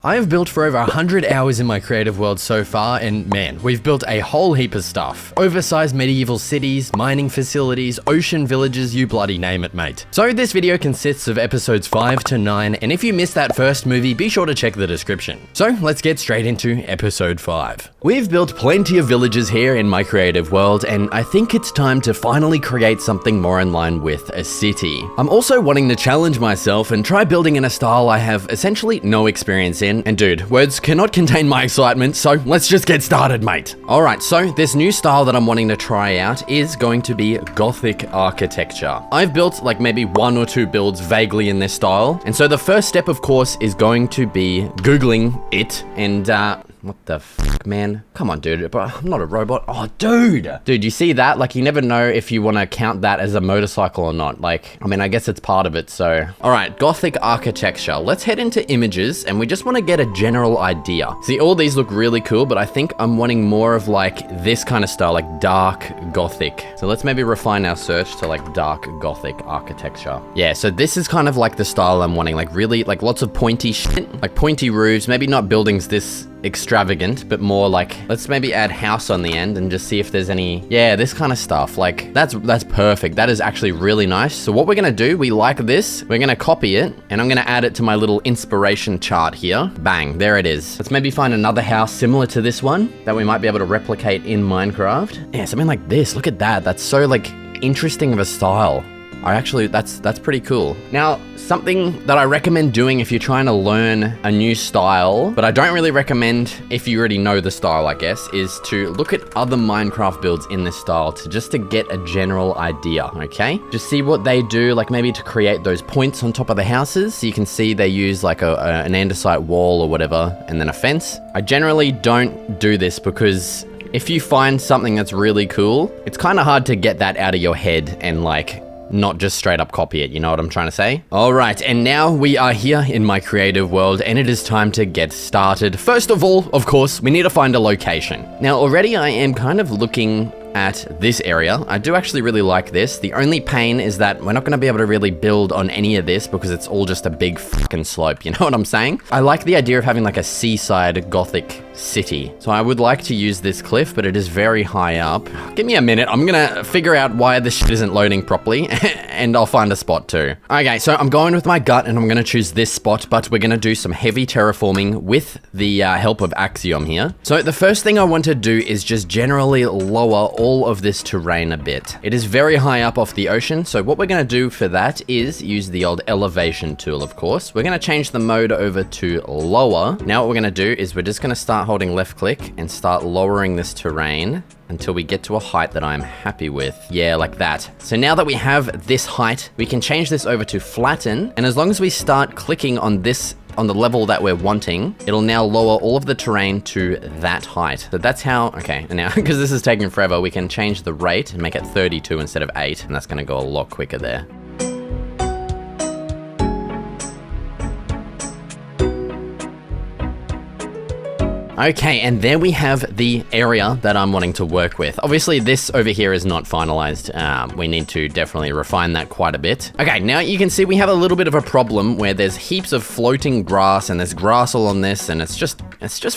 I have built for over 100 hours in my creative world so far, and man, we've built a whole heap of stuff. Oversized medieval cities, mining facilities, ocean villages, you bloody name it, mate. So this video consists of episodes 5 to 9, and if you missed that first movie, be sure to check the description. So let's get straight into episode 5. We've built plenty of villages here in my creative world, and I think it's time to finally create something more in line with a city. I'm also wanting to challenge myself and try building in a style I have essentially no experience in. And dude, words cannot contain my excitement, so let's just get started, mate. Alright, so this new style that I'm wanting to try out is going to be Gothic architecture. I've built like maybe 1 or 2 builds vaguely in this style, and so the first step, of course, is going to be Googling it, and what the fuck, man? Come on, dude, but I'm not a robot. Oh, dude! Dude, you see that? Like, you never know if you want to count that as a motorcycle or not. Like, I mean, I guess it's part of it, so. All right, Gothic architecture. Let's head into images, and we just want to get a general idea. See, all these look really cool, but I think I'm wanting more of like this kind of style, like dark Gothic. So let's maybe refine our search to like dark Gothic architecture. Yeah, so this is kind of like the style I'm wanting, like really, like lots of pointy shit, like pointy roofs, maybe not buildings this extravagant, but more like, let's maybe add house on the end and just see if there's any, yeah, this kind of stuff. Like, that's perfect. That is actually really nice. So what we're gonna do, we like this, we're gonna copy it, and I'm gonna add it to my little inspiration chart here. Bang, there it is. Let's maybe find another house similar to this one that we might be able to replicate in Minecraft. Yeah, something like this. Look at that. That's so like interesting of a style. That's pretty cool. Now, something that I recommend doing if you're trying to learn a new style, but I don't really recommend if you already know the style, I guess, is to look at other Minecraft builds in this style just to get a general idea, okay? Just see what they do, like maybe to create those points on top of the houses. So you can see they use like an andesite wall or whatever, and then a fence. I generally don't do this because if you find something that's really cool, it's kind of hard to get that out of your head and like not just straight up copy it, you know what I'm trying to say? All right, and now we are here in my creative world, and it is time to get started. First of all, of course, we need to find a location. Now, already I am kind of looking at this area. I do actually really like this. The only pain is that we're not going to be able to really build on any of this because it's all just a big fucking slope, you know what I'm saying? I like the idea of having like a seaside Gothic city. So I would like to use this cliff, but it is very high up. Give me a minute. I'm going to figure out why this shit isn't loading properly and I'll find a spot too. Okay, so I'm going with my gut and I'm going to choose this spot, but we're going to do some heavy terraforming with the help of Axiom here. So the first thing I want to do is just generally lower all of this terrain a bit. It is very high up off the ocean, so what we're going to do for that is use the old elevation tool, of course. We're going to change the mode over to lower. Now what we're going to do is we're just going to start holding left click and start lowering this terrain until we get to a height that I'm happy with. Yeah, like that. So now that we have this height, we can change this over to flatten, and as long as we start clicking on this on the level that we're wanting, it'll now lower all of the terrain to that height. So that's how, okay, and now, because this is taking forever, we can change the rate and make it 32 instead of 8, and that's gonna go a lot quicker there. Okay, and there we have the area that I'm wanting to work with. Obviously, this over here is not finalized. We need to definitely refine that quite a bit. Okay, now you can see we have a little bit of a problem where there's heaps of floating grass and there's grass all on this, and it's just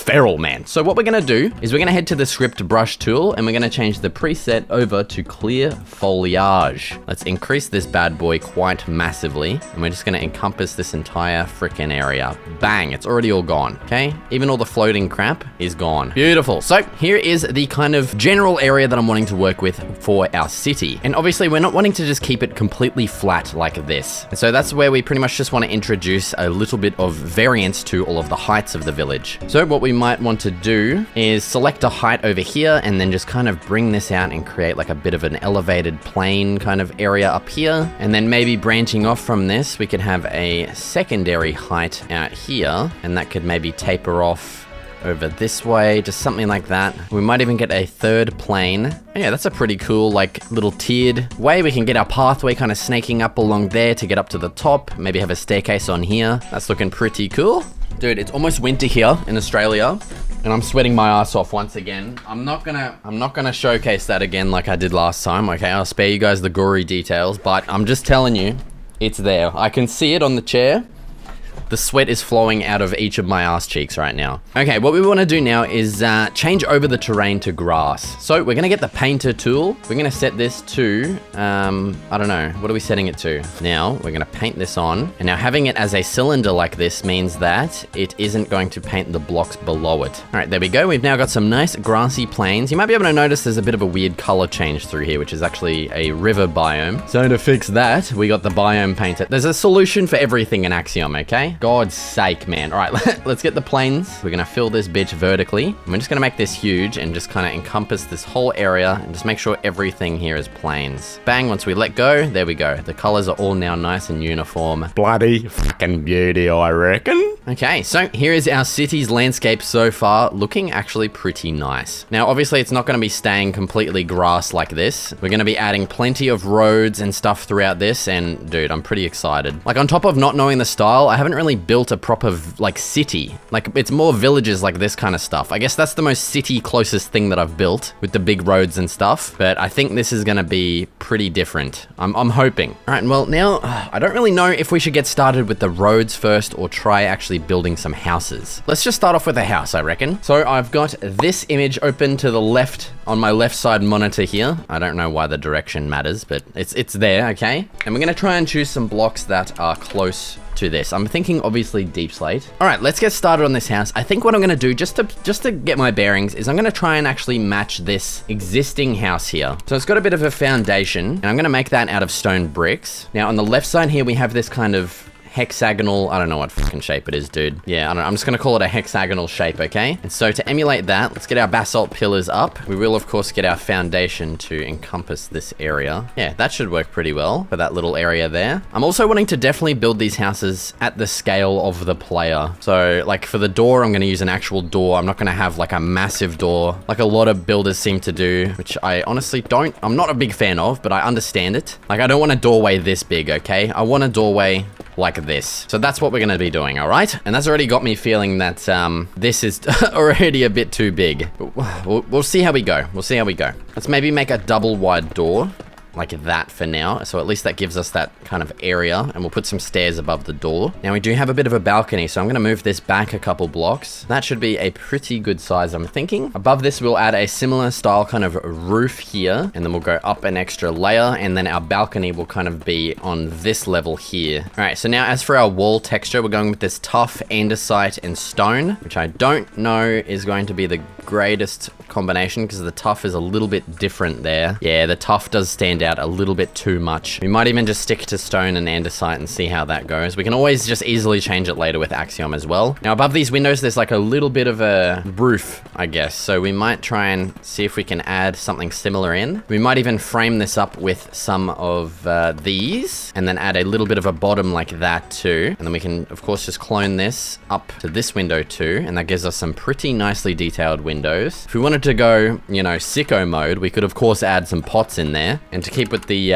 feral, man. So what we're gonna do is we're gonna head to the script brush tool and we're gonna change the preset over to clear foliage. Let's increase this bad boy quite massively, and we're just gonna encompass this entire frickin' area. Bang, it's already all gone, okay? Even all the floating crap is gone. Beautiful. So here is the kind of general area that I'm wanting to work with for our city. And obviously we're not wanting to just keep it completely flat like this. And so that's where we pretty much just want to introduce a little bit of variance to all of the heights of the village. So what we might want to do is select a height over here and then just kind of bring this out and create like a bit of an elevated plain kind of area up here. And then maybe branching off from this, we could have a secondary height out here, and that could maybe taper off over this way, just something like that. We might even get a third plane. Yeah, that's a pretty cool, like, little tiered way. We can get our pathway kind of snaking up along there to get up to the top. Maybe have a staircase on here. That's looking pretty cool. Dude, it's almost winter here in Australia, and I'm sweating my ass off once again. I'm not gonna showcase that again like I did last time, okay? I'll spare you guys the gory details, but I'm just telling you, it's there. I can see it on the chair. The sweat is flowing out of each of my ass cheeks right now. Okay, what we want to do now is change over the terrain to grass. So we're going to get the painter tool. We're going to set this to, I don't know, what are we setting it to? Now we're going to paint this on. And now having it as a cylinder like this means that it isn't going to paint the blocks below it. All right, there we go. We've now got some nice grassy plains. You might be able to notice there's a bit of a weird color change through here, which is actually a river biome. So to fix that, we got the biome painter. There's a solution for everything in Axiom, okay? God's sake, man. All right, let's get the plains. We're going to fill this bitch vertically. And we're just going to make this huge and just kind of encompass this whole area and just make sure everything here is plains. Bang, once we let go, there we go. The colors are all now nice and uniform. Bloody fucking beauty, I reckon. Okay, so here is our city's landscape so far, looking actually pretty nice. Now, obviously, it's not going to be staying completely grass like this. We're going to be adding plenty of roads and stuff throughout this, and dude, I'm pretty excited. Like, on top of not knowing the style, I haven't really built a proper, like, city. Like, it's more villages like this kind of stuff. I guess that's the most city closest thing that I've built, with the big roads and stuff, but I think this is going to be pretty different. I'm hoping. All right, well, now, I don't really know if we should get started with the roads first or try actually building some houses. Let's just start off with a house, I reckon. So I've got this image open to the left on my left side monitor here. I don't know why the direction matters, but it's there, okay? And we're gonna try and choose some blocks that are close to this. I'm thinking obviously deep slate. All right, let's get started on this house. I think what I'm gonna do just to get my bearings is I'm gonna try and actually match this existing house here. So it's got a bit of a foundation and I'm gonna make that out of stone bricks. Now on the left side here, we have this kind of hexagonal, I don't know what fucking shape it is, dude. Yeah, I don't know. I'm just gonna call it a hexagonal shape, okay? And so to emulate that, let's get our basalt pillars up. We will, of course, get our foundation to encompass this area. Yeah, that should work pretty well for that little area there. I'm also wanting to definitely build these houses at the scale of the player. So, like, for the door, I'm gonna use an actual door. I'm not gonna have, like, a massive door, like a lot of builders seem to do, which I honestly I'm not a big fan of, but I understand it. Like, I don't want a doorway this big, okay? I want a doorway like this. So that's what we're gonna be doing, all right? And that's already got me feeling that this is already a bit too big. We'll see how we go. We'll see how we go. Let's maybe make a double wide door. Like that for now, so at least that gives us that kind of area, and we'll put some stairs above the door. Now we do have a bit of a balcony, so I'm going to move this back a couple blocks. That should be a pretty good size, I'm thinking. Above this, we'll add a similar style kind of roof here, and then we'll go up an extra layer, and then our balcony will kind of be on this level here. All right, so now as for our wall texture, we're going with this tough andesite and stone, which I don't know is going to be the greatest combination because the tough is a little bit different there. Yeah, the tough does stand out a little bit too much. We might even just stick to stone and andesite and see how that goes. We can always just easily change it later with Axiom as well. Now above these windows, there's like a little bit of a roof, I guess. So we might try and see if we can add something similar in. We might even frame this up with some of these and then add a little bit of a bottom like that too. And then we can, of course, just clone this up to this window too. And that gives us some pretty nicely detailed windows. If we wanted to go, you know, sicko mode, we could, of course, add some pots in there. And to keep with the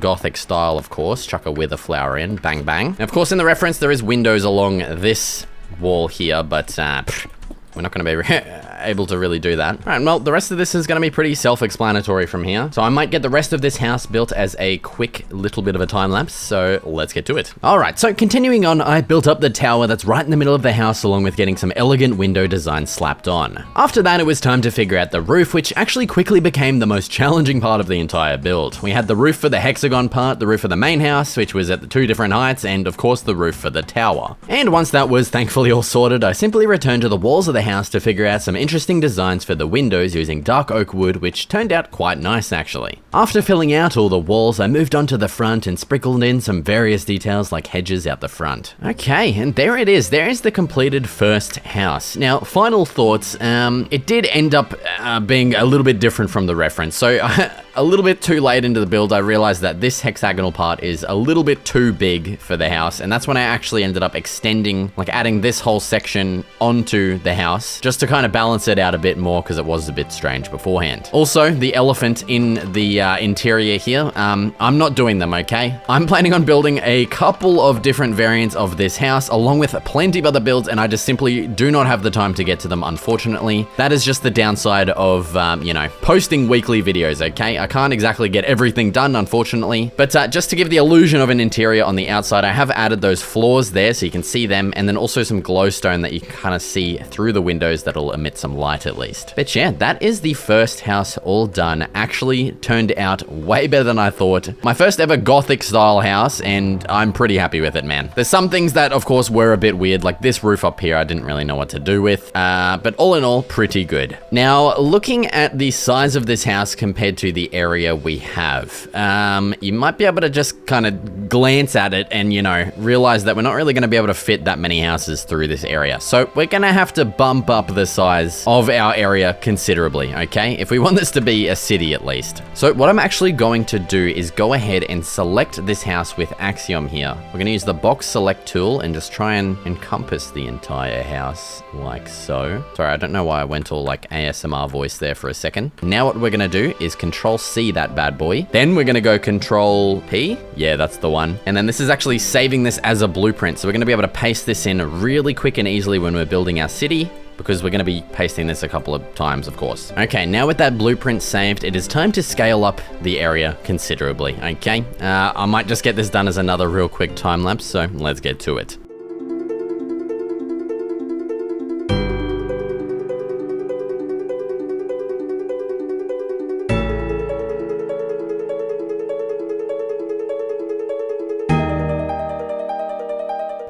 Gothic style, of course, chuck a wither flower in, bang, bang. And of course, in the reference, there is windows along this wall here, but we're not going to be able to really do that. All right, well, the rest of this is going to be pretty self-explanatory from here. So I might get the rest of this house built as a quick little bit of a time lapse. So let's get to it. All right, so continuing on, I built up the tower that's right in the middle of the house, along with getting some elegant window design slapped on. After that, it was time to figure out the roof, which actually quickly became the most challenging part of the entire build. We had the roof for the hexagon part, the roof for the main house, which was at the 2 different heights, and of course the roof for the tower. And once that was thankfully all sorted, I simply returned to the walls of the house to figure out some interesting designs for the windows using dark oak wood, which turned out quite nice actually. After filling out all the walls, I moved on to the front and sprinkled in some various details like hedges out the front. Okay, and there it is. There is the completed first house. Now, final thoughts. It did end up being a little bit different from the reference. So a little bit too late into the build, I realized that this hexagonal part is a little bit too big for the house, and that's when I actually ended up extending, like adding this whole section onto the house, just to kind of balance it out a bit more because it was a bit strange beforehand. Also, the elephant in the interior here, I'm not doing them, okay? I'm planning on building a couple of different variants of this house, along with plenty of other builds, and I just simply do not have the time to get to them, unfortunately. That is just the downside of, you know, posting weekly videos, okay? I can't exactly get everything done, unfortunately. But just to give the illusion of an interior on the outside, I have added those floors there so you can see them, and then also some glowstone that you can kind of see through the windows that'll emit some light at least. But yeah, that is the first house all done. Actually turned out way better than I thought. My first ever Gothic style house, and I'm pretty happy with it, man. There's some things that, of course, were a bit weird, like this roof up here I didn't really know what to do with, but all in all, pretty good. Now, looking at the size of this house compared to the area we have, you might be able to just kind of glance at it and, you know, realize that we're not really going to be able to fit that many houses through this area. So we're going to have to bump up the size of our area considerably, okay? If we want this to be a city at least. So what I'm actually going to do is go ahead and select this house with Axiom here. We're going to use the box select tool and just try and encompass the entire house like so. Sorry, I don't know why I went all like ASMR voice there for a second. Now what we're going to do is Control C that bad boy. Then we're going to go Control P. Yeah, that's the one. And then this is actually saving this as a blueprint. So we're going to be able to paste this in really quick and easily when we're building our city, because we're going to be pasting this a couple of times, of course. Okay, now with that blueprint saved, it is time to scale up the area considerably, okay? I might just get this done as another real quick time lapse, so let's get to it.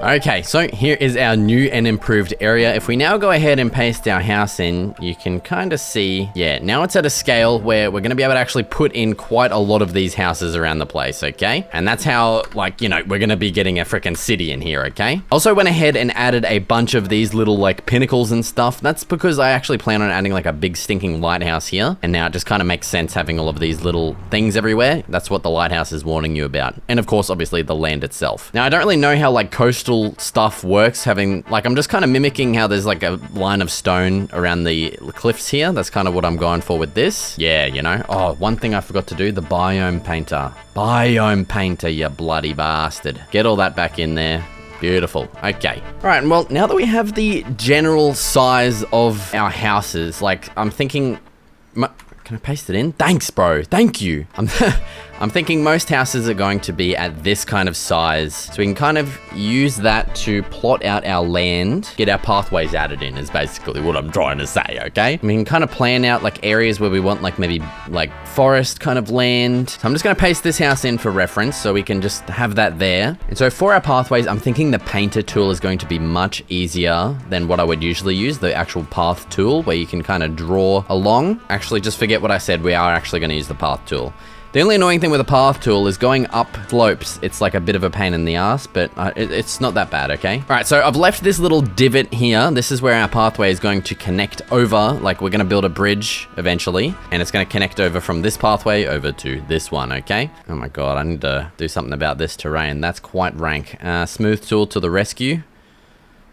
Okay, so here is our new and improved area. If we now go ahead and paste our house in, you can kind of see, yeah, now it's at a scale where we're going to be able to actually put in quite a lot of these houses around the place, okay? And that's how, like, you know, we're going to be getting a freaking city in here, okay? Also went ahead and added a bunch of these little, like, pinnacles and stuff. That's because I actually plan on adding, like, a big stinking lighthouse here. And now it just kind of makes sense having all of these little things everywhere. That's what the lighthouse is warning you about. And, of course, obviously, the land itself. Now, I don't really know how, like, coastal stuff works, having, like, I'm just kind of mimicking how there's like a line of stone around the cliffs here. That's kind of what I'm going for with this. Yeah, you know. Oh, one thing I forgot to do, the biome painter. Biome painter, you bloody bastard. Get all that back in there. Beautiful. Okay. All right, well, now that we have the general size of our houses, like, I'm thinking... Can I paste it in? Thanks, bro. Thank you. I'm thinking most houses are going to be at this kind of size. So we can kind of use that to plot out our land, get our pathways added in is basically what I'm trying to say, okay? We can kind of plan out like areas where we want like maybe like forest kind of land. So I'm just going to paste this house in for reference so we can just have that there. And so for our pathways, I'm thinking the painter tool is going to be much easier than what I would usually use, the actual path tool where you can kind of draw along. Actually, just forget what I said. We are actually going to use the path tool. The only annoying thing with the path tool is going up slopes. It's like a bit of a pain in the ass, but it's not that bad, okay? All right, so I've left this little divot here. This is where our pathway is going to connect over. Like, we're going to build a bridge eventually, and it's going to connect over from this pathway over to this one, okay? Oh my God, I need to do something about this terrain. That's quite rank. Smooth tool to the rescue.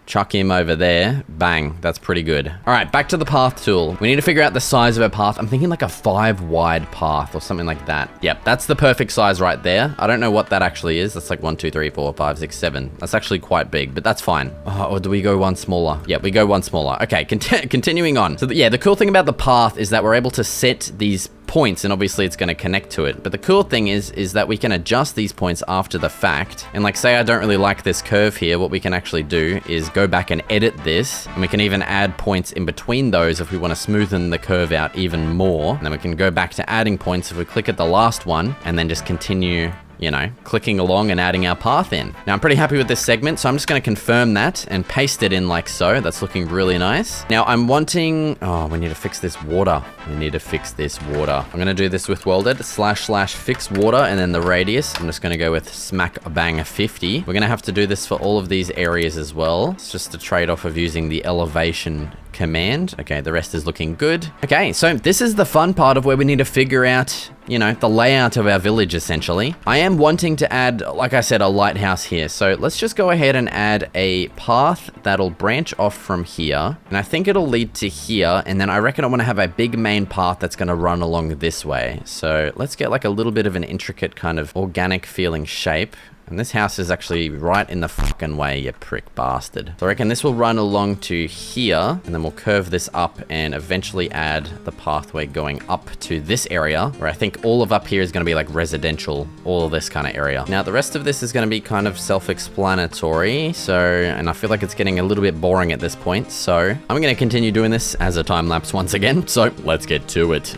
Chuck him over there. Bang. That's pretty good. All right, back to the path tool. We need to figure out the size of our path. I'm thinking like a 5 wide path or something like that. Yep, that's the perfect size right there. I don't know what that actually is. That's like 1, 2, 3, 4, 5, 6, 7. That's actually quite big, but that's fine. Oh, or do we go one smaller? Yeah, we go one smaller. Okay, continuing on. So yeah, the cool thing about the path is that we're able to set these points, and obviously it's going to connect to it. But the cool thing is that we can adjust these points after the fact. And like, say I don't really like this curve here, what we can actually do is go back and edit this, and we can even add points in between those if we want to smoothen the curve out even more. And then we can go back to adding points if we click at the last one, and then just continue, you know, clicking along and adding our path in. Now, I'm pretty happy with this segment, so I'm just going to confirm that and paste it in like so. That's looking really nice. Now, I'm wanting... Oh, we need to fix this water. We need to fix this water. I'm going to do this with welded / fix water, and then the radius. I'm just going to go with smack bang 50. We're going to have to do this for all of these areas as well. It's just a trade-off of using the elevation command. Okay, the rest is looking good. Okay, so this is the fun part of where we need to figure out, you know, the layout of our village, essentially. I am wanting to add, like I said, a lighthouse here. So let's just go ahead and add a path that'll branch off from here. And I think it'll lead to here. And then I reckon I want to have a big main path that's going to run along this way. So let's get like a little bit of an intricate kind of organic feeling shape. And this house is actually right in the fucking way, you prick bastard. So I reckon this will run along to here, and then we'll curve this up and eventually add the pathway going up to this area, where I think all of up here is going to be like residential, all of this kind of area. Now, the rest of this is going to be kind of self-explanatory, and I feel like it's getting a little bit boring at this point, so I'm going to continue doing this as a time lapse once again, so let's get to it.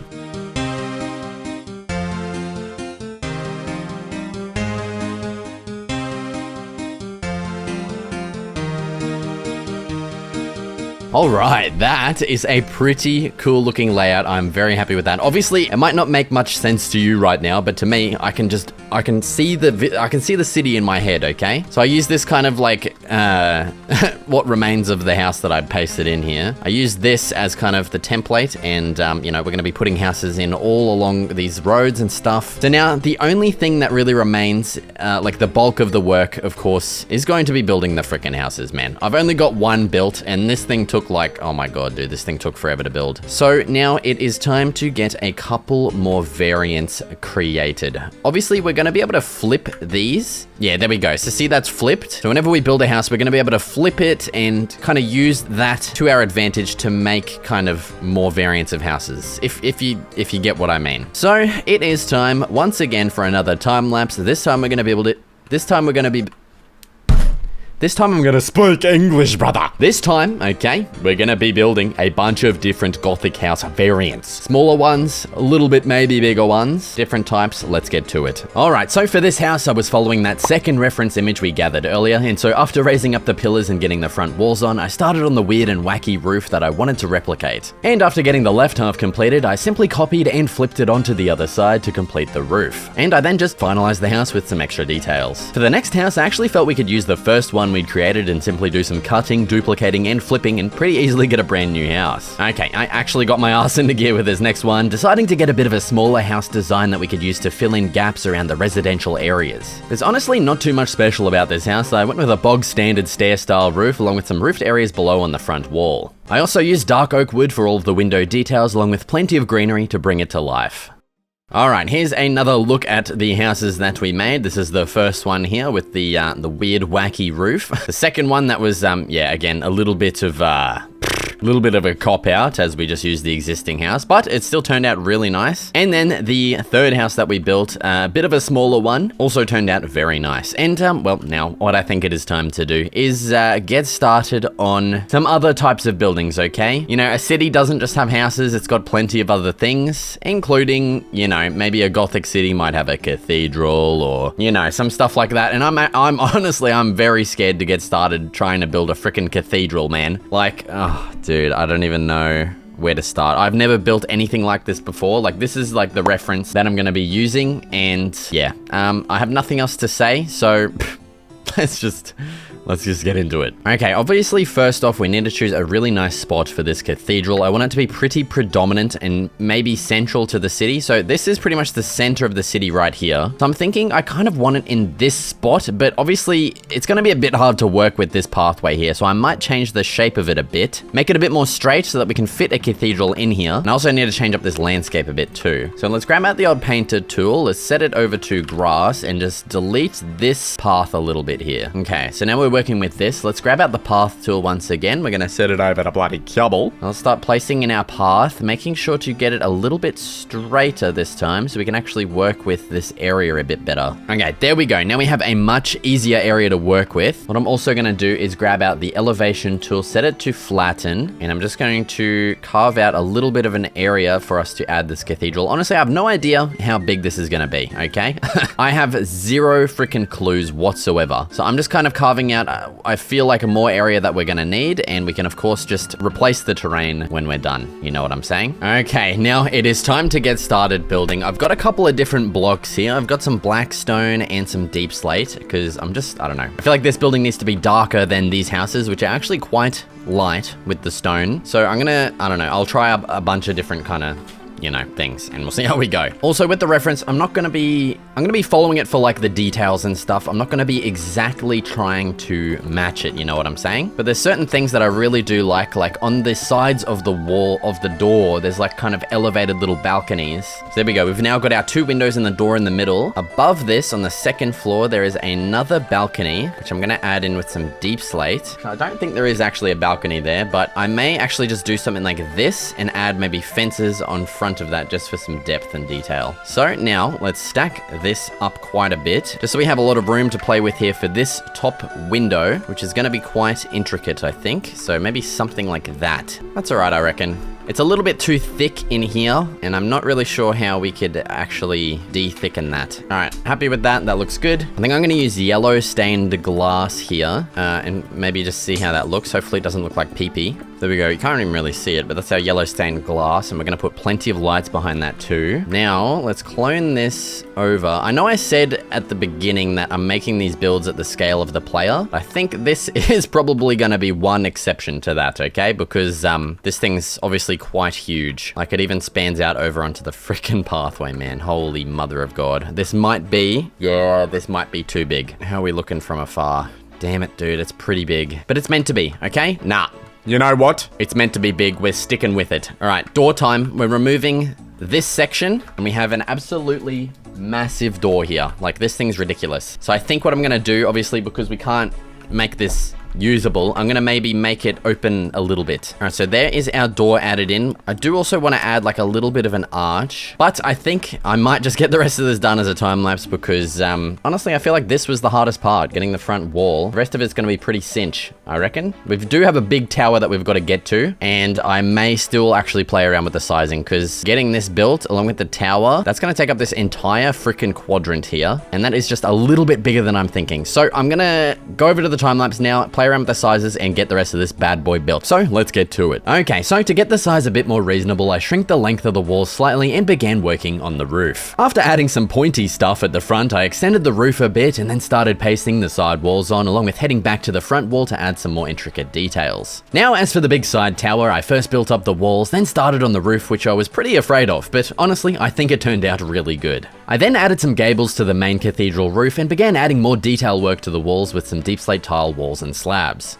Alright, that is a pretty cool looking layout. I'm very happy with that. Obviously, it might not make much sense to you right now, but to me, I can see the city in my head, okay? So I use this kind of like, what remains of the house that I pasted in here. I use this as kind of the template, and, you know, we're going to be putting houses in all along these roads and stuff. So now, the only thing that really remains, like the bulk of the work, of course, is going to be building the frickin' houses, man. I've only got one built, and this thing took like, oh my god, dude, this thing took forever to build. So now it is time to get a couple more variants created. Obviously, we're going to be able to flip these. Yeah, there we go. So see, that's flipped. So whenever we build a house, we're going to be able to flip it and kind of use that to our advantage to make kind of more variants of houses, if you get what I mean. So it is time once again for another time lapse. This time we're going to be able to, this time I'm gonna speak English, brother. This time, okay, we're gonna be building a bunch of different Gothic house variants. Smaller ones, a little bit maybe bigger ones, different types. Let's get to it. All right, so for this house, I was following that second reference image we gathered earlier, and so after raising up the pillars and getting the front walls on, I started on the weird and wacky roof that I wanted to replicate. And after getting the left half completed, I simply copied and flipped it onto the other side to complete the roof. And I then just finalized the house with some extra details. For the next house, I actually felt we could use the first one we'd created and simply do some cutting, duplicating, and flipping and pretty easily get a brand new house. Okay, I actually got my ass into gear with this next one, deciding to get a bit of a smaller house design that we could use to fill in gaps around the residential areas. There's honestly not too much special about this house. I went with a bog standard stair style roof along with some roofed areas below on the front wall. I also used dark oak wood for all of the window details along with plenty of greenery to bring it to life. Alright, here's another look at the houses that we made. This is the first one here with the weird wacky roof. The second one that was, yeah, again, a little bit of a cop-out as we just used the existing house, but it still turned out really nice. And then the third house that we built, a bit of a smaller one, also turned out very nice. And, well, now what I think it is time to do is get started on some other types of buildings, okay? You know, a city doesn't just have houses, it's got plenty of other things, including, you know, maybe a Gothic city might have a cathedral or, you know, some stuff like that. And I'm honestly, I'm very scared to get started trying to build a freaking cathedral, man. Like, oh, dude, I don't even know where to start. I've never built anything like this before. Like, this is like the reference that I'm going to be using, and yeah, I have nothing else to say, so let's just get into it. Okay, obviously, first off, we need to choose a really nice spot for this cathedral. I want it to be pretty predominant and maybe central to the city. So this is pretty much the center of the city right here. So I'm thinking I kind of want it in this spot, but obviously it's going to be a bit hard to work with this pathway here. So I might change the shape of it a bit, make it a bit more straight so that we can fit a cathedral in here. And I also need to change up this landscape a bit too. So let's grab out the old painter tool. Let's set it over to grass and just delete this path a little bit here. Okay, so now we're working with this. Let's grab out the path tool once again. We're going to set it over to bloody cobble. I'll start placing in our path, making sure to get it a little bit straighter this time so we can actually work with this area a bit better. Okay, there we go. Now we have a much easier area to work with. What I'm also going to do is grab out the elevation tool, set it to flatten, and I'm just going to carve out a little bit of an area for us to add this cathedral. Honestly, I have no idea how big this is going to be, okay? I have zero freaking clues whatsoever. So I'm just kind of carving out I feel like a more area that we're gonna need, and we can of course just replace the terrain when we're done. You know what I'm saying? Okay, now it is time to get started building. I've got a couple of different blocks here. I've got some black stone and some deep slate because I don't know. I feel like this building needs to be darker than these houses, which are actually quite light with the stone. So I'm gonna, I don't know, I'll try a bunch of different kind of, you know, things, and we'll see how we go. Also, with the reference, I'm gonna be following it for like the details and stuff. I'm not gonna be exactly trying to match it, you know what I'm saying? But there's certain things that I really do like on the sides of the wall of the door, there's like kind of elevated little balconies. So there we go. We've now got our 2 windows in the door in the middle. Above this, on the 2nd floor, there is another balcony, which I'm gonna add in with some deep slate. I don't think there is actually a balcony there, but I may actually just do something like this and add maybe fences on front of that just for some depth and detail. So now let's stack this up quite a bit, just so we have a lot of room to play with here for this top window, which is gonna be quite intricate, I think. So maybe something like that. That's all right, I reckon. It's a little bit too thick in here, and I'm not really sure how we could actually de-thicken that. All right, happy with that. That looks good. I think I'm gonna use yellow stained glass here, and maybe just see how that looks. Hopefully it doesn't look like pee-pee. There we go. You can't even really see it, but that's our yellow stained glass, and we're gonna put plenty of lights behind that too. Now, let's clone this over. I know I said at the beginning that I'm making these builds at the scale of the player. I think this is probably gonna be one exception to that, okay? Because this thing's obviously quite huge. Like, it even spans out over onto the freaking pathway, man. Holy mother of God. This might be too big. How are we looking from afar? Damn it, dude, it's pretty big. But it's meant to be, okay? Nah. You know what? It's meant to be big. We're sticking with it. All right, door time. We're removing this section, and we have an absolutely massive door here. Like, this thing's ridiculous. So I think what I'm gonna do, obviously, because we can't make this usable, I'm gonna maybe make it open a little bit. All right, so there is our door added in. I do also want to add like a little bit of an arch, but I think I might just get the rest of this done as a time lapse because honestly, I feel like this was the hardest part, getting the front wall. The rest of it's gonna be pretty cinch, I reckon. We do have a big tower that we've got to get to, and I may still actually play around with the sizing because getting this built along with the tower, that's gonna take up this entire freaking quadrant here, and that is just a little bit bigger than I'm thinking. So I'm gonna go over to the time lapse now, play around with the sizes, and get the rest of this bad boy built. So let's get to it. Okay, so to get the size a bit more reasonable, I shrink the length of the walls slightly and began working on the roof. After adding some pointy stuff at the front, I extended the roof a bit and then started pasting the side walls on, along with heading back to the front wall to add some more intricate details. Now, as for the big side tower, I first built up the walls, then started on the roof, which I was pretty afraid of, but honestly, I think it turned out really good. I then added some gables to the main cathedral roof and began adding more detail work to the walls with some deep slate tile walls and slabs.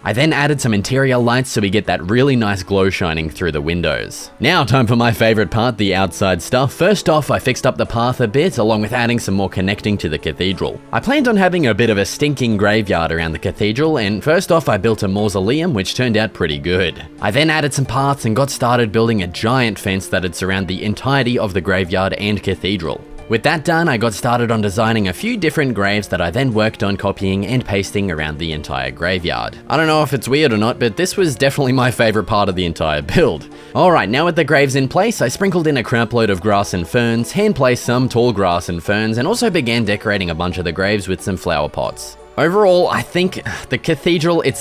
I then added some interior lights so we get that really nice glow shining through the windows. Now, time for my favorite part, the outside stuff. First off, I fixed up the path a bit, along with adding some more connecting to the cathedral. I planned on having a bit of a stinking graveyard around the cathedral, and first off, I built a mausoleum, which turned out pretty good. I then added some paths and got started building a giant fence that'd surround the entirety of the graveyard and cathedral. With that done, I got started on designing a few different graves that I then worked on copying and pasting around the entire graveyard. I don't know if it's weird or not, but this was definitely my favorite part of the entire build. Alright, now with the graves in place, I sprinkled in a crapload of grass and ferns, hand-placed some tall grass and ferns, and also began decorating a bunch of the graves with some flower pots. Overall, I think the cathedral, it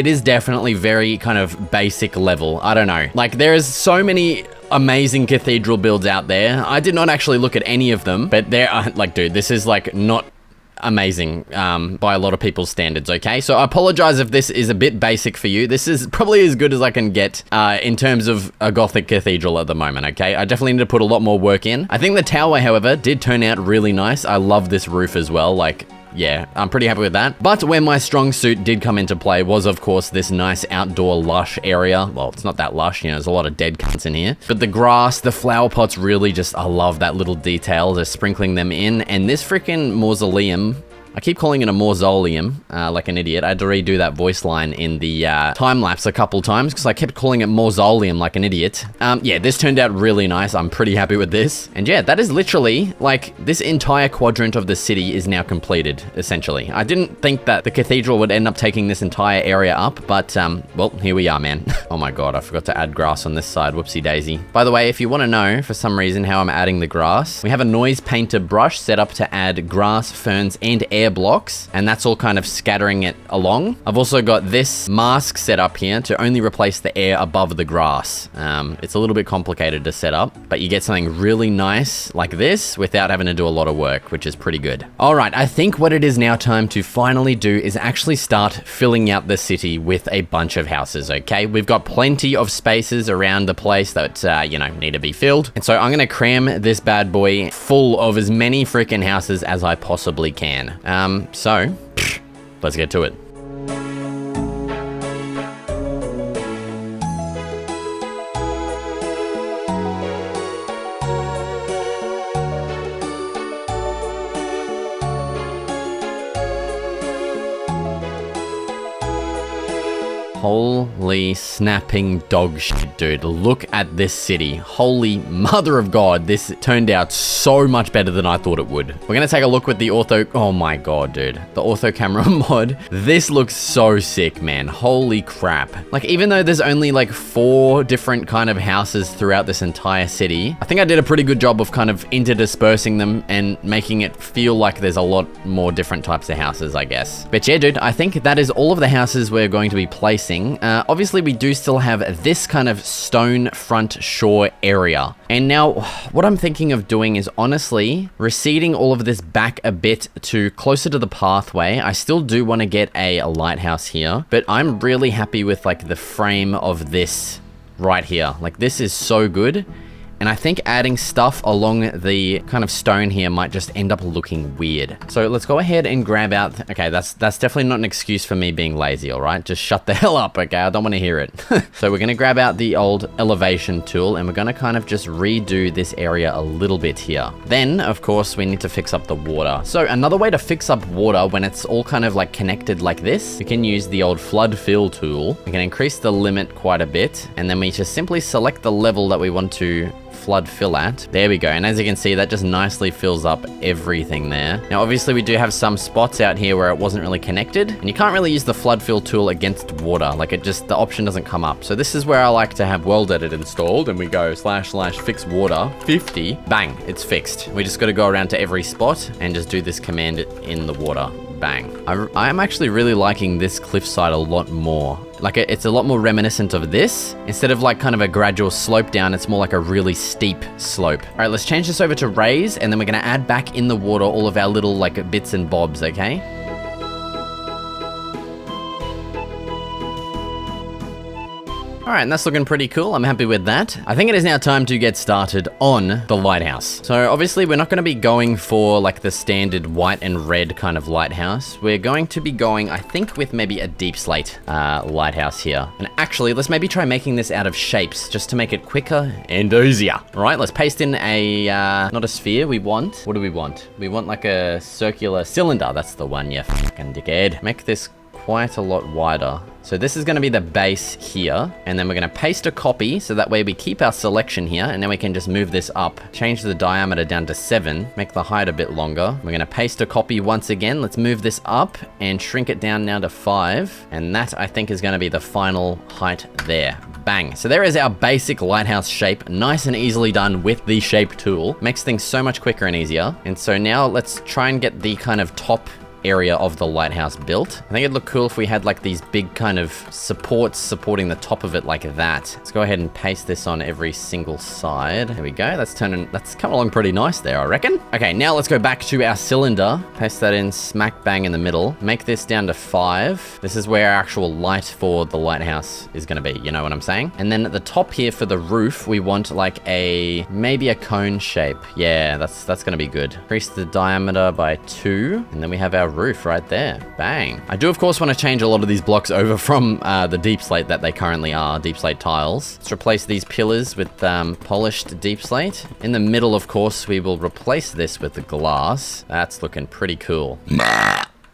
is definitely very kind of basic level. I don't know. Like, there is so many amazing cathedral builds out there. I did not actually look at any of them, but there are, like, dude, this is like not amazing by a lot of people's standards, okay? So I apologize if this is a bit basic for you. This is probably as good as I can get in terms of a Gothic cathedral at the moment, okay? I definitely need to put a lot more work in. I think the tower, however, did turn out really nice. I love this roof as well. Like, yeah, I'm pretty happy with that. But where my strong suit did come into play was, of course, this nice outdoor lush area. Well, it's not that lush, you know, there's a lot of dead cunts in here. But the grass, the flower pots, really just, I love that little detail, just sprinkling them in. And this freaking mausoleum, I keep calling it a mausoleum, like an idiot. I had to redo that voice line in the time-lapse a couple times because I kept calling it mausoleum like an idiot. Yeah, this turned out really nice. I'm pretty happy with this. And yeah, that is literally, like, this entire quadrant of the city is now completed, essentially. I didn't think that the cathedral would end up taking this entire area up, but, well, here we are, man. Oh my god, I forgot to add grass on this side. Whoopsie daisy. By the way, if you want to know, for some reason, how I'm adding the grass, we have a noise painter brush set up to add grass, ferns, and air blocks, and that's all kind of scattering it along. I've also got this mask set up here to only replace the air above the grass. It's a little bit complicated to set up, but you get something really nice like this without having to do a lot of work, which is pretty good. All right, I think what it is now time to finally do is actually start filling out the city with a bunch of houses, okay? We've got got plenty of spaces around the place that, you know, need to be filled. And so I'm gonna cram this bad boy full of as many freaking houses as I possibly can. So let's get to it. Holy snapping dog shit, dude. Look at this city. Holy mother of God. This turned out so much better than I thought it would. We're gonna take a look with the ortho. Oh my God, dude. The ortho camera mod. This looks so sick, man. Holy crap. Like, even though there's only like 4 different kind of houses throughout this entire city, I think I did a pretty good job of kind of interdispersing them and making it feel like there's a lot more different types of houses, I guess. But yeah, dude, I think that is all of the houses we're going to be placing. Obviously, we do still have this kind of stone front shore area. And now, what I'm thinking of doing is honestly receding all of this back a bit to closer to the pathway. I still do want to get a lighthouse here, but I'm really happy with like the frame of this right here. Like, this is so good. And I think adding stuff along the kind of stone here might just end up looking weird. So let's go ahead and grab out... Okay, that's definitely not an excuse for me being lazy, all right? Just shut the hell up, okay? I don't want to hear it. So we're going to grab out the old elevation tool, and we're going to kind of just redo this area a little bit here. Then, of course, we need to fix up the water. So another way to fix up water when it's all kind of like connected like this, we can use the old flood fill tool. We can increase the limit quite a bit, and then we just simply select the level that we want to flood fill at. There we go. And as you can see, that just nicely fills up everything there. Now, obviously we do have some spots out here where it wasn't really connected, and you can't really use the flood fill tool against water. Like, it just, the option doesn't come up. So this is where I like to have world edit installed, and we go / fix water 50. Bang, it's fixed. We just got to go around to every spot and just do this command in the water. Bang. I'm actually really liking this cliffside a lot more. Like, it's a lot more reminiscent of this. Instead of like kind of a gradual slope down, it's more like a really steep slope. All right, let's change this over to raise, and then we're gonna add back in the water all of our little like bits and bobs, okay? All right, and that's looking pretty cool. I'm happy with that. I think it is now time to get started on the lighthouse. So obviously we're not going to be going for like the standard white and red kind of lighthouse. We're going to be going, I think, with maybe a deep slate lighthouse here. And actually, let's maybe try making this out of shapes just to make it quicker and easier. All right, let's paste in a, not a sphere. What do we want? We want like a circular cylinder. That's the one, you fucking dickhead. Make this quite a lot wider. So this is going to be the base here, and then we're going to paste a copy so that way we keep our selection here, and then we can just move this up, change the diameter down to 7, make the height a bit longer. We're going to paste a copy once again. Let's move this up and shrink it down now to 5, and that I think is going to be the final height there. Bang. So there is our basic lighthouse shape, nice and easily done with the shape tool. Makes things so much quicker and easier. And so now let's try and get the kind of top area of the lighthouse built. I think it'd look cool if we had like these big kind of supports supporting the top of it like that. Let's go ahead and paste this on every single side. There we go. That's come along pretty nice there, I reckon. Okay, now let's go back to our cylinder. Paste that in smack bang in the middle. Make this down to 5. This is where our actual light for the lighthouse is going to be, you know what I'm saying? And then at the top here for the roof, we want like maybe a cone shape. Yeah, that's going to be good. Increase the diameter by 2, and then we have our roof right there. Bang. I do, of course, want to change a lot of these blocks over from the deep slate that they currently are, deep slate tiles. Let's replace these pillars with polished deep slate. In the middle, of course, we will replace this with the glass. That's looking pretty cool.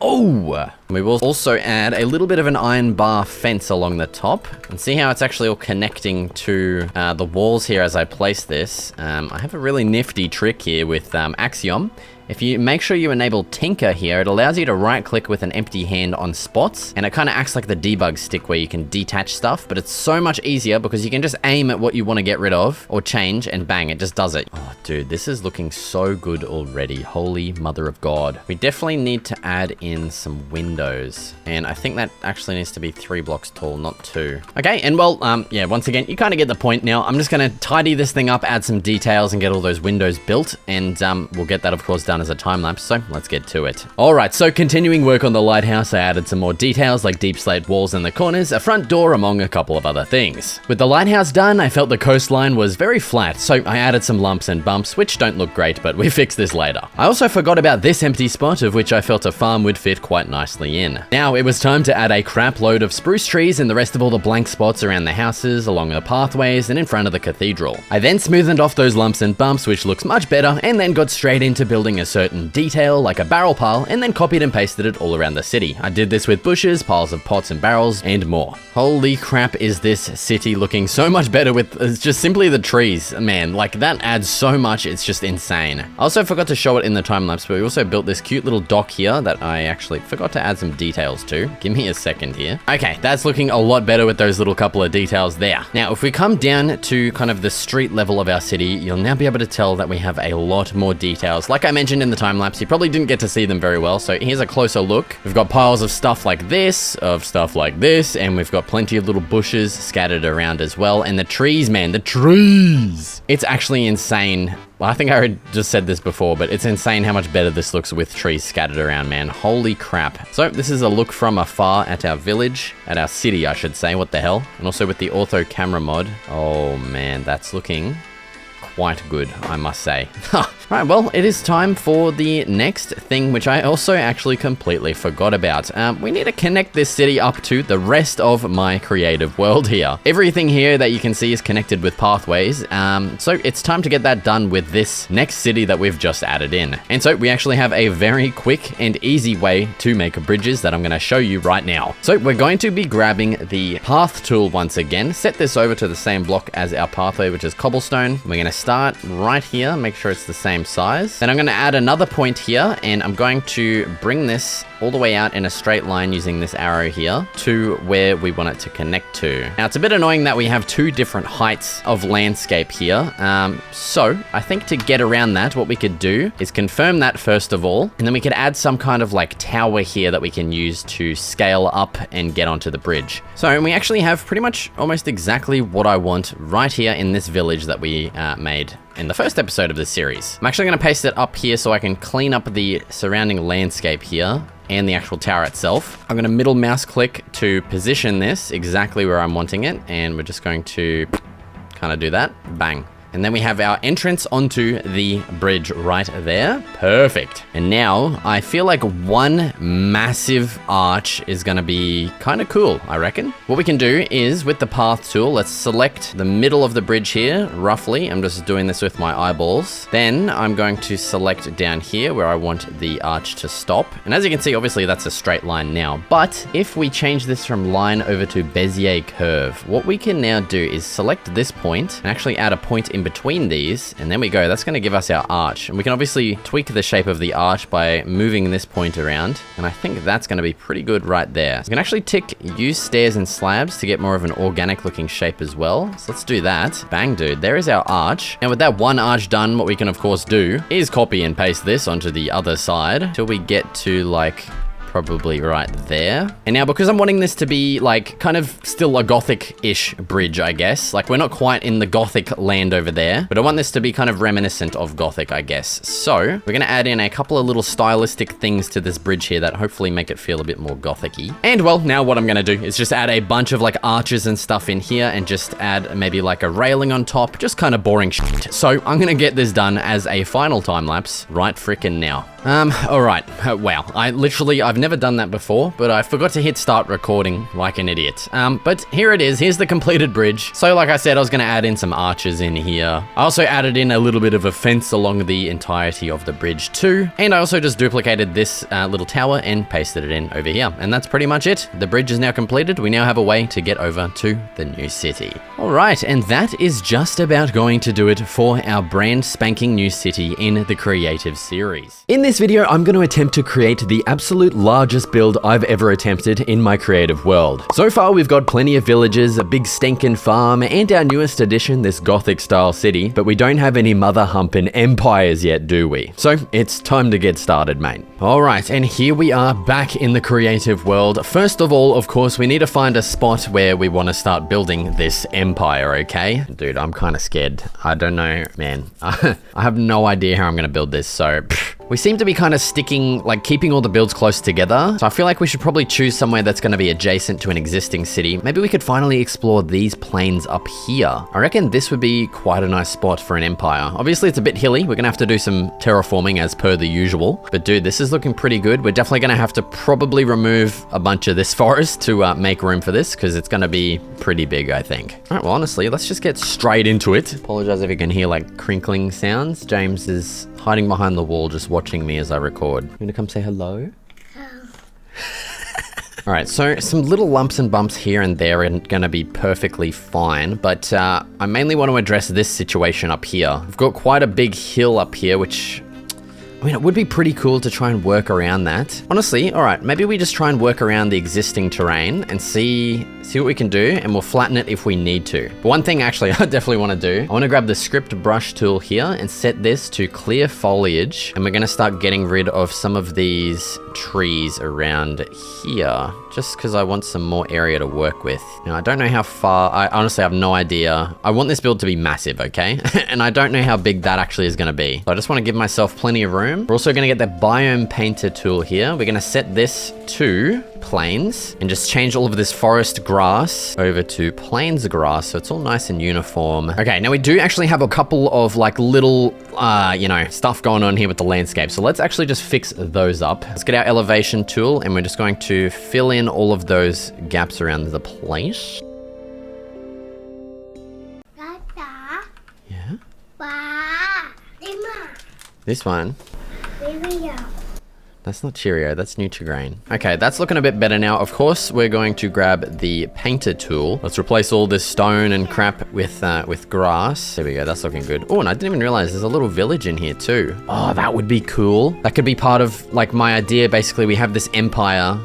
Oh! We will also add a little bit of an iron bar fence along the top, and see how it's actually all connecting to the walls here as I place this. I have a really nifty trick here with Axiom. If you make sure you enable Tinker here, it allows you to right click with an empty hand on spots, and it kind of acts like the debug stick where you can detach stuff, but it's so much easier because you can just aim at what you want to get rid of or change, and bang, it just does it. Oh, dude, this is looking so good already. Holy mother of God. We definitely need to add in some windows, and I think that actually needs to be 3 blocks tall, not 2. Okay, and well, yeah, once again, you kind of get the point now. I'm just going to tidy this thing up, add some details, and get all those windows built, and we'll get that, of course, done fun as a time lapse, so let's get to it. Alright, so continuing work on the lighthouse, I added some more details like deep slate walls in the corners, a front door, among a couple of other things. With the lighthouse done, I felt the coastline was very flat, so I added some lumps and bumps, which don't look great, but we fix this later. I also forgot about this empty spot, of which I felt a farm would fit quite nicely in. Now, it was time to add a crap load of spruce trees and the rest of all the blank spots around the houses, along the pathways, and in front of the cathedral. I then smoothed off those lumps and bumps, which looks much better, and then got straight into building a certain detail, like a barrel pile, and then copied and pasted it all around the city. I did this with bushes, piles of pots and barrels, and more. Holy crap, is this city looking so much better with just simply the trees. Man, like that adds so much, it's just insane. I also forgot to show it in the time lapse, but we also built this cute little dock here that I actually forgot to add some details to. Give me a second here. Okay, that's looking a lot better with those little couple of details there. Now, if we come down to kind of the street level of our city, you'll now be able to tell that we have a lot more details. Like I mentioned in the time lapse, you probably didn't get to see them very well, so here's a closer look. We've got piles of stuff like this, and we've got plenty of little bushes scattered around as well, and the trees, man, the trees! It's actually insane. Well, I think I already just said this before, but it's insane how much better this looks with trees scattered around, man. Holy crap. So this is a look from afar at our village, at our city, I should say, what the hell. And also with the ortho camera mod. Oh man, that's looking quite good, I must say. Right, well, it is time for the next thing, which I also actually completely forgot about. We need to connect this city up to the rest of my creative world here. Everything here that you can see is connected with pathways, so it's time to get that done with this next city that we've just added in. And so we actually have a very quick and easy way to make bridges that I'm going to show you right now. So we're going to be grabbing the path tool once again, set this over to the same block as our pathway, which is cobblestone. We're going to start right here, make sure it's the same size. Then I'm going to add another point here, and I'm going to bring this all the way out in a straight line using this arrow here to where we want it to connect to. Now, it's a bit annoying that we have two different heights of landscape here. So I think to get around that, what we could do is confirm that first of all, and then we could add some kind of like tower here that we can use to scale up and get onto the bridge. So we actually have pretty much almost exactly what I want right here in this village that we made in the first episode of this series. I'm actually going to paste it up here so I can clean up the surrounding landscape here and the actual tower itself. I'm going to middle mouse click to position this exactly where I'm wanting it, and we're just going to kind of do that. Bang. And then we have our entrance onto the bridge right there. Perfect. And now I feel like one massive arch is going to be kind of cool, I reckon. What we can do is with the path tool, let's select the middle of the bridge here, roughly. I'm just doing this with my eyeballs. Then I'm going to select down here where I want the arch to stop. And as you can see, obviously that's a straight line now. But if we change this from line over to Bezier curve, what we can now do is select this point and actually add a point in between these, and then we go. That's going to give us our arch, and we can obviously tweak the shape of the arch by moving this point around, and I think that's going to be pretty good right there. So we can actually tick use stairs and slabs to get more of an organic looking shape as well. So let's do that. Bang, dude, there is our arch. And with that one arch done, what we can of course do is copy and paste this onto the other side till we get to like probably right there. And now because I'm wanting this to be like kind of still a Gothic-ish bridge, I guess. Like we're not quite in the Gothic land over there, but I want this to be kind of reminiscent of Gothic, I guess. So we're going to add in a couple of little stylistic things to this bridge here that hopefully make it feel a bit more Gothic-y. And well, now what I'm going to do is just add a bunch of like arches and stuff in here and just add maybe like a railing on top, just kind of boring shit. So I'm going to get this done as a final time lapse right frickin' now. All right. Wow. I've never done that before, but I forgot to hit start recording like an idiot. But here it is. Here's the completed bridge. So like I said, I was going to add in some arches in here. I also added in a little bit of a fence along the entirety of the bridge too. And I also just duplicated this little tower and pasted it in over here. And that's pretty much it. The bridge is now completed. We now have a way to get over to the new city. All right. And that is just about going to do it for our brand spanking new city in the creative series. In this video, I'm going to attempt to create the absolute largest build I've ever attempted in my creative world. So far, we've got plenty of villages, a big stinking farm, and our newest addition, this Gothic style city, but we don't have any mother humping empires yet, do we? So it's time to get started, mate. All right, and here we are back in the creative world. First of all, of course, we need to find a spot where we want to start building this empire, okay? Dude, I'm kind of scared. I don't know, man. I have no idea how I'm going to build this, so We seem to be kind of sticking, like keeping all the builds close together. So I feel like we should probably choose somewhere that's going to be adjacent to an existing city. Maybe we could finally explore these plains up here. I reckon this would be quite a nice spot for an empire. Obviously, it's a bit hilly. We're going to have to do some terraforming as per the usual. But dude, this is looking pretty good. We're definitely going to have to probably remove a bunch of this forest to make room for this because it's going to be pretty big, I think. All right, well, honestly, let's just get straight into it. Apologize if you can hear like crinkling sounds. James is hiding behind the wall just watching me as I record. You gonna come say hello? All right, so some little lumps and bumps here and there are gonna be perfectly fine, but I mainly want to address this situation up here. We've got quite a big hill up here, which, I mean, it would be pretty cool to try and work around that. Honestly, all right, maybe we just try and work around the existing terrain and see what we can do, and we'll flatten it if we need to. But one thing actually I definitely want to do, I want to grab the script brush tool here and set this to clear foliage, and we're going to start getting rid of some of these trees around here, just because I want some more area to work with. Now, I don't know how far, I honestly have no idea. I want this build to be massive, okay? And I don't know how big that actually is going to be. So I just want to give myself plenty of room. We're also going to get the biome painter tool here. We're going to set this to plains and just change all of this forest grass over to plains grass, so it's all nice and uniform. Okay, now we do actually have a couple of like little you know, stuff going on here with the landscape, so let's actually just fix those up. Let's get our elevation tool and we're just going to fill in all of those gaps around the place. Yeah? This one? That's not Cheerio, that's Nutri-Grain. Okay, that's looking a bit better now. Of course, we're going to grab the painter tool. Let's replace all this stone and crap with grass. There we go, that's looking good. Oh, and I didn't even realize there's a little village in here too. Oh, that would be cool. That could be part of like my idea. Basically, we have this empire,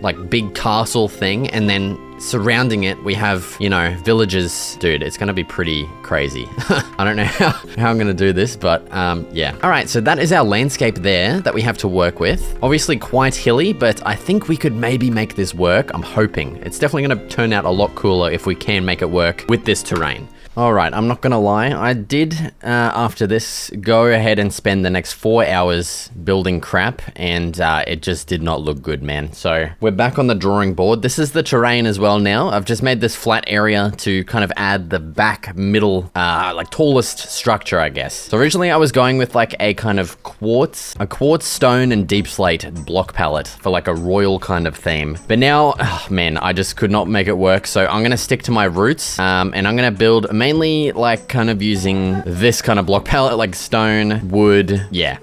like big castle thing, and then surrounding it, we have, you know, villages. Dude, it's gonna be pretty crazy. I don't know how I'm gonna do this, but yeah. All right, so that is our landscape there that we have to work with. Obviously quite hilly, but I think we could maybe make this work. I'm hoping. It's definitely gonna turn out a lot cooler if we can make it work with this terrain. All right, I'm not gonna lie. I did, after this, go ahead and spend the next 4 hours building crap, and it just did not look good, man. So we're back on the drawing board. This is the terrain as well now. I've just made this flat area to kind of add the back middle, like tallest structure, I guess. So originally I was going with like a kind of quartz stone and deep slate block palette for like a royal kind of theme. But now, oh, man, I just could not make it work. So I'm gonna stick to my roots, and I'm gonna build mainly like kind of using this kind of block palette, like stone, wood, yeah.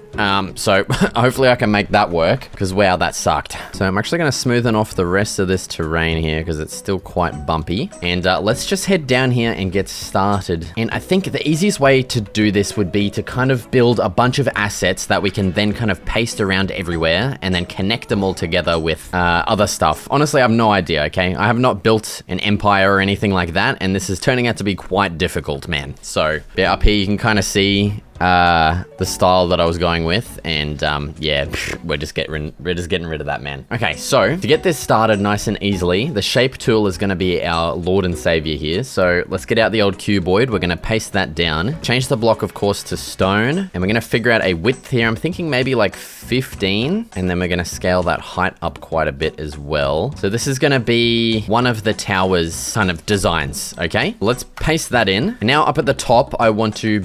So hopefully I can make that work, because wow, that sucked. So I'm actually going to smoothen off the rest of this terrain here because it's still quite bumpy. And let's just head down here and get started. And I think the easiest way to do this would be to kind of build a bunch of assets that we can then kind of paste around everywhere and then connect them all together with other stuff. Honestly, I have no idea, okay? I have not built an empire or anything like that, and this is turning out to be quite difficult, man. So yeah, up here you can kind of see the style that I was going with, and yeah, we're just getting rid of that, man. Okay, so to get this started nice and easily, the shape tool is going to be our lord and savior here. So let's get out the old cuboid. We're going to paste that down, change the block of course to stone, and we're going to figure out a width here. I'm thinking maybe like 15, and then we're going to scale that height up quite a bit as well. So this is going to be one of the tower's kind of designs. Okay, let's paste that in. And now up at the top, I want to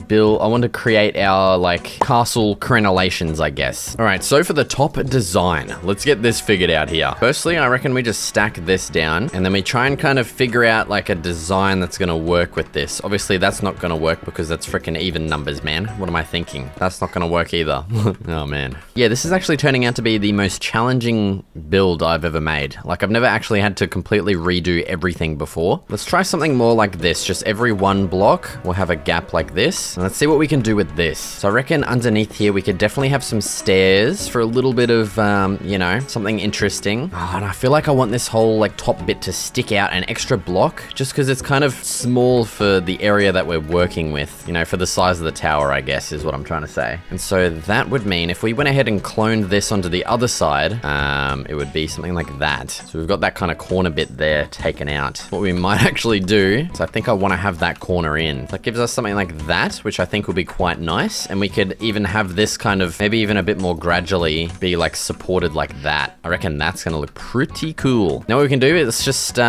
create our like castle crenellations, I guess. All right, so for the top design, let's get this figured out here. Firstly, I reckon we just stack this down, and then we try and kind of figure out like a design that's gonna work with this. Obviously, that's not gonna work because that's freaking even numbers, man. What am I thinking? That's not gonna work either. Oh man. Yeah, this is actually turning out to be the most challenging build I've ever made. Like, I've never actually had to completely redo everything before. Let's try something more like this. Just every one block will have a gap like this. And let's see what we can do with this. So I reckon underneath here we could definitely have some stairs for a little bit of, you know, something interesting. Oh, and I feel like I want this whole like top bit to stick out an extra block, just because it's kind of small for the area that we're working with, you know, for the size of the tower, I guess is what I'm trying to say. And so that would mean if we went ahead and cloned this onto the other side, it would be something like that. So we've got that kind of corner bit there taken out. What we might actually do is I think I want to have that corner in. That gives us something like that, which I think will be quite quite nice. And we could even have this kind of, maybe even a bit more gradually be like supported like that. I reckon that's gonna look pretty cool. Now what we can do is just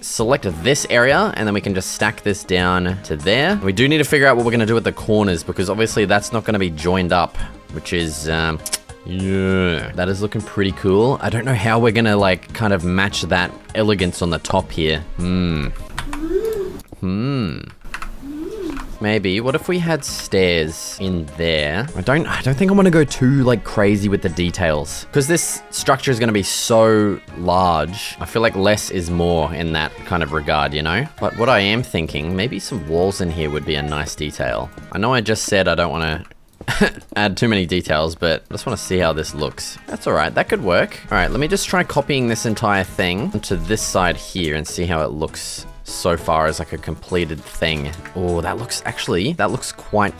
select this area, and then we can just stack this down to there. We do need to figure out what we're gonna do with the corners, because obviously that's not gonna be joined up, which is, yeah, that is looking pretty cool. I don't know how we're gonna like kind of match that elegance on the top here. Maybe, what if we had stairs in there? I don't think I want to go too like crazy with the details, because this structure is going to be so large. I feel like less is more in that kind of regard, you know? But what I am thinking, maybe some walls in here would be a nice detail. I know I just said I don't want to add too many details, but I just want to see how this looks. That's all right, that could work. All right, let me just try copying this entire thing onto this side here and see how it looks so far as like a completed thing. Oh, that looks quite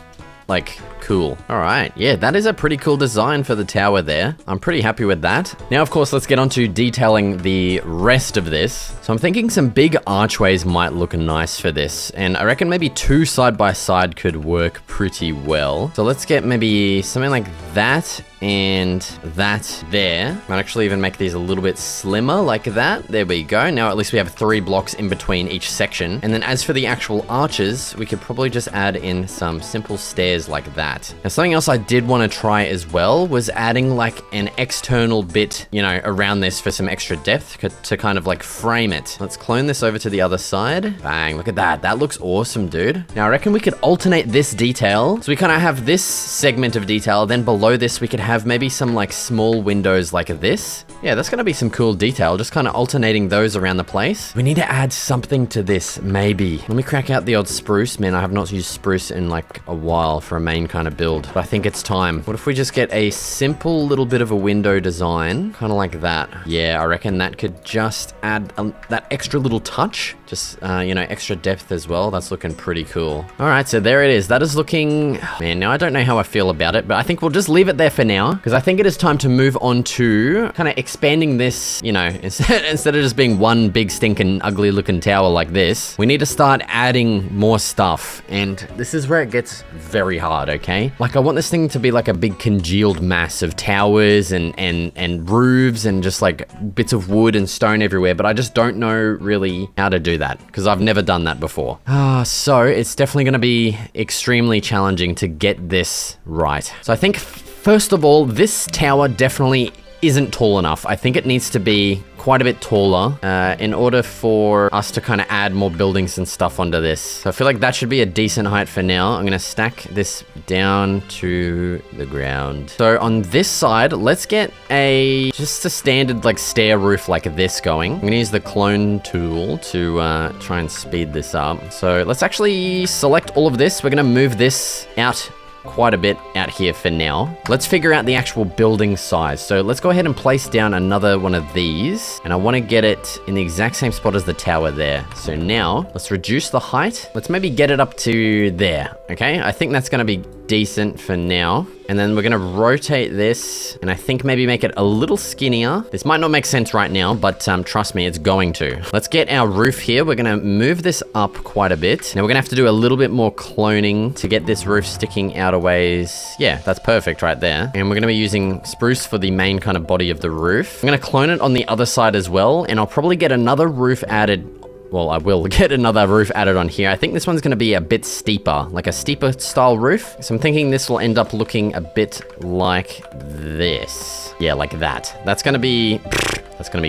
like cool. All right, yeah, that is a pretty cool design for the tower there. I'm pretty happy with that. Now, of course, let's get on to detailing the rest of this. So I'm thinking some big archways might look nice for this, and I reckon maybe 2 side by side could work pretty well. So let's get maybe something like that and that there. Might actually even make these a little bit slimmer like that. There we go. Now at least we have 3 blocks in between each section. And then as for the actual arches, we could probably just add in some simple stairs like that. Now something else I did want to try as well was adding like an external bit, you know, around this for some extra depth to kind of like frame it. Let's clone this over to the other side. Bang, look at that. That looks awesome, dude. Now I reckon we could alternate this detail. So we kind of have this segment of detail, then below this we could have maybe some like small windows like this. Yeah, that's gonna be some cool detail, just kind of alternating those around the place. We need to add something to this, maybe. Let me crack out the odd spruce. Man, I have not used spruce in like a while for a main kind of build, but I think it's time. What if we just get a simple little bit of a window design, kind of like that? Yeah, I reckon that could just add that extra little touch, just, you know, extra depth as well. That's looking pretty cool. All right, so there it is. That is looking, man, now I don't know how I feel about it, but I think we'll just leave it there for now, because I think it is time to move on to kind of expanding this, you know, instead of just being one big stinking ugly looking tower like this, we need to start adding more stuff. And this is where it gets very hard, okay? Like I want this thing to be like a big congealed mass of towers and roofs and just like bits of wood and stone everywhere, but I just don't know really how to do that, because I've never done that before. So it's definitely going to be extremely challenging to get this right. So I think first of all, this tower definitely isn't tall enough. I think it needs to be quite a bit taller in order for us to kind of add more buildings and stuff onto this. So I feel like that should be a decent height for now. I'm going to stack this down to the ground. So on this side, let's get just a standard like stair roof like this going. I'm going to use the clone tool to try and speed this up. So let's actually select all of this. We're going to move this out quite a bit out here for now. Let's figure out the actual building size. So let's go ahead and place down another one of these, and I want to get it in the exact same spot as the tower there. So now let's reduce the height. Let's maybe get it up to there. Okay, I think that's going to be decent for now. And then we're going to rotate this, and I think maybe make it a little skinnier. This might not make sense right now, but trust me, it's going to. Let's get our roof here. We're going to move this up quite a bit. Now we're going to have to do a little bit more cloning to get this roof sticking out a ways. Yeah, that's perfect right there. And we're going to be using spruce for the main kind of body of the roof. I'm going to clone it on the other side as well, and I'll probably get another roof added. Well, I will get another roof added on here. I think this one's going to be a bit steeper, like a steeper style roof. So I'm thinking this will end up looking a bit like this. Yeah, like that. That's going to be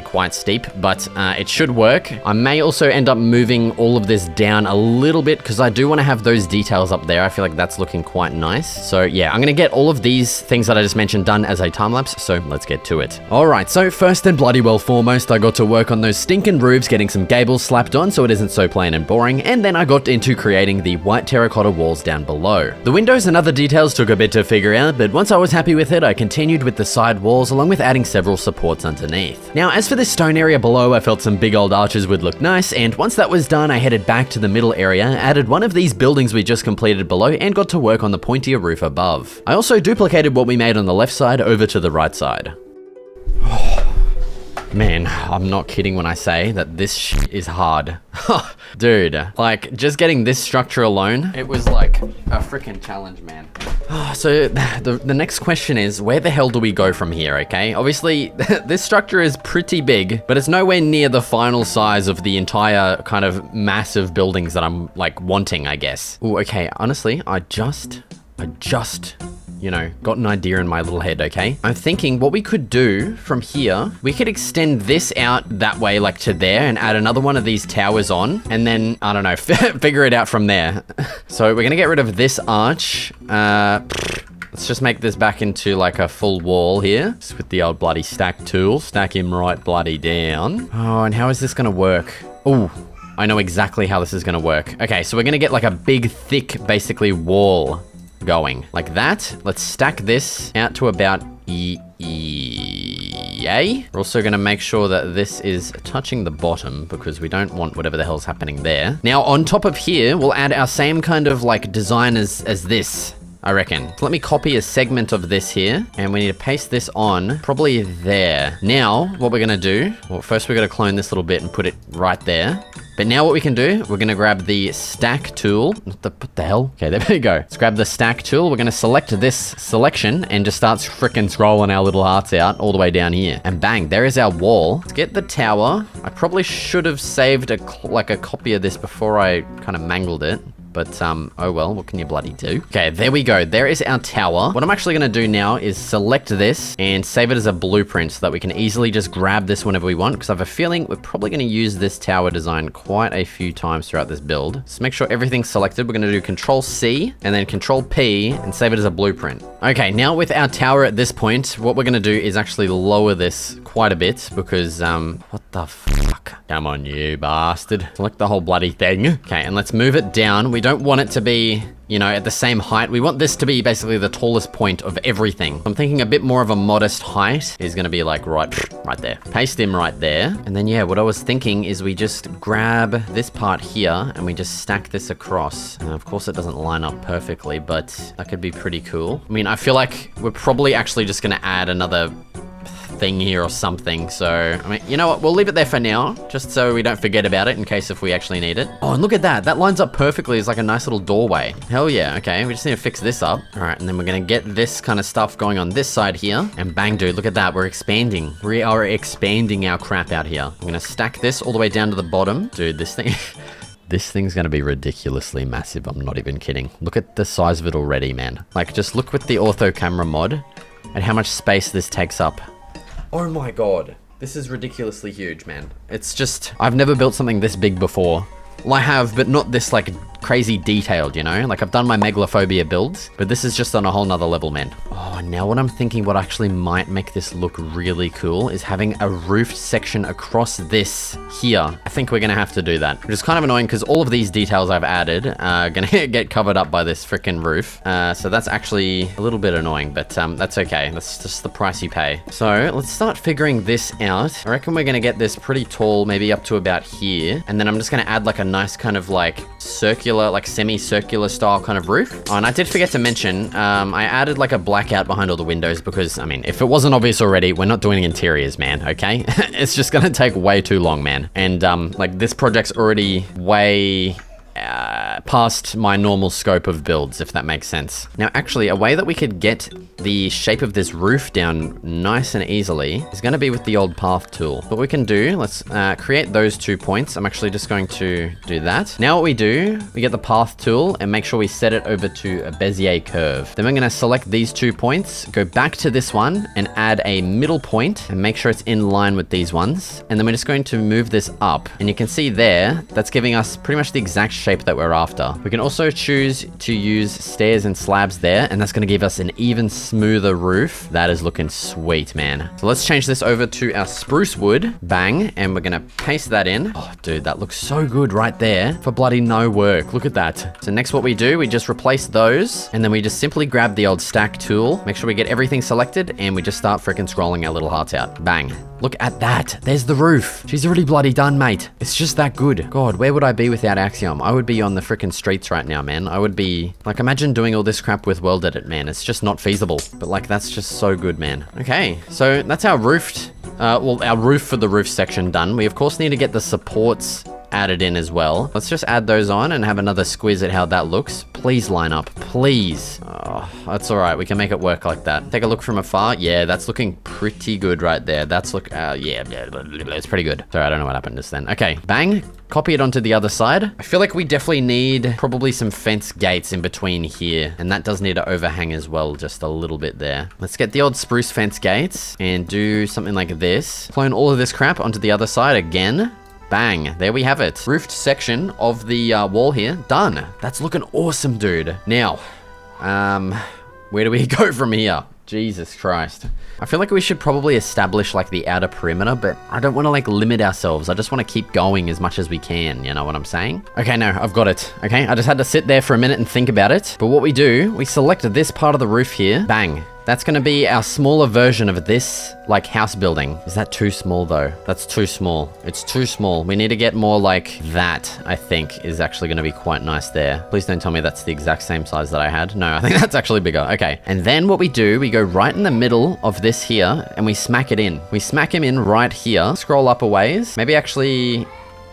quite steep, but it should work. I may also end up moving all of this down a little bit, because I do want to have those details up there. I feel like that's looking quite nice. So yeah, I'm going to get all of these things that I just mentioned done as a time lapse. So let's get to it. All right, so first and bloody well foremost, I got to work on those stinking roofs, getting some gables slapped on so it isn't so plain and boring. And then I got into creating the white terracotta walls down below. The windows and other details took a bit to figure out, but once I was happy with it, I continued with the side walls along with adding several supports underneath. Now, as for this stone area below, I felt some big old arches would look nice, and once that was done, I headed back to the middle area, added one of these buildings we just completed below, and got to work on the pointier roof above. I also duplicated what we made on the left side over to the right side. Man, I'm not kidding when I say that this shit is hard. Dude, like, just getting this structure alone, it was like a freaking challenge, man. So the next question is, where the hell do we go from here, okay? Obviously, this structure is pretty big, but it's nowhere near the final size of the entire kind of massive buildings that I'm, like, wanting, I guess. Ooh, okay, honestly, I just, you know, got an idea in my little head, okay? I'm thinking what we could do from here, we could extend this out that way, like to there, and add another one of these towers on, and then, I don't know, figure it out from there. So we're gonna get rid of this arch. Let's just make this back into like a full wall here. Just with the old bloody stack tool. Stack him right bloody down. Oh, and how is this gonna work? Oh, I know exactly how this is gonna work. Okay, so we're gonna get like a big, thick, basically wall going like that. Let's stack this out to about yay. We're also going to make sure that this is touching the bottom because we don't want whatever the hell's happening there. Now on top of here, we'll add our same kind of like design as this, I reckon. So let me copy a segment of this here, and we need to paste this on probably there. Now what we're going to do, well, first we're going to clone this little bit and put it right there. But now what we can do, we're gonna grab the stack tool. What the hell? Okay, there we go. Let's grab the stack tool. We're gonna select this selection and just start freaking scrolling our little hearts out all the way down here. And bang, there is our wall. Let's get the tower. I probably should have saved a copy of this before I kind of mangled it. But, oh well, what can you bloody do? Okay, there we go. There is our tower. What I'm actually gonna do now is select this and save it as a blueprint so that we can easily just grab this whenever we want, because I have a feeling we're probably gonna use this tower design quite a few times throughout this build. So make sure everything's selected. We're gonna do Control C and then Control P and save it as a blueprint. Okay, now with our tower at this point, what we're gonna do is actually lower this quite a bit because, what the fuck? Come on, you bastard. Select the whole bloody thing. Okay, and let's move it down. We don't want it to be, you know, at the same height. We want this to be basically the tallest point of everything. I'm thinking a bit more of a modest height is gonna be like right there. Paste him right there. And then, yeah, what I was thinking is we just grab this part here and we just stack this across. And of course it doesn't line up perfectly, but that could be pretty cool. I mean, I feel like we're probably actually just gonna add another thing here or something. So, I mean, you know what? We'll leave it there for now, just so we don't forget about it in case if we actually need it. Oh, and look at that. That lines up perfectly as like a nice little doorway. Hell yeah. Okay, we just need to fix this up. All right, and then we're gonna get this kind of stuff going on this side here. And bang, dude, look at that. We're expanding. We are expanding our crap out here. I'm gonna stack this all the way down to the bottom. Dude, this thing... This thing's gonna be ridiculously massive. I'm not even kidding. Look at the size of it already, man. Like, just look with the ortho camera mod and how much space this takes up. Oh my god. This is ridiculously huge, man. It's just... I've never built something this big before. Well, I have, but not this, like, crazy detailed, you know? Like, I've done my megalophobia builds, but this is just on a whole nother level, man. Oh, now what I'm thinking, what actually might make this look really cool is having a roofed section across this here. I think we're gonna have to do that, which is kind of annoying because all of these details I've added are gonna get covered up by this freaking roof. So that's actually a little bit annoying, but that's okay. That's just the price you pay. So let's start figuring this out. I reckon we're gonna get this pretty tall, maybe up to about here. And then I'm just gonna add like a nice kind of like circular, like semicircular style kind of roof. Oh, and I did forget to mention, I added like a blackout behind all the windows because, I mean, if it wasn't obvious already, we're not doing interiors, man, okay? It's just gonna take way too long, man. And like this project's already way past my normal scope of builds, if that makes sense. Now, actually, a way that we could get the shape of this roof down nice and easily is going to be with the old path tool. What we can do, let's create those 2 points. I'm actually just going to do that. Now what we do, we get the path tool and make sure we set it over to a Bezier curve. Then we're going to select these 2 points, go back to this one and add a middle point and make sure it's in line with these ones. And then we're just going to move this up. And you can see there, that's giving us pretty much the exact shape that we're after. We can also choose to use stairs and slabs there, and that's going to give us an even smoother roof. That is looking sweet, man. So let's change this over to our spruce wood. Bang, and we're going to paste that in. Oh, dude, that looks so good right there for bloody no work. Look at that. So next what we do, we just replace those, and then we just simply grab the old stack tool, make sure we get everything selected, and we just start freaking scrolling our little hearts out. Bang. Look at that. There's the roof. She's already bloody done, mate. It's just that good. God, where would I be without Axiom? I would be on the freaking streets right now, man. I would be... Like, imagine doing all this crap with World Edit, man. It's just not feasible. But, like, that's just so good, man. Okay, so that's our roofed Well, our roof for the roof section done. We of course need to get the supports added in as well. Let's just add those on and have another squiz at how that looks. Please line up, please. Oh, that's all right. We can make it work like that. Take a look from afar. Yeah, that's looking pretty good right there. That's yeah, it's pretty good. Sorry, I don't know what happened just then. Okay, bang. Copy it onto the other side. I feel like we definitely need probably some fence gates in between here. And that does need to overhang as well, just a little bit there. Let's get the old spruce fence gates and do something like this. Clone all of this crap onto the other side again. Bang, there we have it. Roofed section of the wall here, done. That's looking awesome, dude. Now, where do we go from here? Jesus Christ. I feel like we should probably establish like the outer perimeter, but I don't want to like limit ourselves. I just want to keep going as much as we can. You know what I'm saying? Okay, no, I've got it. Okay, I just had to sit there for a minute and think about it. But what we do, we select this part of the roof here. Bang. That's going to be our smaller version of this, like, house building. Is that too small, though? That's too small. It's too small. We need to get more like that, I think, is actually going to be quite nice there. Please don't tell me that's the exact same size that I had. No, I think that's actually bigger. Okay. And then what we do, we go right in the middle of this here, and we smack it in. We smack him in right here. Scroll up a ways. Maybe actually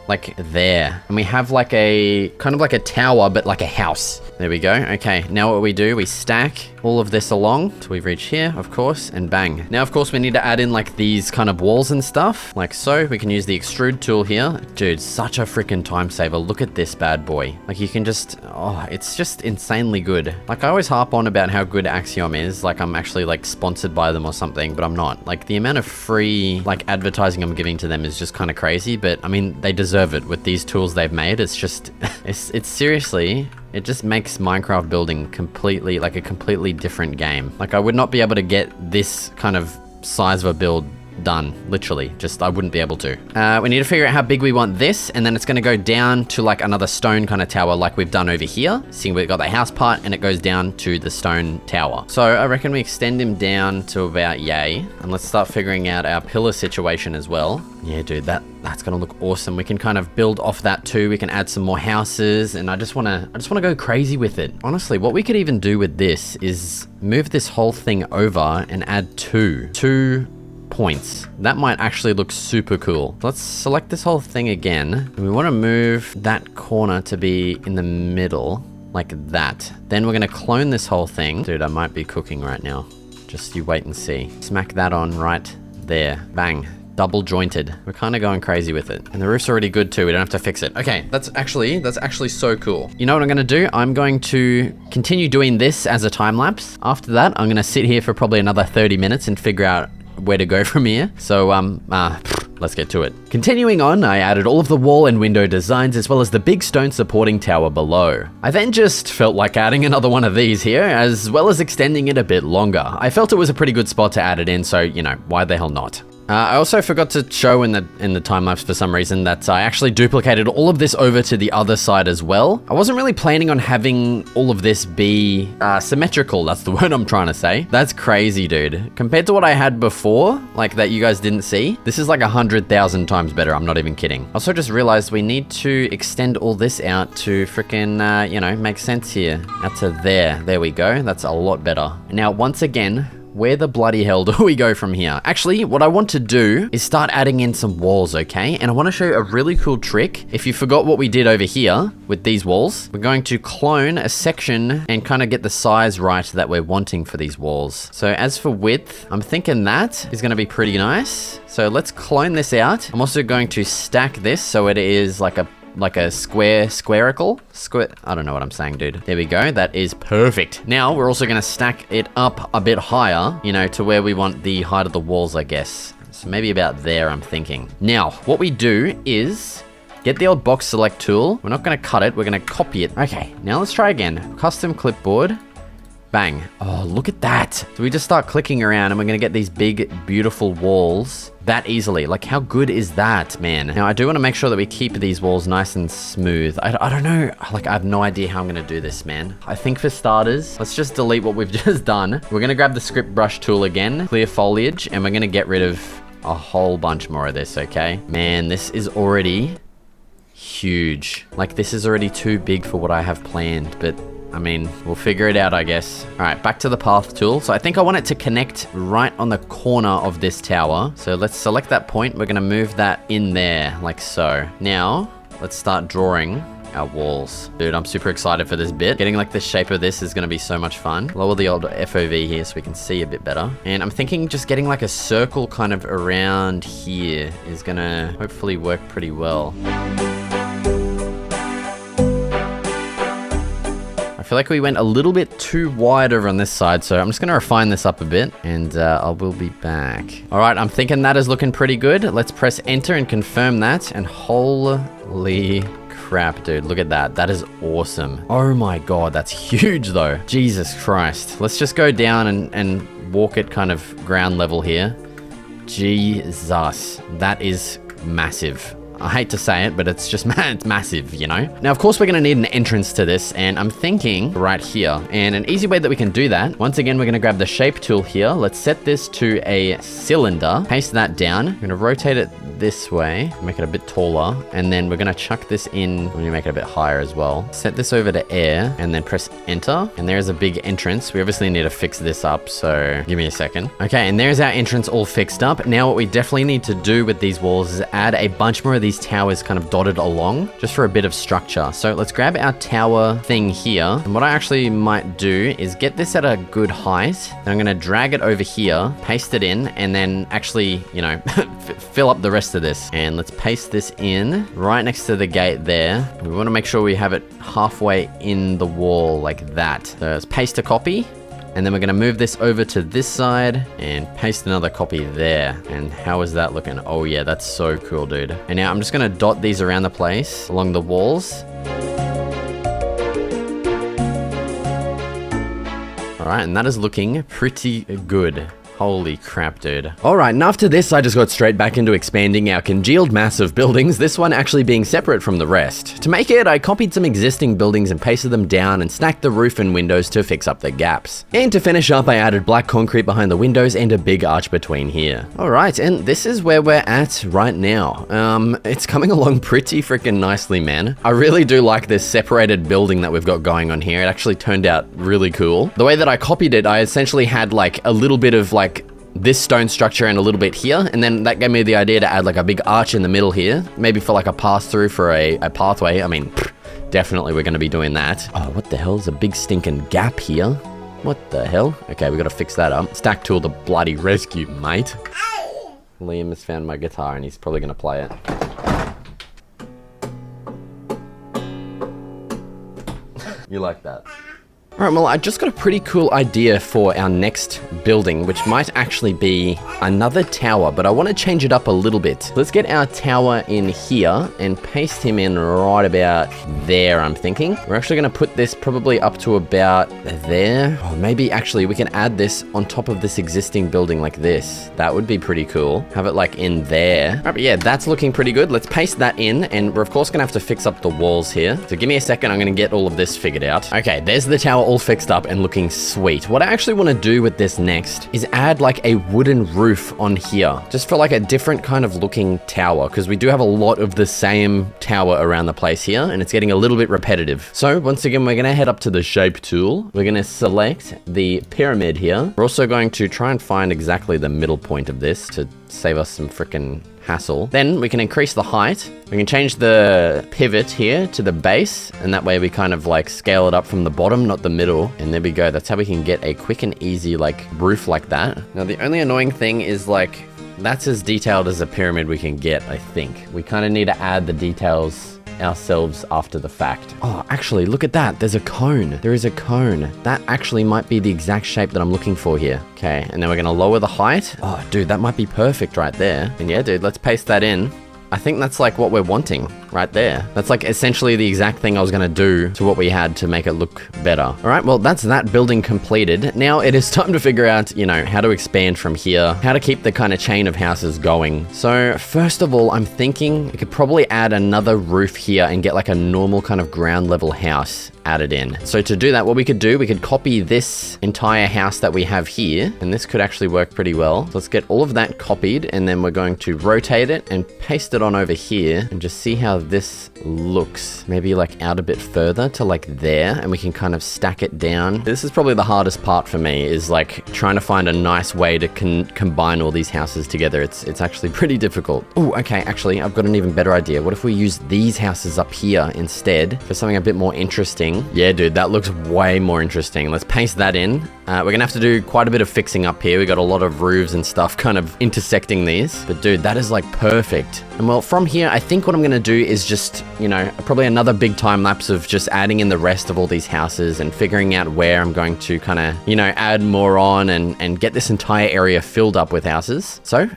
like there. And we have like a, kind of like a tower, but like a house. There we go. Okay, now what we do, we stack all of this along till we reach here, of course, and bang. Now, of course, we need to add in like these kind of walls and stuff, like so. We can use the extrude tool here. Dude, such a freaking time saver. Look at this bad boy. Like you can just, oh, it's just insanely good. Like I always harp on about how good Axiom is. Like I'm actually like sponsored by them or something, but I'm not. Like the amount of free like advertising I'm giving to them is just kind of crazy, but I mean, they deserve it with these tools they've made. It's just, it's seriously, it just makes Minecraft building completely, like a completely different game. Like I would not be able to get this kind of size of a build done, literally. Just, I wouldn't be able to. We need to figure out how big we want this, and then it's going to go down to like another stone kind of tower like we've done over here. See, we've got the house part, and it goes down to the stone tower. So I reckon we extend him down to about yay, and let's start figuring out our pillar situation as well. Yeah, dude, that's gonna look awesome. We can kind of build off that too. We can add some more houses, and I just wanna go crazy with it. Honestly, what we could even do with this is move this whole thing over and add two points. That might actually look super cool. Let's select this whole thing again. And we want to move that corner to be in the middle, like that. Then we're going to clone this whole thing. Dude, I might be cooking right now. Just you wait and see. Smack that on right there. Bang. Double jointed. We're kind of going crazy with it. And the roof's already good too. We don't have to fix it. Okay, that's actually so cool. You know what I'm going to do? I'm going to continue doing this as a time lapse. After that, I'm going to sit here for probably another 30 minutes and figure out where to go from here. So, let's get to it. Continuing on, I added all of the wall and window designs as well as the big stone supporting tower below. I then just felt like adding another one of these here, as well as extending it a bit longer. I felt it was a pretty good spot to add it in, so, you know, why the hell not? I also forgot to show in the time lapse for some reason that I actually duplicated all of this over to the other side as well. I wasn't really planning on having all of this be symmetrical. That's the word I'm trying to say. That's crazy, dude. Compared to what I had before, like that you guys didn't see, this is like 100,000 times better. I'm not even kidding. I also just realized we need to extend all this out to freaking, you know, make sense here. Out to there. There we go. That's a lot better. Now, once again, where the bloody hell do we go from here? Actually, what I want to do is start adding in some walls, okay? And I want to show you a really cool trick. If you forgot what we did over here with these walls, we're going to clone a section and kind of get the size right that we're wanting for these walls. So as for width, I'm thinking that is going to be pretty nice. So let's clone this out. I'm also going to stack this so it is like a squarical. I don't know what I'm saying, dude. There we go. That is perfect. Now we're also going to stack it up a bit higher, you know, to where we want the height of the walls, I guess. So maybe about there, I'm thinking. Now, what we do is get the old box select tool. We're not going to cut it. We're going to copy it. Okay, now let's try again. Custom clipboard. Bang. Oh, look at that. So we just start clicking around and we're going to get these big, beautiful walls that easily. Like, how good is that, man? Now, I do want to make sure that we keep these walls nice and smooth. I don't know. Like, I have no idea how I'm going to do this, man. I think for starters, let's just delete what we've just done. We're going to grab the script brush tool again, clear foliage, and we're going to get rid of a whole bunch more of this, okay? Man, this is already huge. Like, this is already too big for what I have planned, but I mean, we'll figure it out, I guess. All right, back to the path tool. So I think I want it to connect right on the corner of this tower. So let's select that point. We're gonna move that in there, like so. Now, let's start drawing our walls. Dude, I'm super excited for this bit. Getting like the shape of this is gonna be so much fun. Lower the old FOV here so we can see a bit better. And I'm thinking just getting like a circle kind of around here is gonna hopefully work pretty well. I feel like we went a little bit too wide over on this side, so I'm just gonna refine this up a bit, and I will be back. All right, I'm thinking that is looking pretty good. Let's press enter and confirm that, and holy crap, dude, look at that. That is awesome. Oh my god, that's huge though. Jesus Christ. Let's just go down and walk it kind of ground level here. Jesus, that is massive. I hate to say it, but it's just, it's massive, you know? Now, of course, we're gonna need an entrance to this, and I'm thinking right here. And an easy way that we can do that, once again, we're gonna grab the shape tool here. Let's set this to a cylinder, paste that down. I'm gonna rotate it this way, make it a bit taller, and then we're gonna chuck this in, we're gonna make it a bit higher as well. Set this over to air, and then press enter, and there's a big entrance. We obviously need to fix this up, so give me a second. Okay, and there's our entrance all fixed up. Now, what we definitely need to do with these walls is add a bunch more of these towers kind of dotted along, just for a bit of structure. So let's grab our tower thing here, and what I actually might do is get this at a good height, then I'm gonna drag it over here, paste it in, and then actually, you know, fill up the rest of this. And let's paste this in right next to the gate there. We want to make sure we have it halfway in the wall like that. So let's paste a copy. And then we're gonna move this over to this side and paste another copy there. And how is that looking? Oh yeah, that's so cool, dude. And now I'm just gonna dot these around the place along the walls. All right, and that is looking pretty good. Holy crap, dude. Alright, and after this, I just got straight back into expanding our congealed mass of buildings, this one actually being separate from the rest. To make it, I copied some existing buildings and pasted them down and stacked the roof and windows to fix up the gaps. And to finish up, I added black concrete behind the windows and a big arch between here. Alright, and this is where we're at right now. It's coming along pretty freaking nicely, man. I really do like this separated building that we've got going on here. It actually turned out really cool. The way that I copied it, I essentially had like a little bit of like this stone structure and a little bit here, and then that gave me the idea to add like a big arch in the middle here, maybe for like a pass through for a pathway. I mean, definitely we're going to be doing that. Oh, what the hell is a big stinking gap here? What the hell? Okay, we got to fix that up. Stack tool the bloody rescue, mate. Liam has found my guitar and he's probably going to play it. You like that? Alright, well, I just got a pretty cool idea for our next building, which might actually be another tower, but I want to change it up a little bit. Let's get our tower in here and paste him in right about there, I'm thinking. We're actually going to put this probably up to about there. Or maybe actually we can add this on top of this existing building like this. That would be pretty cool. Have it like in there. Alright, but yeah, that's looking pretty good. Let's paste that in, and we're of course going to have to fix up the walls here. So give me a second, I'm going to get all of this figured out. Okay, there's the tower all fixed up and looking sweet. What I actually want to do with this next is add like a wooden roof on here, just for like a different kind of looking tower, because we do have a lot of the same tower around the place here, and it's getting a little bit repetitive. So once again, we're going to head up to the shape tool. We're going to select the pyramid here. We're also going to try and find exactly the middle point of this to save us some freaking hassle. Then we can increase the height. We can change the pivot here to the base, and that way we kind of like scale it up from the bottom, not the middle. And there we go. That's how we can get a quick and easy like roof like that. Now the only annoying thing is like, that's as detailed as a pyramid we can get, I think. We kind of need to add the details ourselves after the fact. Oh, actually, look at that. There's a cone. There is a cone. That actually might be the exact shape that I'm looking for here. Okay, and then we're going to lower the height. Oh, dude, that might be perfect right there. And yeah, dude, let's paste that in. I think that's like what we're wanting right there. That's like essentially the exact thing I was going to do to what we had to make it look better. All right, well, that's that building completed. Now it is time to figure out, you know, how to expand from here, how to keep the kind of chain of houses going. So first of all, I'm thinking we could probably add another roof here and get like a normal kind of ground level house added in. So to do that, what we could do, we could copy this entire house that we have here, and this could actually work pretty well. So let's get all of that copied, and then we're going to rotate it and paste it on over here and just see how this looks. Maybe like out a bit further to like there, and we can kind of stack it down. This is probably the hardest part for me, is like trying to find a nice way to combine all these houses together. It's actually pretty difficult. Oh, okay, actually, I've got an even better idea. What if we use these houses up here instead for something a bit more interesting? Yeah, dude, that looks way more interesting. Let's paste that in. We're gonna have to do quite a bit of fixing up here. We got a lot of roofs and stuff kind of intersecting these, but dude, that is like perfect. And well, from here, I think what I'm gonna do is just, you know, probably another big time lapse of just adding in the rest of all these houses and figuring out where I'm going to kind of, you know, add more on and get this entire area filled up with houses. So,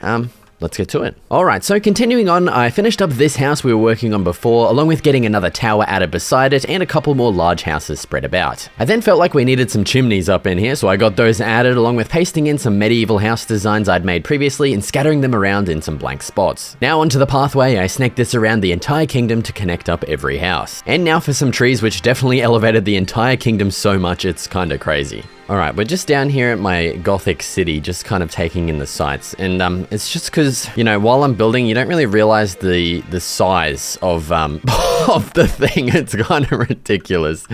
let's get to it. All right, so continuing on, I finished up this house we were working on before, along with getting another tower added beside it and a couple more large houses spread about. I then felt like we needed some chimneys up in here, so I got those added along with pasting in some medieval house designs I'd made previously and scattering them around in some blank spots. Now onto the pathway, I snaked this around the entire kingdom to connect up every house. And now for some trees, which definitely elevated the entire kingdom so much it's kind of crazy. All right, we're just down here at my Gothic city, just kind of taking in the sights. And it's just because, you know, while I'm building, you don't really realize the size of of the thing. It's kind of ridiculous.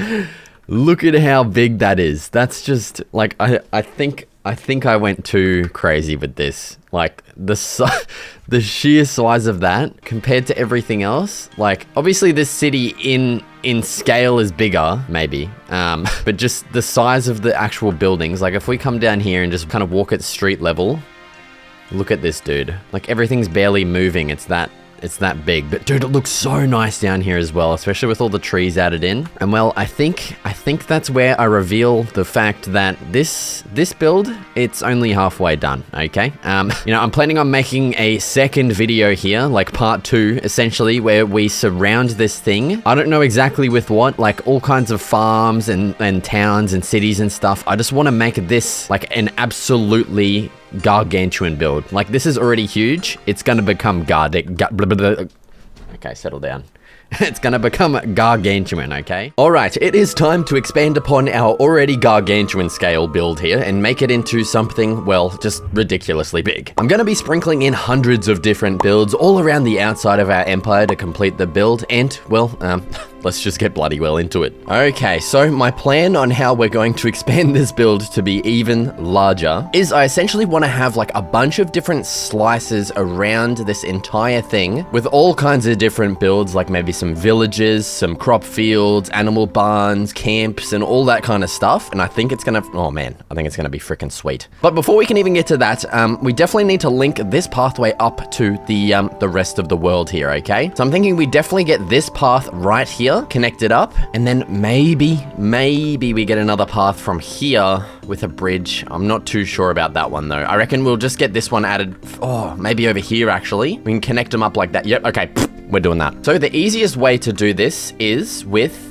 Look at how big that is. That's just like, I think I went too crazy with this. Like the sheer size of that compared to everything else. Like obviously this city in scale is bigger, maybe, but just the size of the actual buildings. Like if we come down here and just kind of walk at street level, look at this, dude. Like everything's barely moving. It's that big, but dude, it looks so nice down here as well, especially with all the trees added in. And well, I think that's where I reveal the fact that this build, it's only halfway done, okay? You know, I'm planning on making a second video here, like part 2, essentially, where we surround this thing. I don't know exactly with what, like all kinds of farms and towns and cities and stuff. I just want to make this like an absolutely gargantuan build. Like this is already huge. It's gonna become okay, settle down. It's gonna become gargantuan, okay? Alright, it is time to expand upon our already gargantuan scale build here and make it into something, well, just ridiculously big. I'm gonna be sprinkling in hundreds of different builds all around the outside of our empire to complete the build and, well, let's just get bloody well into it. Okay, so my plan on how we're going to expand this build to be even larger is I essentially want to have like a bunch of different slices around this entire thing with all kinds of different builds, like maybe some villages, some crop fields, animal barns, camps, and all that kind of stuff. And I think it's gonna, oh man, I think it's gonna be freaking sweet. But before we can even get to that, we definitely need to link this pathway up to the rest of the world here, okay? So I'm thinking we definitely get this path right here connected up, and then maybe we get another path from here with a bridge. I'm not too sure about that one though. I reckon we'll just get this one added, oh, maybe over here actually. We can connect them up like that. Yep, okay, we're doing that. So the easiest way to do this is with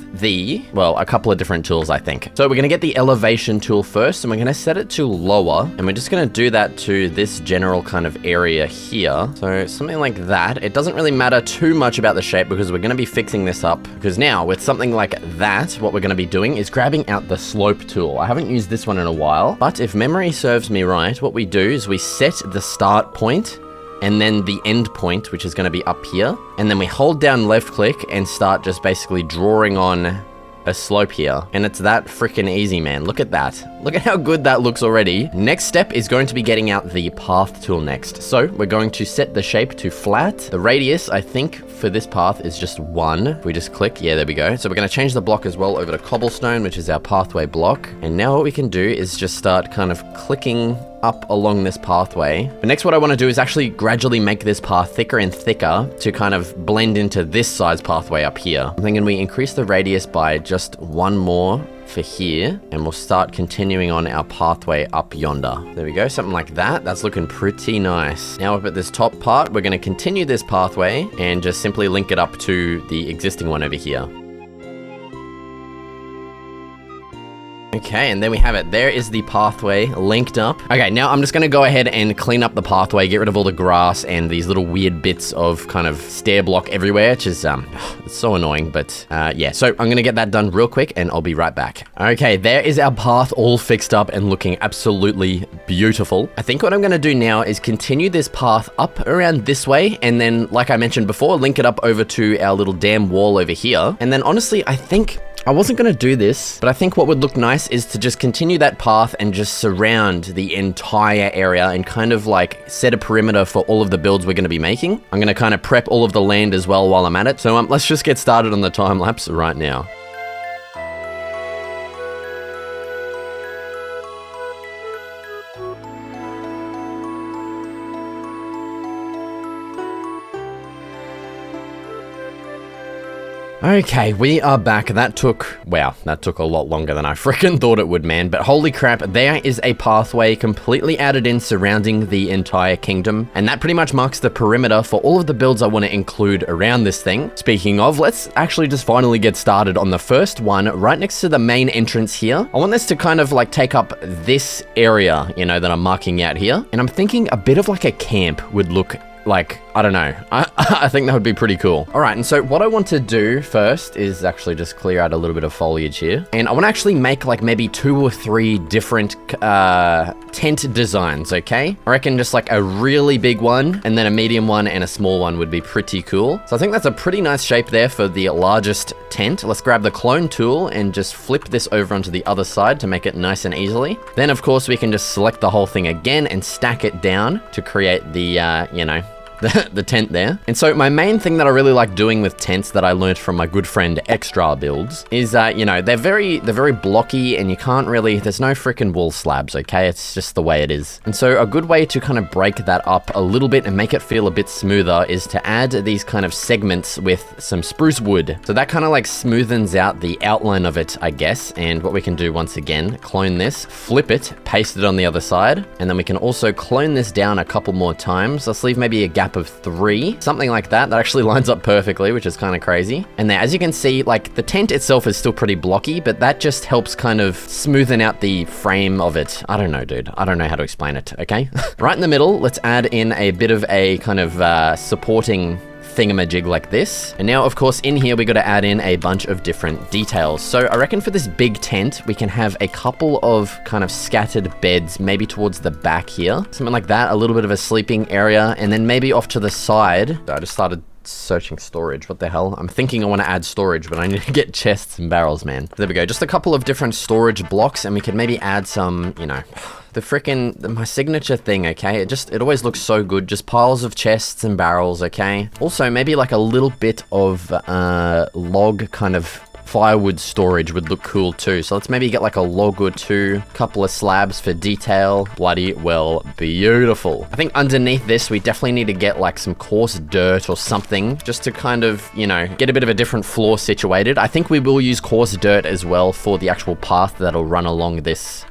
well, a couple of different tools, I think. So we're gonna get the elevation tool first, and we're gonna set it to lower, and we're just gonna do that to this general kind of area here. So something like that. It doesn't really matter too much about the shape because we're gonna be fixing this up, because now with something like that, what we're gonna be doing is grabbing out the slope tool. I haven't used this one in a while, but if memory serves me right, what we do is we set the start point and then the end point, which is going to be up here. And then we hold down left click and start just basically drawing on a slope here. And it's that freaking easy, man. Look at that. Look at how good that looks already. Next step is going to be getting out the path tool next. So we're going to set the shape to flat. The radius, I think, for this path is just 1. If we just click, yeah, there we go. So we're going to change the block as well over to cobblestone, which is our pathway block. And now what we can do is just start kind of clicking up along this pathway. But next what I want to do is actually gradually make this path thicker and thicker to kind of blend into this size pathway up here. I'm thinking we increase the radius by just 1 more for here, and we'll start continuing on our pathway up yonder. There we go, something like that. That's looking pretty nice. Now up at this top part, we're going to continue this pathway and just simply link it up to the existing one over here. Okay, and there we have it. There is the pathway linked up. Okay, now I'm just gonna go ahead and clean up the pathway, get rid of all the grass and these little weird bits of kind of stair block everywhere, which is, it's so annoying, but yeah. So I'm gonna get that done real quick and I'll be right back. Okay, there is our path all fixed up and looking absolutely beautiful. I think what I'm gonna do now is continue this path up around this way, and then, like I mentioned before, link it up over to our little dam wall over here. And then honestly, I think I wasn't going to do this, but I think what would look nice is to just continue that path and just surround the entire area and kind of like set a perimeter for all of the builds we're going to be making. I'm going to kind of prep all of the land as well while I'm at it. So let's just get started on the time lapse right now. Okay, we are back. That took a lot longer than I freaking thought it would, man. But holy crap, there is a pathway completely added in surrounding the entire kingdom. And that pretty much marks the perimeter for all of the builds I want to include around this thing. Speaking of, let's actually just finally get started on the first one right next to the main entrance here. I want this to kind of like take up this area, you know, that I'm marking out here. And I'm thinking a bit of like a camp would look like, I don't know. I think that would be pretty cool. All right, and so what I want to do first is actually just clear out a little bit of foliage here. And I want to actually make like maybe 2 or 3 different tent designs, okay? I reckon just like a really big one, and then a medium one and a small one would be pretty cool. So I think that's a pretty nice shape there for the largest tent. Let's grab the clone tool and just flip this over onto the other side to make it nice and easily. Then of course we can just select the whole thing again and stack it down to create the, you know, the tent there. And so my main thing that I really like doing with tents that I learned from my good friend Extra Builds is that, you know, they're very blocky and you can't really, there's no freaking wall slabs, okay? It's just the way it is. And so a good way to kind of break that up a little bit and make it feel a bit smoother is to add these kind of segments with some spruce wood. So that kind of like smoothens out the outline of it, I guess. And what we can do once again, clone this, flip it, paste it on the other side. And then we can also clone this down a couple more times. Let's leave maybe a gap of 3, something like that. That actually lines up perfectly, which is kind of crazy. And there, as you can see, like the tent itself is still pretty blocky, but that just helps kind of smoothen out the frame of it. I don't know, dude. I don't know how to explain it, okay? Right in the middle, let's add in a bit of a kind of supporting thingamajig like this. And now, of course, in here, we got to add in a bunch of different details. So I reckon for this big tent, we can have a couple of kind of scattered beds, maybe towards the back here. Something like that, a little bit of a sleeping area, and then maybe off to the side. I just started searching storage. What the hell? I'm thinking I want to add storage, but I need to get chests and barrels, man. There we go. Just a couple of different storage blocks, and we can maybe add some, you know, my signature thing, okay? It always looks so good. Just piles of chests and barrels, okay? Also, maybe like a little bit of log kind of firewood storage would look cool too. So let's maybe get like a log or 2, couple of slabs for detail. Bloody well beautiful. I think underneath this, we definitely need to get like some coarse dirt or something just to kind of, you know, get a bit of a different floor situated. I think we will use coarse dirt as well for the actual path that'll run along this.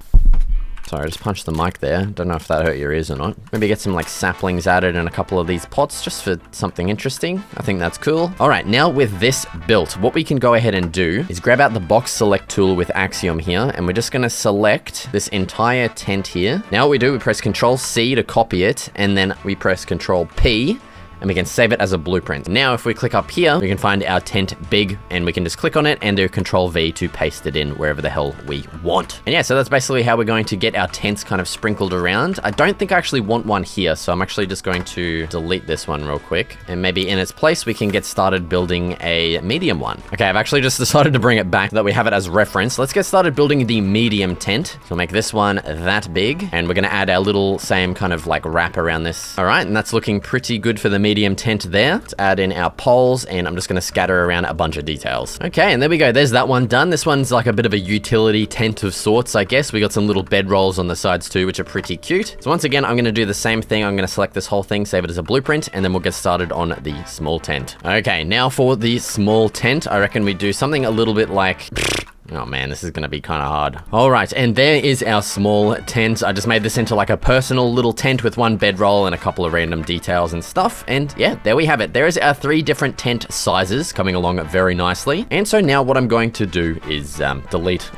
Sorry, I just punched the mic there. Don't know if that hurt your ears or not. Maybe get some like saplings added in a couple of these pots just for something interesting. I think that's cool. All right, now with this built, what we can go ahead and do is grab out the box select tool with Axiom here, and we're just gonna select this entire tent here. Now what we do, we press Control C to copy it, and then we press Control P, and we can save it as a blueprint. Now, if we click up here, we can find our tent big, and we can just click on it and do Control V to paste it in wherever the hell we want. And yeah, so that's basically how we're going to get our tents kind of sprinkled around. I don't think I actually want one here, so I'm actually just going to delete this one real quick. And maybe in its place, we can get started building a medium one. Okay, I've actually just decided to bring it back so that we have it as reference. Let's get started building the medium tent. So we'll make this one that big, and we're gonna add our little same kind of like wrap around this. All right, and that's looking pretty good for the medium tent there. Let's add in our poles, and I'm just going to scatter around a bunch of details. Okay, and there we go. There's that one done. This one's like a bit of a utility tent of sorts, I guess. We got some little bed rolls on the sides too, which are pretty cute. So once again, I'm going to do the same thing. I'm going to select this whole thing, save it as a blueprint, and then we'll get started on the small tent. Okay, now for the small tent, I reckon we do something a little bit like... Oh man, this is gonna be kind of hard. All right, and there is our small tent. I just made this into like a personal little tent with one bedroll and a couple of random details and stuff. And yeah, there we have it. There is our 3 different tent sizes coming along very nicely. And so now what I'm going to do is delete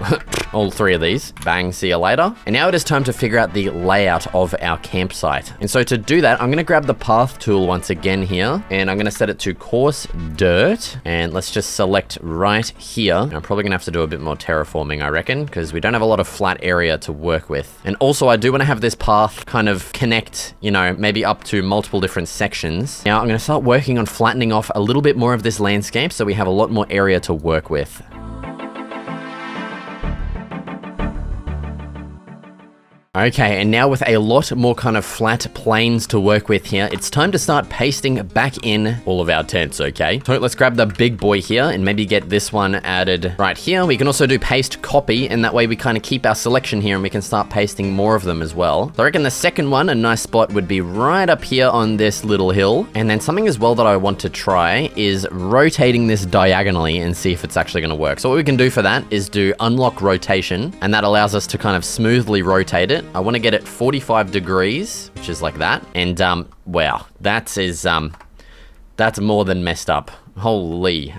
all 3 of these. Bang, see you later. And now it is time to figure out the layout of our campsite. And so to do that, I'm gonna grab the path tool once again here, and I'm gonna set it to coarse dirt. And let's just select right here. I'm probably gonna have to do a bit more terraforming, I reckon, because we don't have a lot of flat area to work with. And also I do wanna have this path kind of connect, you know, maybe up to multiple different sections. Now I'm gonna start working on flattening off a little bit more of this landscape so we have a lot more area to work with. Okay, and now with a lot more kind of flat plains to work with here, it's time to start pasting back in all of our tents, okay? So let's grab the big boy here and maybe get this one added right here. We can also do paste copy, and that way we kind of keep our selection here and we can start pasting more of them as well. So I reckon the second one, a nice spot would be right up here on this little hill. And then something as well that I want to try is rotating this diagonally and see if it's actually gonna work. So what we can do for that is do unlock rotation, and that allows us to kind of smoothly rotate it. I want to get it 45 degrees, which is like that. And, wow, that's more than messed up. Holy.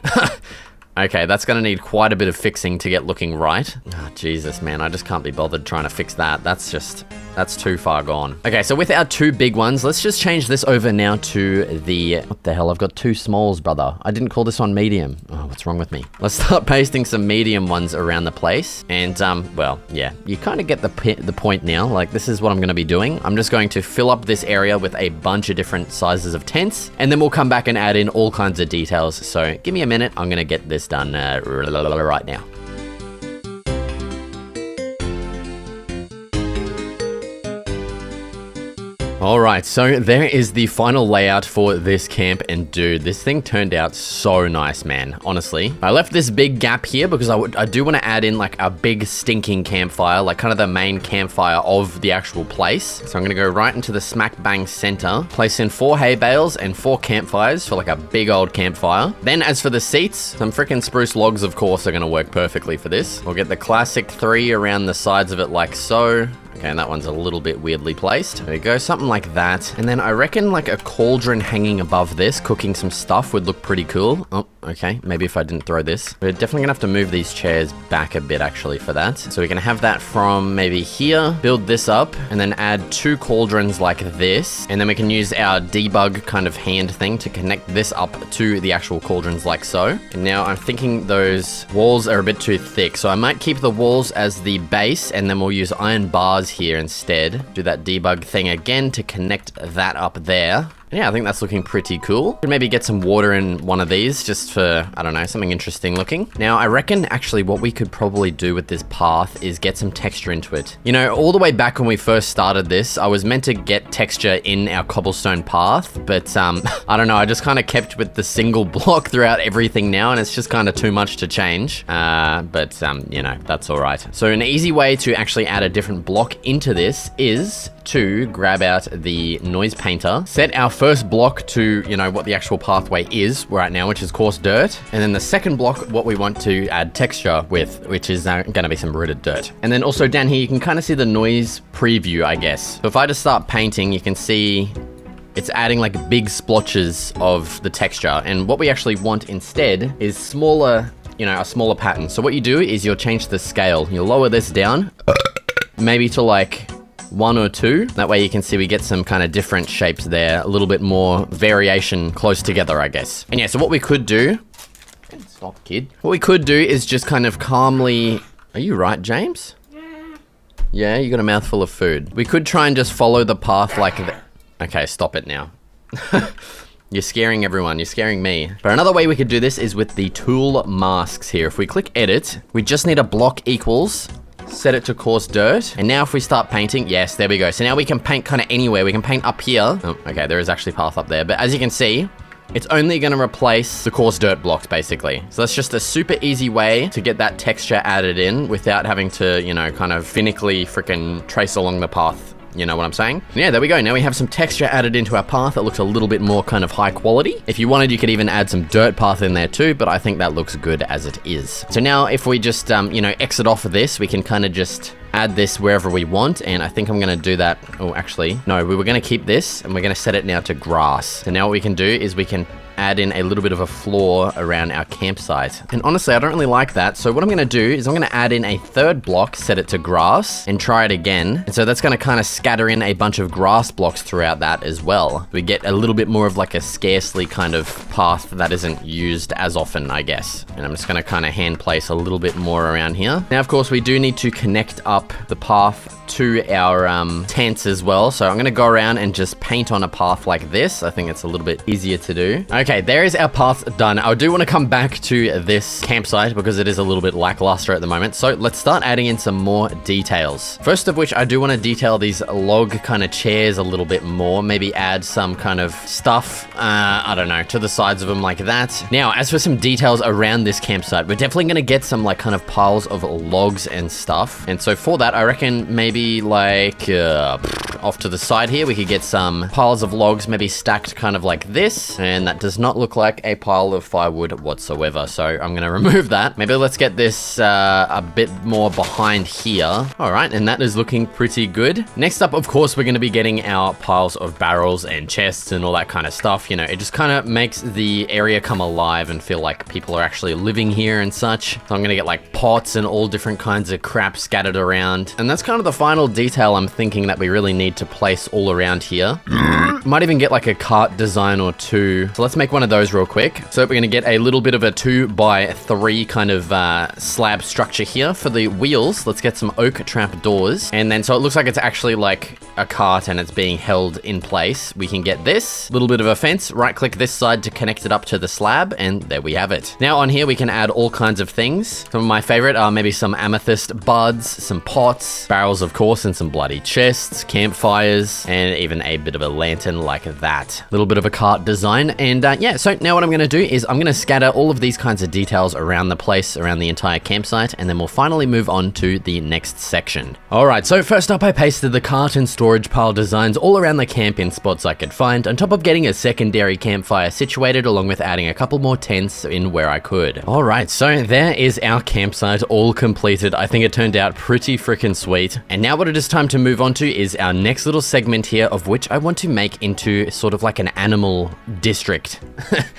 Okay, that's gonna need quite a bit of fixing to get looking right. Oh, Jesus, man, I just can't be bothered trying to fix that. That's too far gone. Okay, so with our 2 big ones, let's just change this over now to the, what the hell, I've got 2 smalls, brother. I didn't call this one medium. Oh, what's wrong with me? Let's start pasting some medium ones around the place. And, well, yeah, you kind of get the point now. Like, this is what I'm gonna be doing. I'm just going to fill up this area with a bunch of different sizes of tents, and then we'll come back and add in all kinds of details. So give me a minute. I'm gonna get this done right now. Alright, so there is the final layout for this camp, and dude, this thing turned out so nice, man, honestly. I left this big gap here because I do want to add in like a big stinking campfire, like kind of the main campfire of the actual place. So I'm going to go right into the smack bang center, place in 4 hay bales and 4 campfires for like a big old campfire. Then as for the seats, some freaking spruce logs, of course, are going to work perfectly for this. We'll get the classic 3 around the sides of it like so. Okay, and that one's a little bit weirdly placed. There we go, something like that. And then I reckon like a cauldron hanging above this, cooking some stuff would look pretty cool. Oh, okay, maybe if I didn't throw this. We're definitely gonna have to move these chairs back a bit actually for that. So we can have that from maybe here, build this up, and then add 2 cauldrons like this. And then we can use our debug kind of hand thing to connect this up to the actual cauldrons like so. And now I'm thinking those walls are a bit too thick. So I might keep the walls as the base, and then we'll use iron bars here instead. Do that debug thing again to connect that up there. Yeah, I think that's looking pretty cool. Could maybe get some water in one of these just for, I don't know, something interesting looking. Now, I reckon actually what we could probably do with this path is get some texture into it. You know, all the way back when we first started this, I was meant to get texture in our cobblestone path, but I don't know, I just kind of kept with the single block throughout everything now, and it's just kind of too much to change. But you know, that's all right. So an easy way to actually add a different block into this is to grab out the noise painter, set our first block to, you know, what the actual pathway is right now, which is coarse dirt. And then the second block, what we want to add texture with, which is going to be some rooted dirt. And then also down here, you can kind of see the noise preview, I guess. So if I just start painting, you can see it's adding like big splotches of the texture. And what we actually want instead is smaller, you know, a smaller pattern. So what you do is you'll change the scale. You'll lower this down, maybe to like 1 or 2. That way you can see we get some kind of different shapes there, a little bit more variation close together, I guess. And yeah, so what we could do, stop kid. What we could do is just kind of calmly, are you right, James? Yeah, you got a mouthful of food. We could try and just follow the path like that. Okay, stop it now. You're scaring everyone, you're scaring me. But another way we could do this is with the tool masks here. If we click edit, we just need a block equals, set it to coarse dirt. And now if we start painting, yes, there we go. So now we can paint kind of anywhere. We can paint up here. Oh, okay, there is actually path up there. But as you can see, it's only going to replace the coarse dirt blocks, basically. So that's just a super easy way to get that texture added in without having to, you know, kind of finically freaking trace along the path. You know what I'm saying? Yeah, there we go. Now we have some texture added into our path that looks a little bit more kind of high quality. If you wanted, you could even add some dirt path in there too, but I think that looks good as it is. So now if we just, you know, exit off of this, we can kind of just add this wherever we want. And I think I'm going to do that. Oh, actually, no, we were going to keep this and we're going to set it now to grass. So now what we can do is we can add in a little bit of a floor around our campsite. And honestly, I don't really like that. So what I'm going to do is I'm going to add in a third block, set it to grass, and try it again. And so that's going to kind of scatter in a bunch of grass blocks throughout that as well. We get a little bit more of like a scarcely kind of path that isn't used as often, I guess. And I'm just going to kind of hand place a little bit more around here. Now, of course, we do need to connect up the path to our tents as well. So I'm going to go around and just paint on a path like this. I think it's a little bit easier to do. Okay, there is our path done. I do want to come back to this campsite because it is a little bit lackluster at the moment. So let's start adding in some more details. First of which, I do want to detail these log kind of chairs a little bit more. Maybe add some kind of stuff, I don't know, to the sides of them like that. Now, as for some details around this campsite, we're definitely going to get some like kind of piles of logs and stuff. And so for that, I reckon maybe like off to the side here, we could get some piles of logs, maybe stacked kind of like this. And that does not look like a pile of firewood whatsoever. So I'm going to remove that. Maybe let's get this a bit more behind here. All right, and that is looking pretty good. Next up, of course, we're going to be getting our piles of barrels and chests and all that kind of stuff. You know, it just kind of makes the area come alive and feel like people are actually living here and such. So I'm going to get like pots and all different kinds of crap scattered around. And that's kind of the final detail I'm thinking that we really need to place all around here. Might even get like a cart design or two. So let's make one of those real quick. So we're going to get a little bit of a 2x3 kind of slab structure here. For the wheels, let's get some oak trap doors. And then so it looks like it's actually like a cart and it's being held in place. We can get this little bit of a fence, right click this side to connect it up to the slab, and there we have it. Now on here we can add all kinds of things. Some of my favorite are maybe some amethyst buds, some pots, barrels of course, and some bloody chests, campfires, and even a bit of a lantern like that. Little bit of a cart design. And yeah, so now what I'm going to do is I'm going to scatter all of these kinds of details around the place, around the entire campsite, and then we'll finally move on to the next section. All right, so first up I pasted the cart and storage pile designs all around the camp in spots I could find, on top of getting a secondary campfire situated, along with adding a couple more tents in where I could. All right, so there is our campsite all completed. I think it turned out pretty freaking sweet. And now what it is time to move on to is our next little segment here, of which I want to make into sort of like an animal district.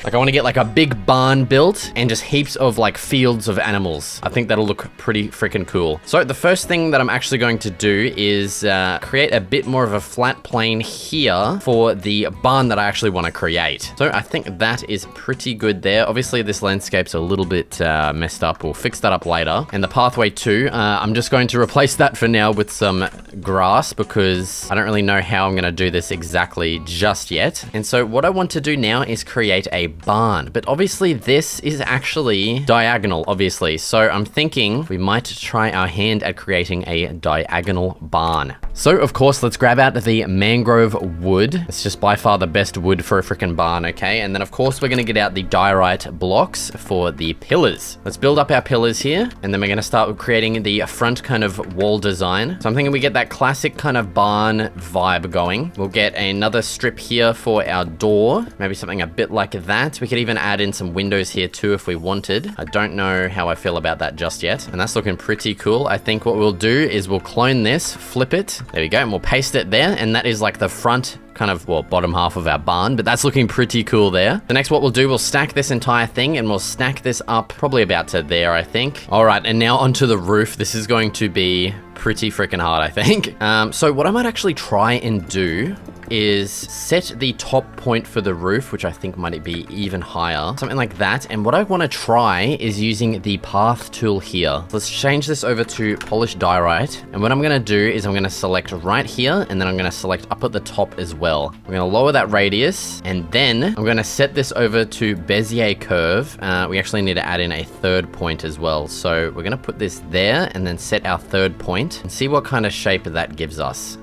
Like I want to get like a big barn built and just heaps of like fields of animals. I think that'll look pretty freaking cool. So the first thing that I'm actually going to do is create a bit more of a flat plane here for the barn that I actually want to create. So I think that is pretty good there. Obviously this landscape's a little bit messed up. We'll fix that up later. And the pathway too, I'm just going to replace that for now with some grass because I don't really know how I'm going to do this exactly just yet. And so what I want to do now is create a barn, but obviously this is actually diagonal, obviously. So I'm thinking we might try our hand at creating a diagonal barn. So of course, let's grab out the mangrove wood. It's just by far the best wood for a freaking barn, okay? And then of course, we're going to get out the diorite blocks for the pillars. Let's build up our pillars here, and then we're going to start with creating the front kind of wall design. So I'm thinking we get that classic kind of barn vibe going. We'll get another strip here for our door, maybe something a bit like that. We could even add in some windows here too if we wanted. I don't know how I feel about that just yet, and that's looking pretty cool. I think what we'll do is we'll clone this, flip it, there we go, and we'll paste it there, and that is like the front kind of, well, bottom half of our barn, but that's looking pretty cool there. The next what we'll do, we'll stack this entire thing, and we'll stack this up probably about to there, I think. All right, and now onto the roof. This is going to be pretty freaking hard, I think. So what I might actually try and do is set the top point for the roof, which I think might be even higher, something like that. And what I want to try is using the path tool here. Let's change this over to polished diorite. And what I'm going to do is I'm going to select right here, and then I'm going to select up at the top as well. We're going to lower that radius, and then I'm going to set this over to Bezier curve. We actually need to add in a third point as well. So we're going to put this there and then set our third point and see what kind of shape that gives us.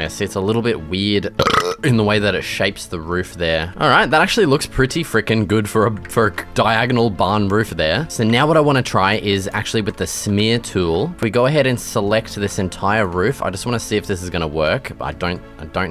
See, it's a little bit weird in the way that it shapes the roof there. All right, that actually looks pretty freaking good for a diagonal barn roof there. So now what I want to try is actually with the smear tool. If we go ahead and select this entire roof, I just want to see if this is going to work. I don't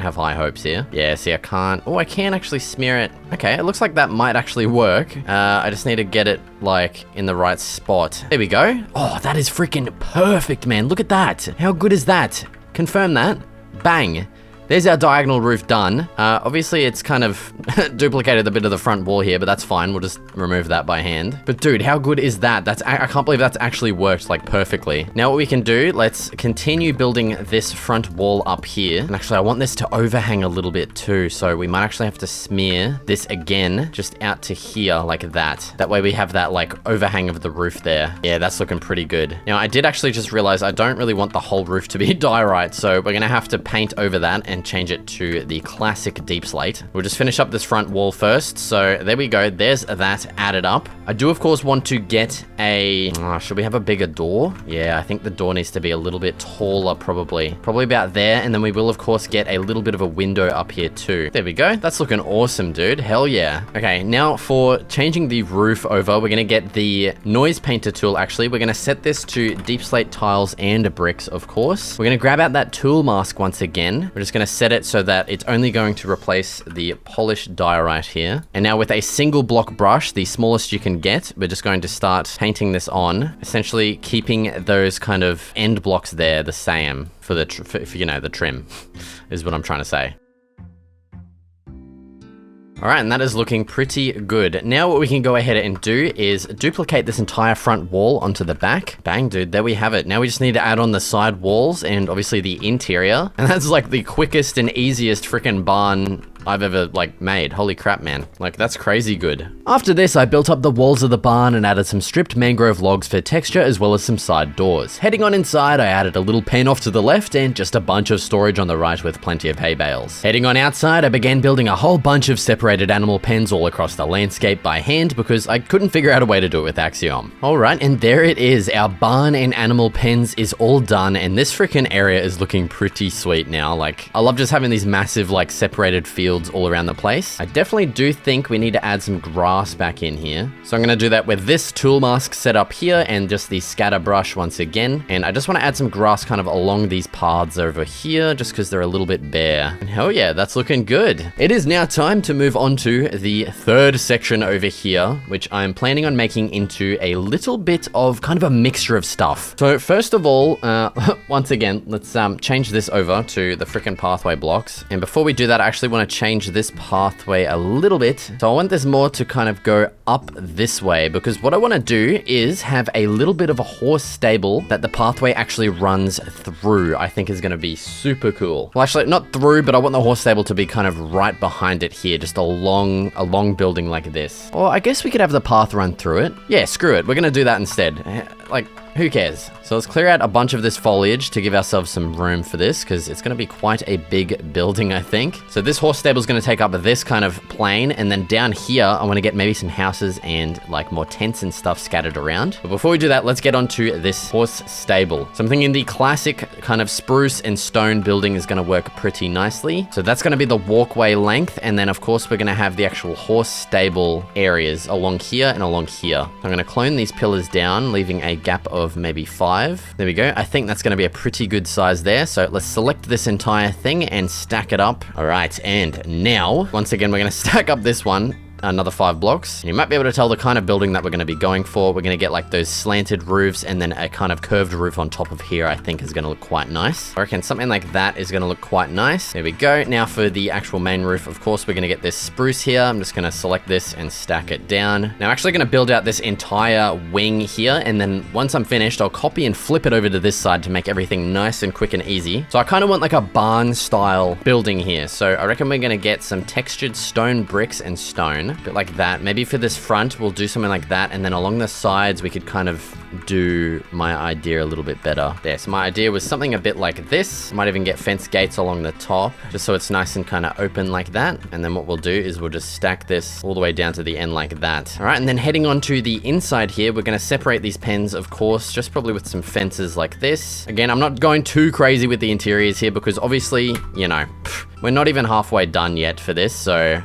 have high hopes here. Yeah, see, I can't. Oh, I can actually smear it. Okay, it looks like that might actually work. I just need to get it like in the right spot. There we go. Oh, that is freaking perfect, man. Look at that. How good is that? Confirm that. Bang. there's our diagonal roof done. Obviously it's kind of duplicated a bit of the front wall here, but that's fine. We'll just remove that by hand. But dude, how good is that? I can't believe that's actually worked like perfectly. Now what we can do, let's continue building this front wall up here. And actually I want this to overhang a little bit too. So we might actually have to smear this again, just out to here like that. That way we have that like overhang of the roof there. Yeah, that's looking pretty good. Now I did actually just realize I don't really want the whole roof to be diorite. So we're gonna have to paint over that and change it to the classic deep slate. We'll just finish up this front wall first. So there we go. There's that added up. I do of course want to get a, should we have a bigger door? Yeah, I think the door needs to be a little bit taller probably. Probably about there. And then we will of course get a little bit of a window up here too. There we go. That's looking awesome, dude. Hell yeah. Okay, now for changing the roof over, we're gonna get the noise painter tool actually. We're gonna set this to deep slate tiles and bricks, of course. We're gonna grab out that tool mask once again. We're just gonna set it so that it's only going to replace the polished diorite here. And now with a single block brush, the smallest you can get, we're just going to start painting this on, essentially keeping those kind of end blocks there the same for the, you know, the trim is what I'm trying to say. All right, and that is looking pretty good. Now what we can go ahead and do is duplicate this entire front wall onto the back. Bang, dude, there we have it. Now we just need to add on the side walls and obviously the interior. And that's like the quickest and easiest freaking barn I've ever like made. Holy crap, man. Like that's crazy good. After this, I built up the walls of the barn and added some stripped mangrove logs for texture as well as some side doors. Heading on inside, I added a little pen off to the left and just a bunch of storage on the right with plenty of hay bales. Heading on outside, I began building a whole bunch of separated animal pens all across the landscape by hand because I couldn't figure out a way to do it with Axiom. All right, and there it is. Our barn and animal pens is all done and this freaking area is looking pretty sweet now. Like I love just having these massive like separated fields all around the place. I definitely do think we need to add some grass back in here. So I'm going to do that with this tool mask set up here and just the scatter brush once again. And I just want to add some grass kind of along these paths over here just because they're a little bit bare. And hell yeah, that's looking good. It is now time to move on to the third section over here, which I'm planning on making into a little bit of kind of a mixture of stuff. So first of all, once again, let's change this over to the frickin' pathway blocks. And before we do that, I actually want to change this pathway a little bit. So I want this more to kind of go up this way because what I want to do is have a little bit of a horse stable that the pathway actually runs through. I think is going to be super cool. Well, actually not through, but I want the horse stable to be kind of right behind it here, just a long building like this. Or I guess we could have the path run through it. Yeah, screw it. We're going to do that instead. Like, who cares? So let's clear out a bunch of this foliage to give ourselves some room for this because it's going to be quite a big building, I think. So this horse stable is going to take up this kind of plane. And then down here, I want to get maybe some houses and like more tents and stuff scattered around. But before we do that, let's get onto this horse stable. So I'm thinking the classic kind of spruce and stone building is going to work pretty nicely. So that's going to be the walkway length. And then of course, we're going to have the actual horse stable areas along here and along here. So I'm going to clone these pillars down, leaving a gap of maybe 5. There we go. I think that's going to be a pretty good size there. So let's select this entire thing and stack it up. All right. And now, once again, we're going to stack up this one. Another 5 blocks. You might be able to tell the kind of building that we're going to be going for. We're going to get like those slanted roofs and then a kind of curved roof on top of here, I think is going to look quite nice. I reckon something like that is going to look quite nice. There we go. Now for the actual main roof, of course, we're going to get this spruce here. I'm just going to select this and stack it down. Now I'm actually going to build out this entire wing here. And then once I'm finished, I'll copy and flip it over to this side to make everything nice and quick and easy. So I kind of want like a barn style building here. So I reckon we're going to get some textured stone bricks and stone. A bit like that. Maybe for this front, we'll do something like that. And then along the sides, we could kind of do my idea a little bit better. There, so my idea was something a bit like this. Might even get fence gates along the top, just so it's nice and kind of open like that. And then what we'll do is we'll just stack this all the way down to the end like that. All right, and then heading on to the inside here, we're going to separate these pens, of course, just probably with some fences like this. Again, I'm not going too crazy with the interiors here because obviously, you know, we're not even halfway done yet for this, so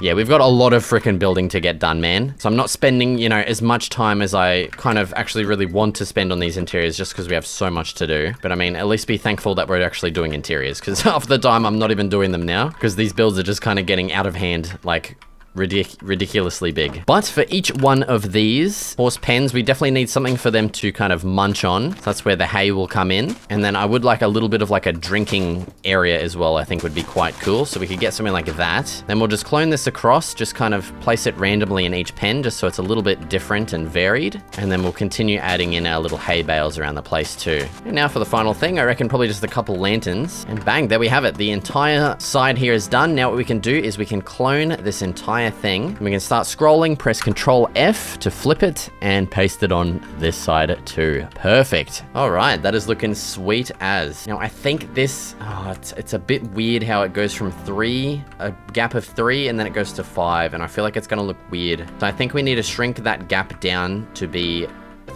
yeah, we've got a lot of freaking building to get done, man. So I'm not spending, you know, as much time as I kind of actually really want to spend on these interiors just because we have so much to do. But I mean, at least be thankful that we're actually doing interiors because half the time I'm not even doing them now because these builds are just kind of getting out of hand, like ridiculously big. But for each one of these horse pens, we definitely need something for them to kind of munch on. So that's where the hay will come in. And then I would like a little bit of like a drinking area as well, I think would be quite cool. So we could get something like that. Then we'll just clone this across, just kind of place it randomly in each pen, just so it's a little bit different and varied. And then we'll continue adding in our little hay bales around the place too. And now for the final thing, I reckon probably just a couple lanterns. And bang, there we have it. The entire side here is done. Now what we can do is we can clone this entire thing. And we can start scrolling, press Control F to flip it and paste it on this side too. Perfect. All right, that is looking sweet as. Now I think this, it's a bit weird how it goes from 3, a gap of 3, and then it goes to 5. And I feel like it's gonna look weird. So I think we need to shrink that gap down to be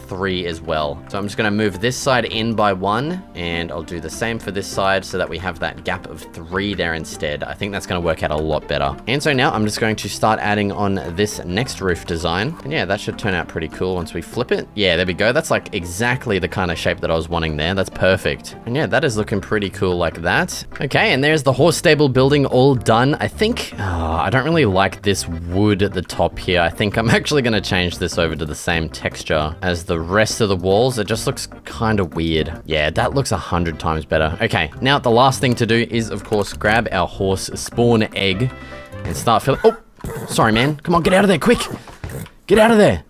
3 as well. So I'm just going to move this side in by 1, and I'll do the same for this side so that we have that gap of 3 there instead. I think that's going to work out a lot better. And so now I'm just going to start adding on this next roof design. And yeah, that should turn out pretty cool once we flip it. Yeah, there we go. That's like exactly the kind of shape that I was wanting there. That's perfect. And yeah, that is looking pretty cool like that. Okay, and there's the horse stable building all done. I think, I don't really like this wood at the top here. I think I'm actually going to change this over to the same texture as the rest of the walls. It just looks kind of weird. Yeah, that looks 100 times better. Okay, now the last thing to do is, of course, grab our horse spawn egg and start filling. Oh, sorry, man. Come on, get out of there, quick. Get out of there.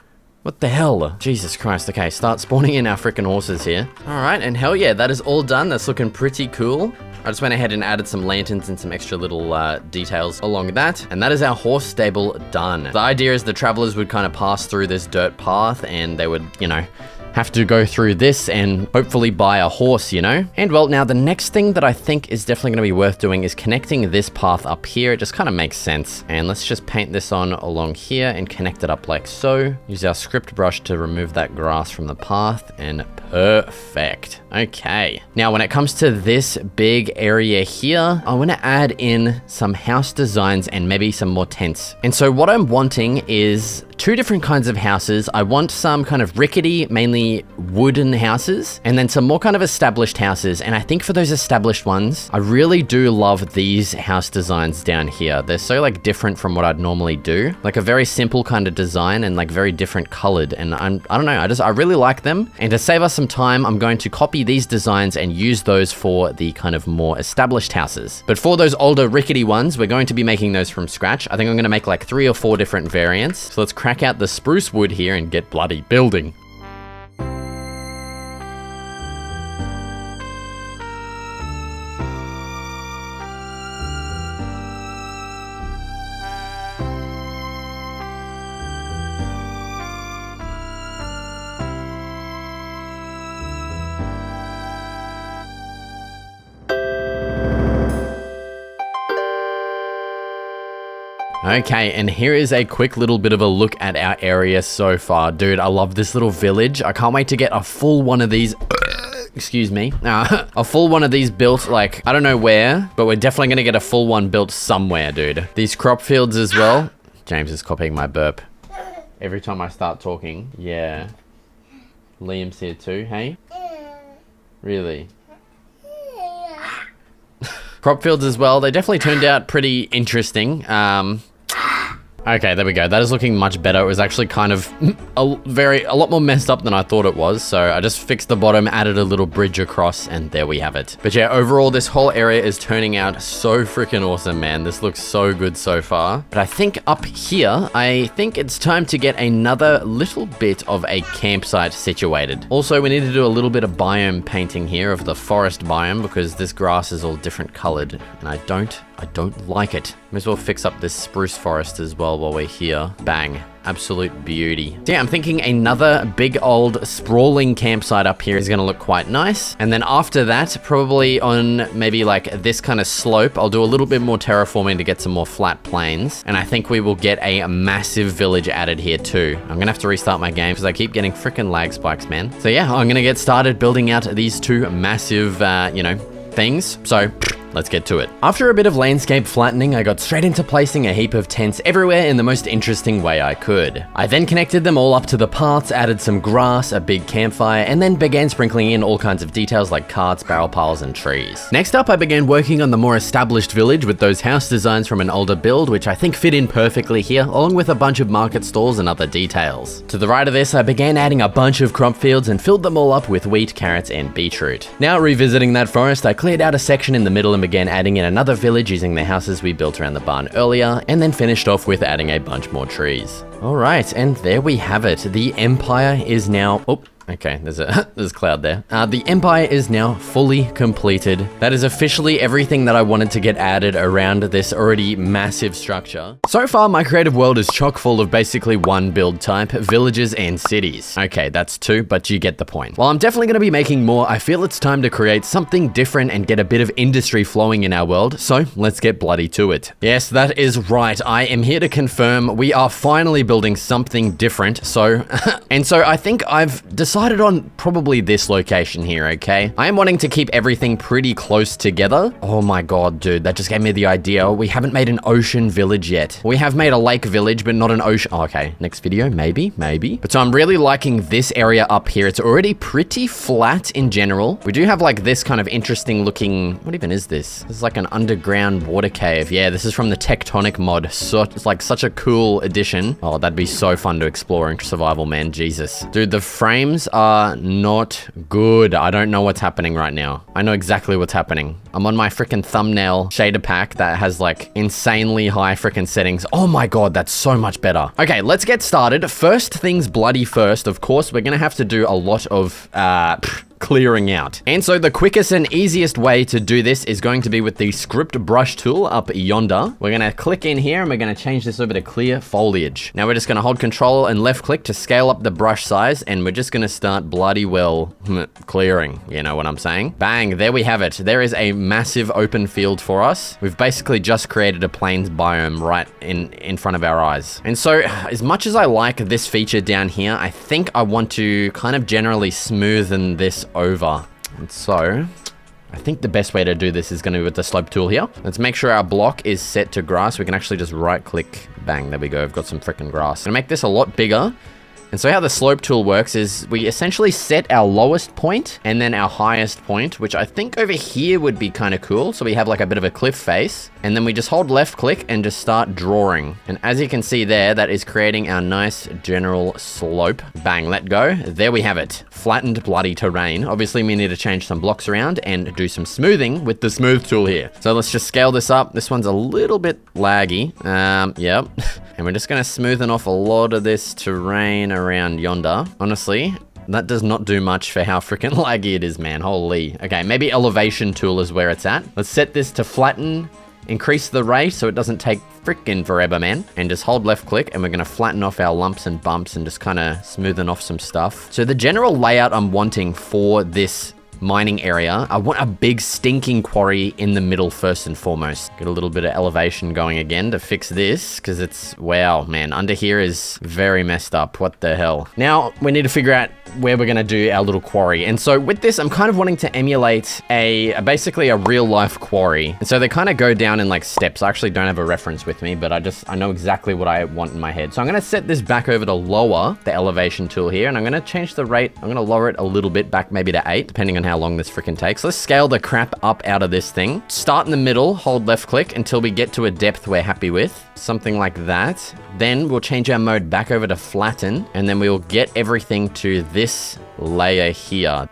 What the hell? Jesus Christ. Okay, start spawning in our freaking horses here. All right, and hell yeah, that is all done. That's looking pretty cool. I just went ahead and added some lanterns and some extra little details along that. And that is our horse stable done. The idea is the travelers would kind of pass through this dirt path and they would, you know, have to go through this and hopefully buy a horse, you know? And well, now the next thing that I think is definitely gonna be worth doing is connecting this path up here. It just kind of makes sense. And let's just paint this on along here and connect it up like so. Use our script brush to remove that grass from the path, and perfect. Okay. Now, when it comes to this big area here, I want to add in some house designs and maybe some more tents. And so what I'm wanting is 2 different kinds of houses. I want some kind of rickety, mainly wooden houses, and then some more kind of established houses. And I think for those established ones, I really do love these house designs down here. They're so like different from what I'd normally do. Like a very simple kind of design and like very different colored. And I don't know, I really like them. And to save us some time, I'm going to copy these designs and use those for the kind of more established houses. But for those older rickety ones, we're going to be making those from scratch. I think I'm going to make like 3 or 4 different variants. So let's crack out the spruce wood here and get bloody building. Okay, and here is a quick little bit of a look at our area so far. Dude, I love this little village. I can't wait to get a full one of these. Excuse me. A full one of these built, like, I don't know where, but we're definitely going to get a full one built somewhere, dude. These crop fields as well. James is copying my burp. Every time I start talking. Yeah. Liam's here too, hey? Really? Crop fields as well. They definitely turned out pretty interesting. Okay, there we go. That is looking much better. It was actually kind of a lot more messed up than I thought it was. So I just fixed the bottom, added a little bridge across, and there we have it. But yeah, overall, this whole area is turning out so freaking awesome, man. This looks so good so far. But I think up here, I think it's time to get another little bit of a campsite situated. Also, we need to do a little bit of biome painting here of the forest biome because this grass is all different colored, and I don't like it. May as well fix up this spruce forest as well while we're here. Bang. Absolute beauty. So yeah, I'm thinking another big old sprawling campsite up here is going to look quite nice. And then after that, probably on maybe like this kind of slope, I'll do a little bit more terraforming to get some more flat plains. And I think we will get a massive village added here too. I'm going to have to restart my game because I keep getting freaking lag spikes, man. So yeah, I'm going to get started building out these 2 massive, you know, things. So let's get to it. After a bit of landscape flattening, I got straight into placing a heap of tents everywhere in the most interesting way I could. I then connected them all up to the paths, added some grass, a big campfire, and then began sprinkling in all kinds of details like carts, barrel piles, and trees. Next up, I began working on the more established village with those house designs from an older build, which I think fit in perfectly here, along with a bunch of market stalls and other details. To the right of this, I began adding a bunch of crop fields and filled them all up with wheat, carrots, and beetroot. Now, revisiting that forest, I cleared out a section in the middle and began adding in another village using the houses we built around the barn earlier, and then finished off with adding a bunch more trees. Alright, and there we have it. The Empire is now... Oh, okay, there's a cloud there. The Empire is now fully completed. That is officially everything that I wanted to get added around this already massive structure. So far, my creative world is chock full of basically one build type, villages and cities. Okay, that's two, but you get the point. While I'm definitely going to be making more, I feel it's time to create something different and get a bit of industry flowing in our world, so let's get bloody to it. Yes, that is right. I am here to confirm we are finally building something different, so... and so I think I've decided on probably this location here, okay? I am wanting to keep everything pretty close together. Oh my god, dude, that just gave me the idea. We haven't made an ocean village yet. We have made a lake village, but not an ocean. Oh, okay, next video, maybe. But so I'm really liking this area up here. It's already pretty flat in general. We do have like this kind of interesting looking, what even is this? This is like an underground water cave. Yeah, this is from the Tectonic mod. So it's like such a cool addition. Oh, that'd be so fun to explore in survival, man. Jesus. Dude, the frames are not good. I don't know what's happening right now. I know exactly what's happening. I'm on my freaking thumbnail shader pack that has like insanely high freaking settings. Oh my god, that's so much better. Okay, let's get started. First things bloody first. Of course, we're gonna have to do a lot of clearing out. And so the quickest and easiest way to do this is going to be with the script brush tool up yonder. We're going to click in here and we're going to change this over to clear foliage. Now we're just going to hold control and left click to scale up the brush size, and we're just going to start bloody well clearing. You know what I'm saying? Bang, there we have it. There is a massive open field for us. We've basically just created a plains biome right in front of our eyes. And so as much as I like this feature down here, I think I want to kind of generally smoothen this over. And so I think the best way to do this is going to be with the slope tool here. Let's make sure our block is set to grass. We can actually just right click. Bang, there we go. I've got some freaking grass. I'm gonna make this a lot bigger. And so how the slope tool works is we essentially set our lowest point and then our highest point, which I think over here would be kind of cool. So we have like a bit of a cliff face, and then we just hold left click and just start drawing. And as you can see there, that is creating our nice general slope. Bang, let go. There we have it. Flattened bloody terrain. Obviously we need to change some blocks around and do some smoothing with the smooth tool here. So let's just scale this up. This one's a little bit laggy. Yep. And we're just going to smoothen off a lot of this terrain around yonder. Honestly, that does not do much for how freaking laggy it is, man. Holy. Okay, maybe elevation tool is where it's at. Let's set this to flatten, increase the rate so it doesn't take freaking forever, man. And just hold left click and we're going to flatten off our lumps and bumps and just kind of smoothen off some stuff. So the general layout I'm wanting for this mining area, I want a big stinking quarry in the middle first and foremost. Get a little bit of elevation going again to fix this, because it's, wow, man, under here is very messed up. What the hell? Now we need to figure out where we're going to do our little quarry. And so with this, I'm kind of wanting to emulate basically a real life quarry. And so they kind of go down in like steps. I actually don't have a reference with me, but I know exactly what I want in my head. So I'm going to set this back over to lower the elevation tool here, and I'm going to change the rate. I'm going to lower it a little bit back, maybe to 8, depending on how long this freaking takes. Let's scale the crap up out of this thing. Start in the middle, hold left click until we get to a depth we're happy with. Something like that. Then we'll change our mode back over to flatten, and then we'll get everything to this layer here.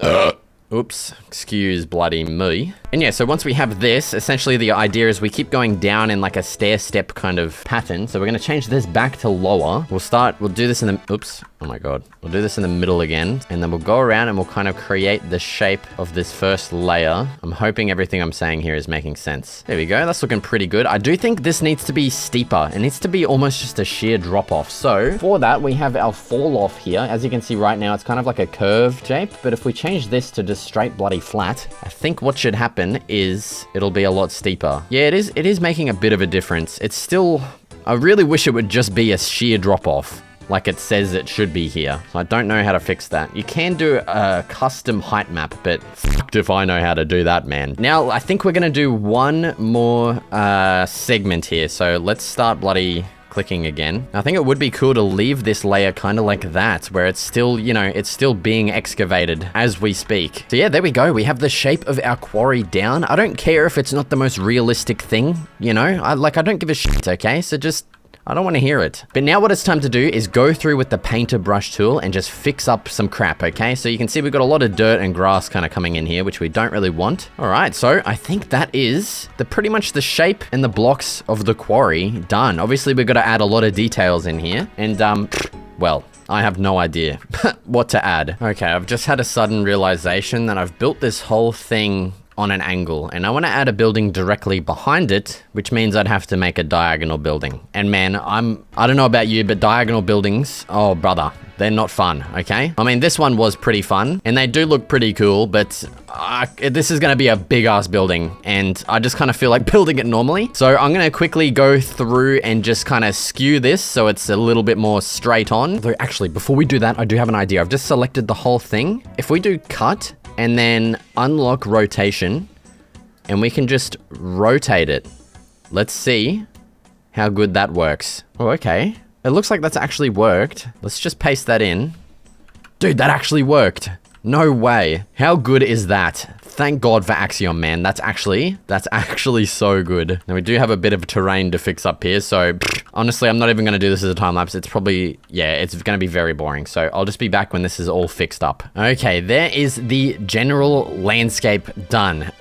Oops, excuse bloody me. And yeah, so once we have this, essentially the idea is we keep going down in like a stair step kind of pattern. So we're going to change this back to lower. We'll do this in the, oops, oh my god. We'll do this in the middle again, and then we'll go around and we'll kind of create the shape of this first layer. I'm hoping everything I'm saying here is making sense. There we go, that's looking pretty good. I do think this needs to be steeper. It needs to be almost just a sheer drop off. So for that, we have our fall off here. As you can see right now, it's kind of like a curved shape, but if we change this to just straight bloody flat, I think what should happen is it'll be a lot steeper. Yeah, it is making a bit of a difference. It's still, I really wish it would just be a sheer drop off. like it says it should be here. So I don't know how to fix that. You can do a custom height map, but fucked if I know how to do that, man. Now, I think we're gonna do one more segment here. So let's start bloody clicking again. I think it would be cool to leave this layer kind of like that, where it's still, you know, it's still being excavated as we speak. So yeah, there we go. We have the shape of our quarry down. I don't care if it's not the most realistic thing, you know? I don't give a shit, okay? So just, I don't want to hear it. But now what it's time to do is go through with the painter brush tool and just fix up some crap, okay? So you can see we've got a lot of dirt and grass kind of coming in here, which we don't really want. All right, so I think that is pretty much the shape and the blocks of the quarry done. Obviously, we've got to add a lot of details in here. And, well, I have no idea what to add. Okay, I've just had a sudden realization that I've built this whole thing on an angle, and I want to add a building directly behind it, which means I'd have to make a diagonal building. And man, I don't know about you, but diagonal buildings, oh brother, they're not fun, okay? I mean, this one was pretty fun, and they do look pretty cool, but this is gonna be a big ass building, and I just kind of feel like building it normally. So I'm gonna quickly go through and just kind of skew this so it's a little bit more straight on. Though actually, before we do that, I do have an idea. I've just selected the whole thing. If we do cut, and then unlock rotation, and we can just rotate it. Let's see how good that works. Oh, okay. It looks like that's actually worked. Let's just paste that in. Dude, that actually worked. No way. How good is that? Thank God for Axiom, man. That's actually so good. Now we do have a bit of terrain to fix up here, so honestly, I'm not even gonna do this as a time lapse. It's probably, yeah, it's gonna be very boring. So I'll just be back when this is all fixed up. Okay, there is the general landscape done.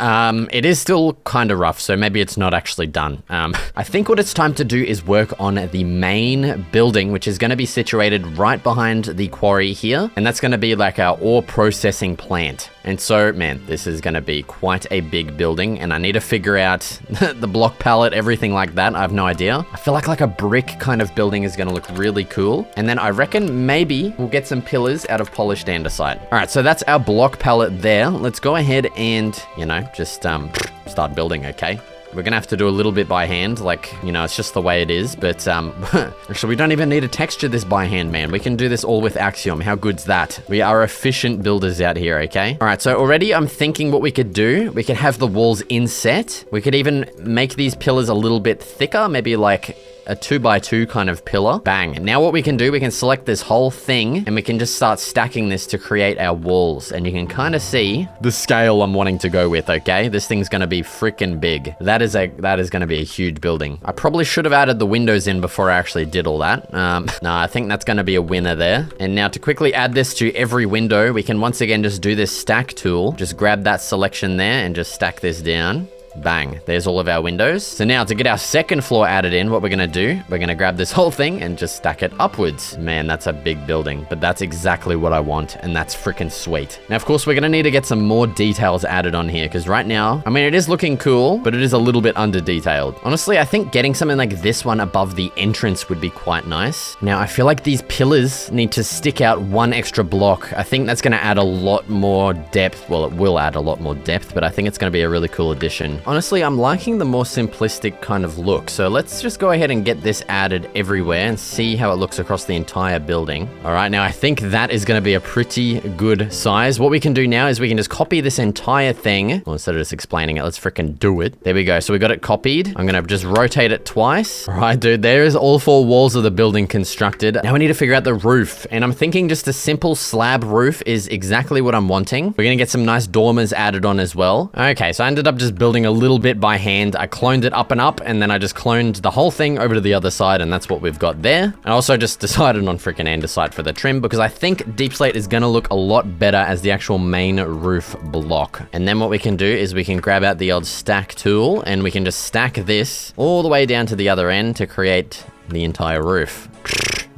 It is still kind of rough, so maybe it's not actually done. I think what it's time to do is work on the main building, which is gonna be situated right behind the quarry here. And that's gonna be like our ore processing plant. And so, man, this is gonna be quite a big building, and I need to figure out the block palette, everything like that. I have no idea. I feel like a brick kind of building is gonna look really cool. And then I reckon maybe we'll get some pillars out of polished andesite. All right, so that's our block palette there. Let's go ahead and, you know, just start building, okay? We're gonna have to do a little bit by hand, like, you know, it's just the way it is, but actually we don't even need to texture this by hand, man. We can do this all with Axiom. How good's that? We are efficient builders out here, okay? All right, so already I'm thinking what we could do. We could have the walls inset. We could even make these pillars a little bit thicker, maybe like a 2x2 kind of pillar. Bang. Now what we can do, we can select this whole thing and we can just start stacking this to create our walls. And you can kind of see the scale I'm wanting to go with, okay? This thing's gonna be freaking big. That is gonna be a huge building. I probably should have added the windows in before I actually did all that. No, I think that's gonna be a winner there. And now to quickly add this to every window, we can once again just do this stack tool. Just grab that selection there and just stack this down. Bang, there's all of our windows. So now to get our second floor added in, what we're gonna do, we're gonna grab this whole thing and just stack it upwards. Man, that's a big building, but that's exactly what I want, and that's freaking sweet. Now, of course, we're gonna need to get some more details added on here, because right now, I mean, it is looking cool, but it is a little bit under detailed. Honestly, I think getting something like this one above the entrance would be quite nice. Now, I feel like these pillars need to stick out one extra block. I think that's gonna add a lot more depth. Well, it will add a lot more depth, but I think it's gonna be a really cool addition. Honestly, I'm liking the more simplistic kind of look. So let's just go ahead and get this added everywhere and see how it looks across the entire building. All right, now I think that is going to be a pretty good size. What we can do now is we can just copy this entire thing. Well, instead of just explaining it, let's freaking do it. There we go. So we got it copied. I'm going to just rotate it twice. All right, dude, there is all 4 walls of the building constructed. Now we need to figure out the roof. And I'm thinking just a simple slab roof is exactly what I'm wanting. We're going to get some nice dormers added on as well. Okay, so I ended up just building a little bit by hand. I cloned it up, and then I just cloned the whole thing over to the other side, and that's what we've got there. I also just decided on freaking andesite for the trim because I think deep slate is gonna look a lot better as the actual main roof block. And then what we can do is we can grab out the old stack tool and we can just stack this all the way down to the other end to create the entire roof.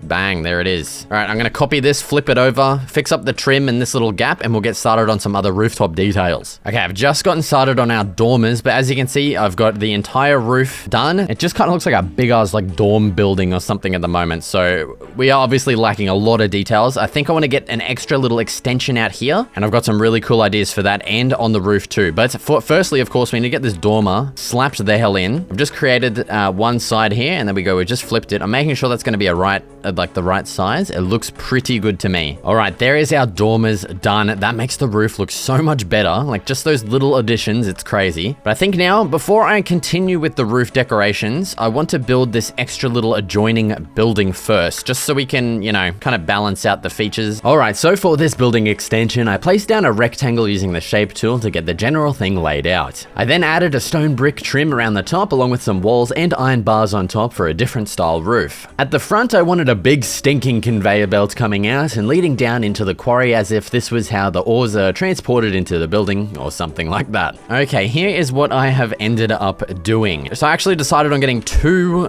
Bang, there it is. All right, I'm gonna copy this, flip it over, fix up the trim in this little gap, and we'll get started on some other rooftop details. Okay, I've just gotten started on our dormers, but as you can see, I've got the entire roof done. It just kind of looks like a big ass like dorm building or something at the moment. So we are obviously lacking a lot of details. I think I want to get an extra little extension out here, and I've got some really cool ideas for that and on the roof too. But firstly, of course, we need to get this dormer slapped the hell in. I've just created one side here, and there we go. We just flipped it. I'm making sure that's going to be a with like the right size, it looks pretty good to me. All right, there is our dormers done. That makes the roof look so much better. Like just those little additions, it's crazy. But I think now, before I continue with the roof decorations, I want to build this extra little adjoining building first, just so we can, you know, kind of balance out the features. All right, so for this building extension, I placed down a rectangle using the shape tool to get the general thing laid out. I then added a stone brick trim around the top along with some walls and iron bars on top for a different style roof. At the front, I wanted a big stinking conveyor belt coming out and leading down into the quarry as if this was how the ores are transported into the building or something like that. Okay, here is what I have ended up doing. So I actually decided on getting two,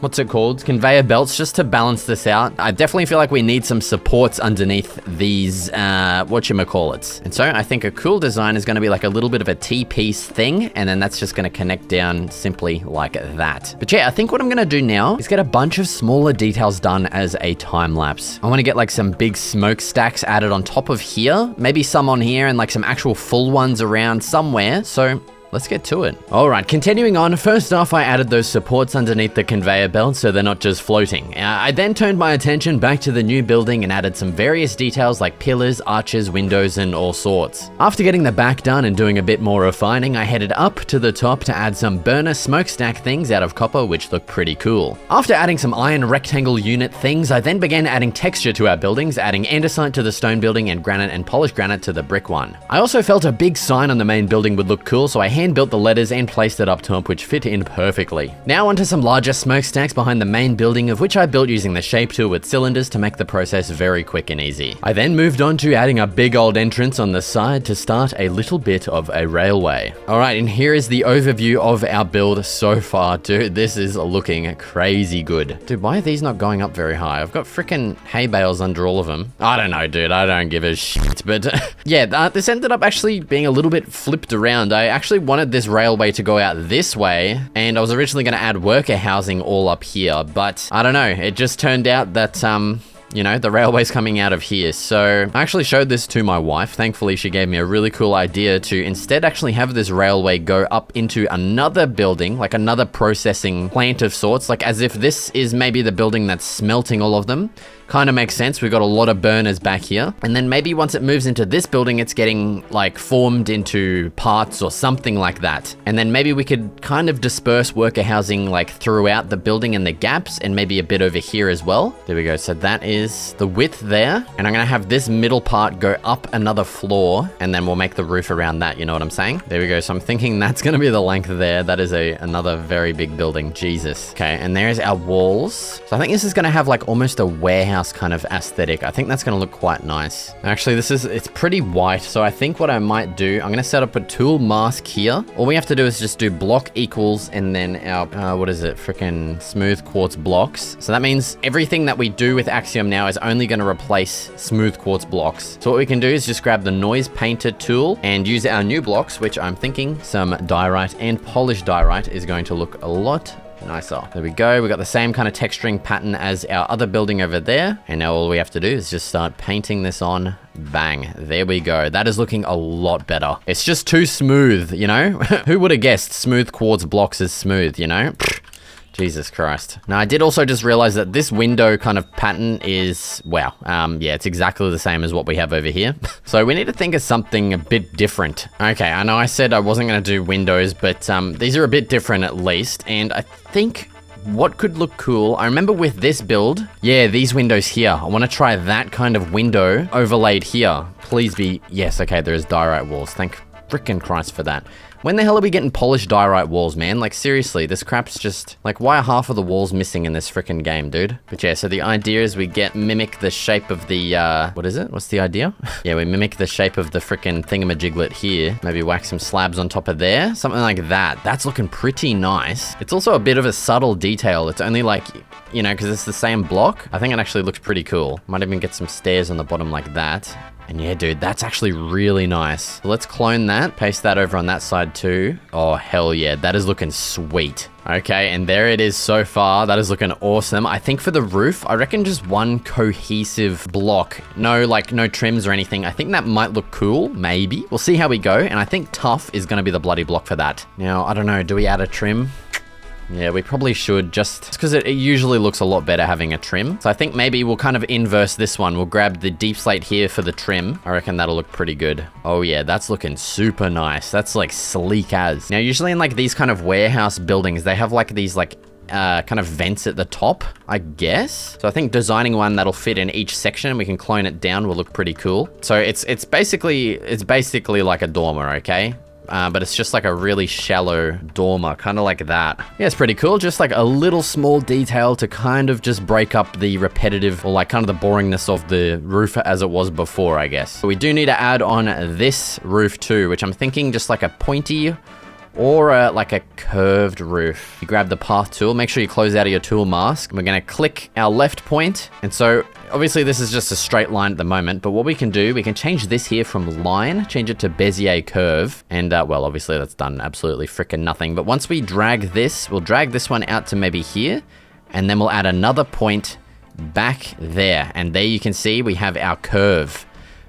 what's it called? Conveyor belts just to balance this out. I definitely feel like we need some supports underneath these, whatchamacallits. And so I think a cool design is going to be like a little bit of a T-piece thing, and then that's just going to connect down simply like that. But yeah, I think what I'm going to do now is get a bunch of smaller details done as a time lapse. I want to get like some big smokestacks added on top of here, maybe some on here and like some actual full ones around somewhere. So let's get to it. All right, continuing on. First off, I added those supports underneath the conveyor belt so they're not just floating. I then turned my attention back to the new building and added some various details like pillars, arches, windows, and all sorts. After getting the back done and doing a bit more refining, I headed up to the top to add some burner smokestack things out of copper, which look pretty cool. After adding some iron rectangle unit things, I then began adding texture to our buildings, adding andesite to the stone building and granite and polished granite to the brick one. I also felt a big sign on the main building would look cool, so I hand-built the letters and placed it up top, which fit in perfectly. Now onto some larger smokestacks behind the main building, of which I built using the shape tool with cylinders to make the process very quick and easy. I then moved on to adding a big old entrance on the side to start a little bit of a railway. All right, and here is the overview of our build so far. Dude, this is looking crazy good. Dude, why are these not going up very high? I've got freaking hay bales under all of them. I don't know, dude. I don't give a shit. But yeah, this ended up actually being a little bit flipped around. I actually wanted this railway to go out this way, and I was originally going to add worker housing all up here, but I don't know, it just turned out that you know, the railway's coming out of here. So I actually showed this to my wife. Thankfully, she gave me a really cool idea to instead actually have this railway go up into another building, like another processing plant of sorts, like as if this is maybe the building that's smelting all of them. Kind of makes sense. We've got a lot of burners back here. And then maybe once it moves into this building, it's getting like formed into parts or something like that. And then maybe we could kind of disperse worker housing like throughout the building and the gaps, and maybe a bit over here as well. There we go. So that is the width there. And I'm going to have this middle part go up another floor, and then we'll make the roof around that. You know what I'm saying? There we go. So I'm thinking that's going to be the length there. That is another very big building. Jesus. Okay. And there's our walls. So I think this is going to have like almost a warehouse kind of aesthetic. I think that's going to look quite nice. Actually, it's pretty white. So I think what I might do, I'm going to set up a tool mask here. All we have to do is just do block equals and then our, what is it? Freaking smooth quartz blocks. So that means everything that we do with Axiom now is only going to replace smooth quartz blocks. So what we can do is just grab the noise painter tool and use our new blocks, which I'm thinking some diorite and polished diorite is going to look a lot nicer. There we go. We got the same kind of texturing pattern as our other building over there. And now all we have to do is just start painting this on. Bang. There we go. That is looking a lot better. It's just too smooth, you know? Who would have guessed smooth quartz blocks is smooth, you know? Jesus Christ. Now, I did also just realize that this window kind of pattern is, wow. Yeah, it's exactly the same as what we have over here. So we need to think of something a bit different. Okay, I know I said I wasn't going to do windows, but these are a bit different at least. And I think what could look cool, I remember with this build, yeah, these windows here. I want to try that kind of window overlaid here. Please be, yes, okay, there's diorite walls. Thank frickin' Christ for that. When the hell are we getting polished diorite walls, man? Like, seriously, this crap's just... Like, why are half of the walls missing in this frickin' game, dude? But yeah, so the idea is we mimic the shape of the, what is it? What's the idea? Yeah, we mimic the shape of the frickin' thingamajiglet here. Maybe whack some slabs on top of there. Something like that. That's looking pretty nice. It's also a bit of a subtle detail. It's only like, you know, because it's the same block. I think it actually looks pretty cool. Might even get some stairs on the bottom like that. And yeah, dude, that's actually really nice. So let's clone that, paste that over on that side too. Oh, hell yeah, that is looking sweet. Okay, and there it is so far. That is looking awesome. I think for the roof, I reckon just one cohesive block. No, like, no trims or anything. I think that might look cool, maybe. We'll see how we go, and I think tough is gonna be the bloody block for that. Now, I don't know, do we add a trim? Yeah, we probably should just because it usually looks a lot better having a trim. So I think maybe we'll kind of inverse this one. We'll grab the deep slate here for the trim. I reckon that'll look pretty good. Oh yeah, that's looking super nice. That's like sleek as. Now, usually in like these kind of warehouse buildings, they have like these like kind of vents at the top, I guess. So I think designing one that'll fit in each section, we can clone it down, will look pretty cool. So it's basically like a dormer, okay? But it's just like a really shallow dormer, kind of like that. Yeah, it's pretty cool. Just like a little small detail to kind of just break up the repetitive or like kind of the boringness of the roof as it was before, I guess. But we do need to add on this roof too, which I'm thinking just like a pointy or like a curved roof. You grab the path tool, make sure you close out of your tool mask. We're gonna click our left point. And so obviously this is just a straight line at the moment, but what we can do, we can change this here from line, change it to Bezier curve. And well, obviously that's done absolutely freaking nothing. But once we drag this, we'll drag this one out to maybe here, and then we'll add another point back there. And there you can see we have our curve.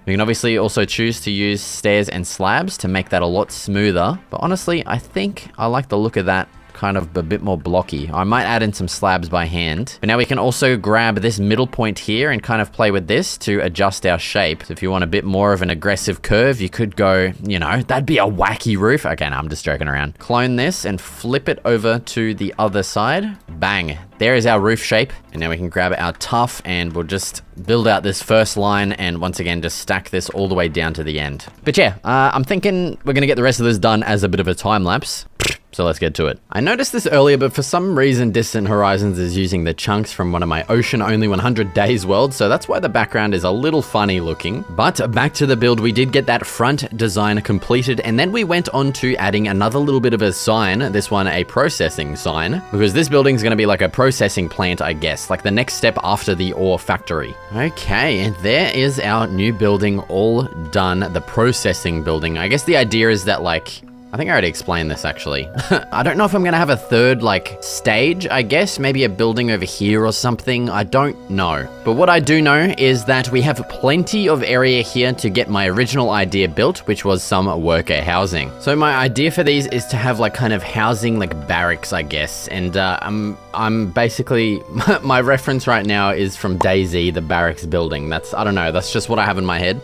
We can obviously also choose to use stairs and slabs to make that a lot smoother. But honestly, I think I like the look of that kind of a bit more blocky. I might add in some slabs by hand. But now we can also grab this middle point here and kind of play with this to adjust our shape. So if you want a bit more of an aggressive curve, you could go, you know, that'd be a wacky roof. Okay, no, I'm just joking around. Clone this and flip it over to the other side. Bang. There is our roof shape. And now we can grab our tuff and we'll just build out this first line and once again, just stack this all the way down to the end. But yeah, I'm thinking we're gonna get the rest of this done as a bit of a time lapse. So let's get to it. I noticed this earlier, but for some reason, Distant Horizons is using the chunks from one of my Ocean Only 100 Days worlds, so that's why the background is a little funny looking. But back to the build, we did get that front design completed, and then we went on to adding another little bit of a sign, this one a processing sign, because this building is going to be like a processing plant, I guess, like the next step after the ore factory. Okay, and there is our new building all done, the processing building. I guess the idea is that like, I think I already explained this actually. I don't know if I'm gonna have a third like stage, I guess, maybe a building over here or something, I don't know. But what I do know is that we have plenty of area here to get my original idea built, which was some worker housing. So my idea for these is to have like kind of housing like barracks, I guess. And I'm basically, my reference right now is from DayZ, the barracks building. I don't know, that's just what I have in my head.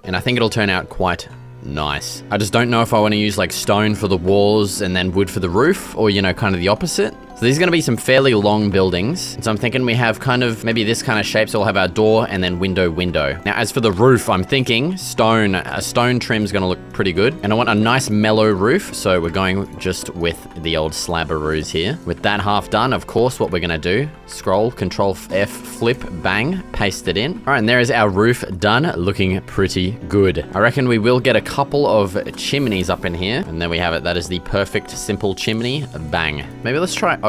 And I think it'll turn out quite nice. I just don't know if I want to use like stone for the walls and then wood for the roof, or you know, kind of the opposite. So these are going to be some fairly long buildings. So I'm thinking we have kind of maybe this kind of shape. So we'll have our door and then window. Now, as for the roof, I'm thinking stone. A stone trim is going to look pretty good. And I want a nice mellow roof. So we're going just with the old slabberoos here. With that half done, of course, what we're going to do, scroll, Control F, flip, bang, paste it in. All right, and there is our roof done, looking pretty good. I reckon we will get a couple of chimneys up in here. And there we have it. That is the perfect, simple chimney. Bang. Maybe let's try oak.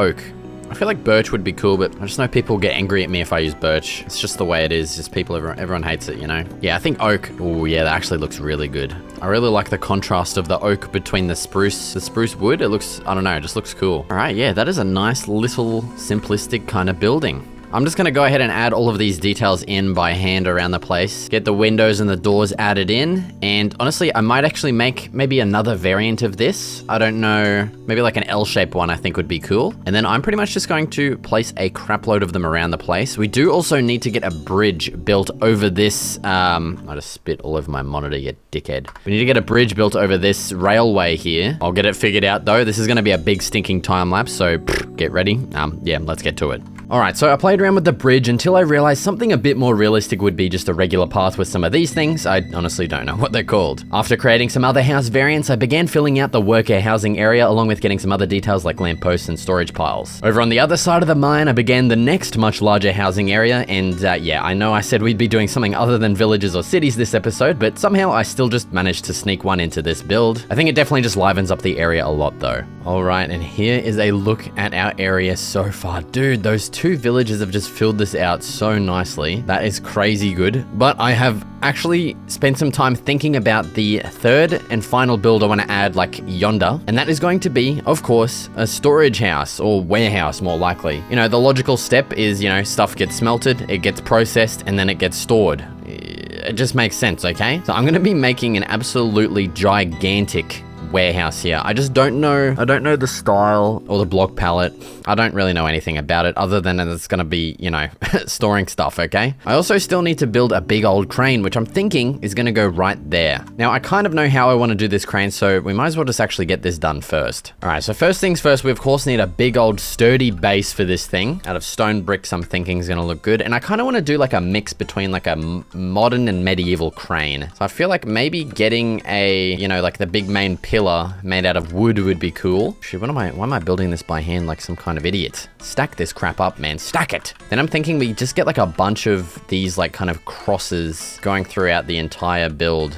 I feel like birch would be cool, but I just know people get angry at me if I use birch. It's just the way it is. Just people, everyone hates it, you know? Yeah, I think oak. Oh yeah, that actually looks really good. I really like the contrast of the oak between the spruce wood. It looks, I don't know, it just looks cool. All right, yeah, that is a nice little simplistic kind of building. I'm just gonna go ahead and add all of these details in by hand around the place. Get the windows and the doors added in. And honestly, I might actually make maybe another variant of this. I don't know, maybe like an L-shaped one I think would be cool. And then I'm pretty much just going to place a crap load of them around the place. We do also need to get a bridge built over this, I just spit all over my monitor, you dickhead. We need to get a bridge built over this railway here. I'll get it figured out though. This is gonna be a big stinking time lapse, so get ready. Yeah, let's get to it. Alright, so I played around with the bridge until I realized something a bit more realistic would be just a regular path with some of these things. I honestly don't know what they're called. After creating some other house variants, I began filling out the worker housing area along with getting some other details like lampposts and storage piles. Over on the other side of the mine, I began the next much larger housing area, and yeah, I know I said we'd be doing something other than villages or cities this episode, but somehow I still just managed to sneak one into this build. I think it definitely just livens up the area a lot though. Alright, and here is a look at our area so far. Dude, those two villages have just filled this out so nicely. That is crazy good. But I have actually spent some time thinking about the third and final build I want to add like yonder. And that is going to be, of course, a storage house or warehouse more likely. You know, the logical step is, you know, stuff gets smelted, it gets processed, and then it gets stored. It just makes sense, okay? So I'm going to be making an absolutely gigantic warehouse here. I just don't know. I don't know the style or the block palette. I don't really know anything about it other than it's gonna be, you know, storing stuff, okay? I also still need to build a big old crane, which I'm thinking is gonna go right there. Now, I kind of know how I want to do this crane, so we might as well just actually get this done first. All right, so first things first, we of course need a big old sturdy base for this thing. Out of stone bricks, I'm thinking is gonna look good. And I kind of want to do like a mix between like a modern and medieval crane. So I feel like maybe getting a, you know, like the big main pillar made out of wood would be cool. Shoot, why am I building this by hand like some kind of idiot? Stack this crap up, man, stack it. Then I'm thinking we just get like a bunch of these like kind of crosses going throughout the entire build.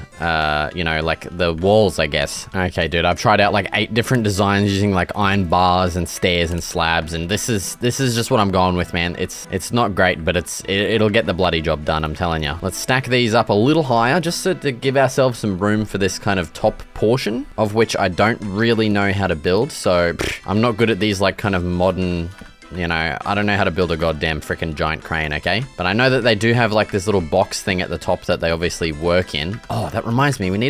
You know, like the walls, I guess. Okay, dude, I've tried out like 8 different designs using like iron bars and stairs and slabs, and this is just what I'm going with, man. It's not great, but it'll get the bloody job done, I'm telling you. Let's stack these up a little higher just to give ourselves some room for this kind of top portion, of which I don't really know how to build, so I'm not good at these like kind of modern, you know, I don't know how to build a goddamn freaking giant crane, okay? But I know that they do have like this little box thing at the top that they obviously work in. Oh, that reminds me, we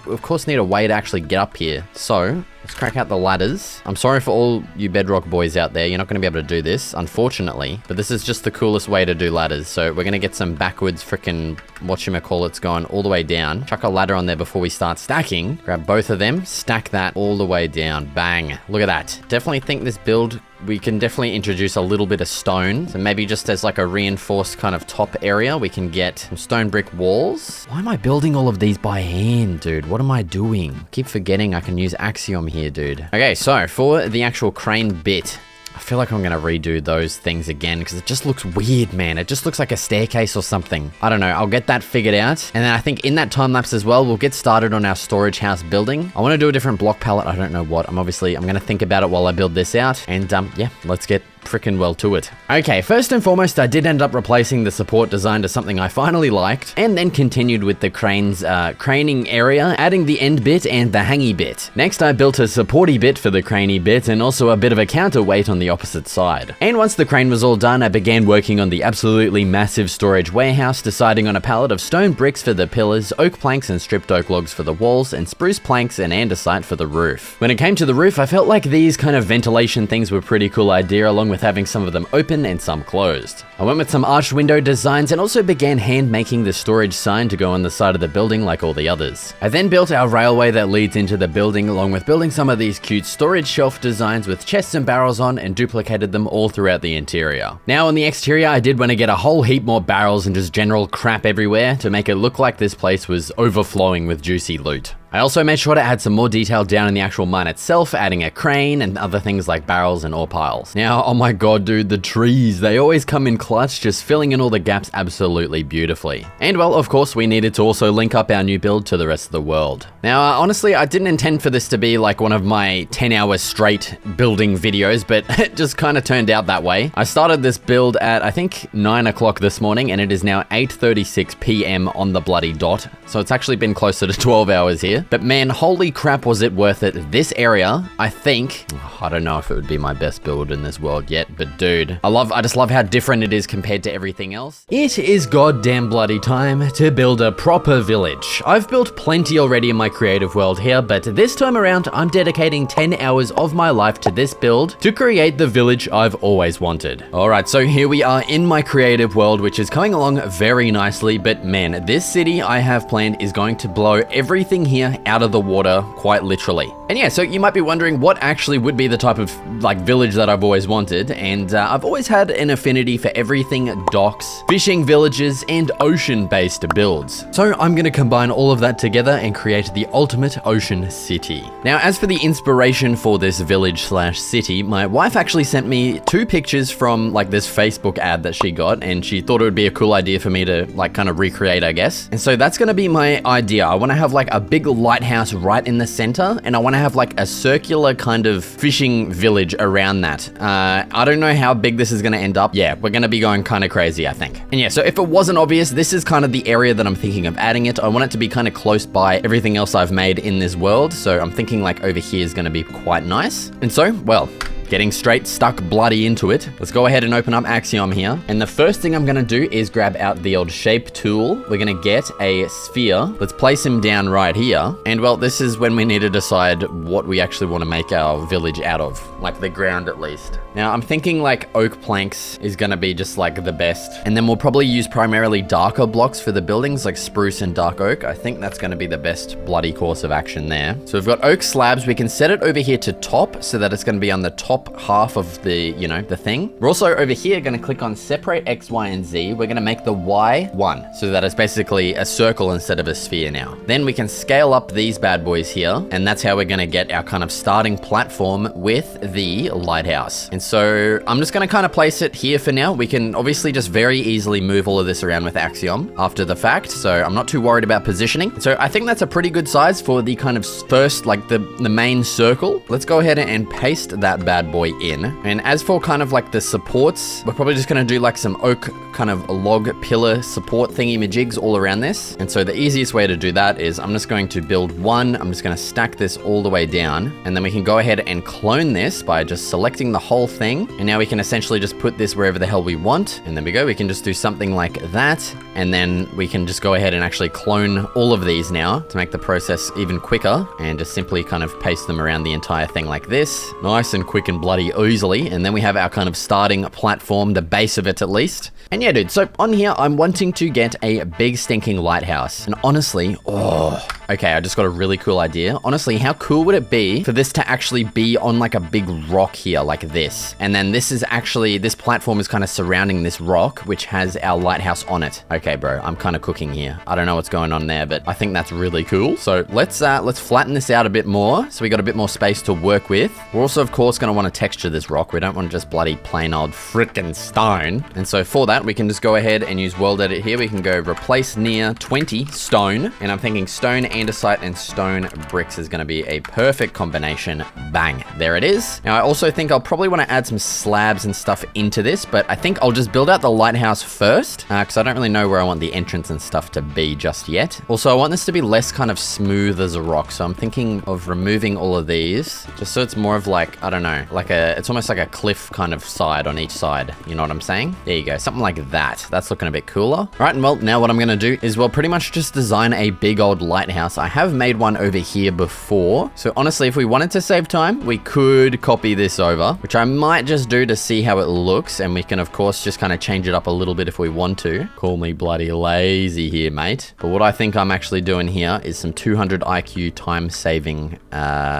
of course need a way to actually get up here. So let's crack out the ladders. I'm sorry for all you bedrock boys out there. You're not going to be able to do this, unfortunately. But this is just the coolest way to do ladders. So we're going to get some backwards frickin' whatchamacallits going all the way down. Chuck a ladder on there before we start stacking. Grab both of them. Stack that all the way down. Bang. Look at that. Definitely think this build, we can definitely introduce a little bit of stone. So maybe just as like a reinforced kind of top area, we can get some stone brick walls. Why am I building all of these by hand, dude? What am I doing? Keep forgetting I can use Axiom here, dude. Okay, so for the actual crane bit, I feel like I'm going to redo those things again because it just looks weird, man. It just looks like a staircase or something. I don't know. I'll get that figured out. And then I think in that time lapse as well, we'll get started on our storage house building. I want to do a different block palette. I don't know what. I'm going to think about it while I build this out. And yeah, let's get freaking well to it. Okay, first and foremost, I did end up replacing the support design to something I finally liked, and then continued with the crane's craning area, adding the end bit and the hangy bit. Next, I built a supporty bit for the craney bit, and also a bit of a counterweight on the opposite side. And once the crane was all done, I began working on the absolutely massive storage warehouse, deciding on a pallet of stone bricks for the pillars, oak planks and stripped oak logs for the walls, and spruce planks and andesite for the roof. When it came to the roof, I felt like these kind of ventilation things were a pretty cool idea, along with having some of them open and some closed. I went with some arched window designs and also began hand making the storage sign to go on the side of the building like all the others. I then built our railway that leads into the building, along with building some of these cute storage shelf designs with chests and barrels on, and duplicated them all throughout the interior. Now on the exterior, I did want to get a whole heap more barrels and just general crap everywhere to make it look like this place was overflowing with juicy loot. I also made sure to add some more detail down in the actual mine itself, adding a crane and other things like barrels and ore piles. Now, oh my god, dude, the trees, they always come in clutch, just filling in all the gaps absolutely beautifully. And well, of course, we needed to also link up our new build to the rest of the world. Now, honestly, I didn't intend for this to be like one of my 10-hour straight building videos, but it just kind of turned out that way. I started this build at, I think, 9 o'clock this morning, and it is now 8:36 p.m. on the bloody dot. So it's actually been closer to 12 hours here. But man, holy crap, was it worth it. This area, I think, I don't know if it would be my best build in this world yet, but dude, I just love how different it is compared to everything else. It is goddamn bloody time to build a proper village. I've built plenty already in my creative world here, but this time around, I'm dedicating 10 hours of my life to this build to create the village I've always wanted. Alright, so here we are in my creative world, which is coming along very nicely, but man, this city I have planned is going to blow everything here out of the water, quite literally. And yeah, so you might be wondering what actually would be the type of like village that I've always wanted, and I've always had an affinity for everything docks, fishing villages, and ocean-based builds. So I'm gonna combine all of that together and create the ultimate ocean city. Now, as for the inspiration for this village/city, my wife actually sent me 2 pictures from like this Facebook ad that she got, and she thought it would be a cool idea for me to like kind of recreate, I guess. And so that's gonna be my idea. I wanna have like a big lighthouse right in the center, and I want to have like a circular kind of fishing village around that. I don't know how big this is going to end up. Yeah, we're going to be going kind of crazy, I think. And yeah, so if it wasn't obvious, this is kind of the area that I'm thinking of adding it. I want it to be kind of close by everything else I've made in this world, so I'm thinking like over here is going to be quite nice. And so, well, getting straight stuck bloody into it. Let's go ahead and open up Axiom here. And the first thing I'm gonna do is grab out the old shape tool. We're gonna get a sphere. Let's place him down right here. And well, this is when we need to decide what we actually want to make our village out of, like the ground at least. Now I'm thinking like oak planks is gonna be just like the best. And then we'll probably use primarily darker blocks for the buildings like spruce and dark oak. I think that's gonna be the best bloody course of action there. So we've got oak slabs. We can set it over here to top so that it's gonna be on the top half of the, you know, the thing. We're also over here gonna click on separate X, Y, and Z. We're gonna make the Y 1 so that it's basically a circle instead of a sphere now. Then we can scale up these bad boys here, and that's how we're gonna get our kind of starting platform with the lighthouse. And so I'm just gonna kind of place it here for now. We can obviously just very easily move all of this around with Axiom after the fact, so I'm not too worried about positioning. So I think that's a pretty good size for the kind of first, like the main circle. Let's go ahead and paste that bad boy in. And as for kind of like the supports, we're probably just gonna do like some oak kind of log pillar support thingy majigs all around this. And so the easiest way to do that is I'm just going to build one. I'm just going to stack this all the way down, and then we can go ahead and clone this by just selecting the whole thing. And now we can essentially just put this wherever the hell we want. And there we go. We can just do something like that. And then we can just go ahead and actually clone all of these now to make the process even quicker, and just simply kind of paste them around the entire thing like this. Nice and quick and bloody easily. And then we have our kind of starting platform, the base of it at least. And yeah, dude, so on here, I'm wanting to get a big stinking lighthouse. And honestly, okay, I just got a really cool idea. Honestly, how cool would it be for this to actually be on like a big rock here, like this? And then this is actually, this platform is kind of surrounding this rock, which has our lighthouse on it. Okay, bro, I'm kind of cooking here. I don't know what's going on there, but I think that's really cool. So let's flatten this out a bit more, so we got a bit more space to work with. We're also, of course, going to want to texture this rock. We don't want just bloody plain old frickin' stone. And so for that, we can just go ahead and use world edit here. We can go replace near 20 stone, and I'm thinking stone andesite and stone bricks is going to be a perfect combination. Bang, there it is. Now I also think I'll probably want to add some slabs and stuff into this, but I think I'll just build out the lighthouse first, because I don't really know where I want the entrance and stuff to be just yet. Also, I want this to be less kind of smooth as a rock, so I'm thinking of removing all of these just so it's more of like, I don't know, like it's almost like a cliff kind of side on each side. You know what I'm saying? There you go, something like that. That's looking a bit cooler. All right, and well, now what I'm going to do is, well, pretty much just design a big old lighthouse. I have made one over here before. So honestly, if we wanted to save time, we could copy this over, which I might just do to see how it looks. And we can, of course, just kind of change it up a little bit if we want to. Call me bloody lazy here, mate. But what I think I'm actually doing here is some 200 IQ time saving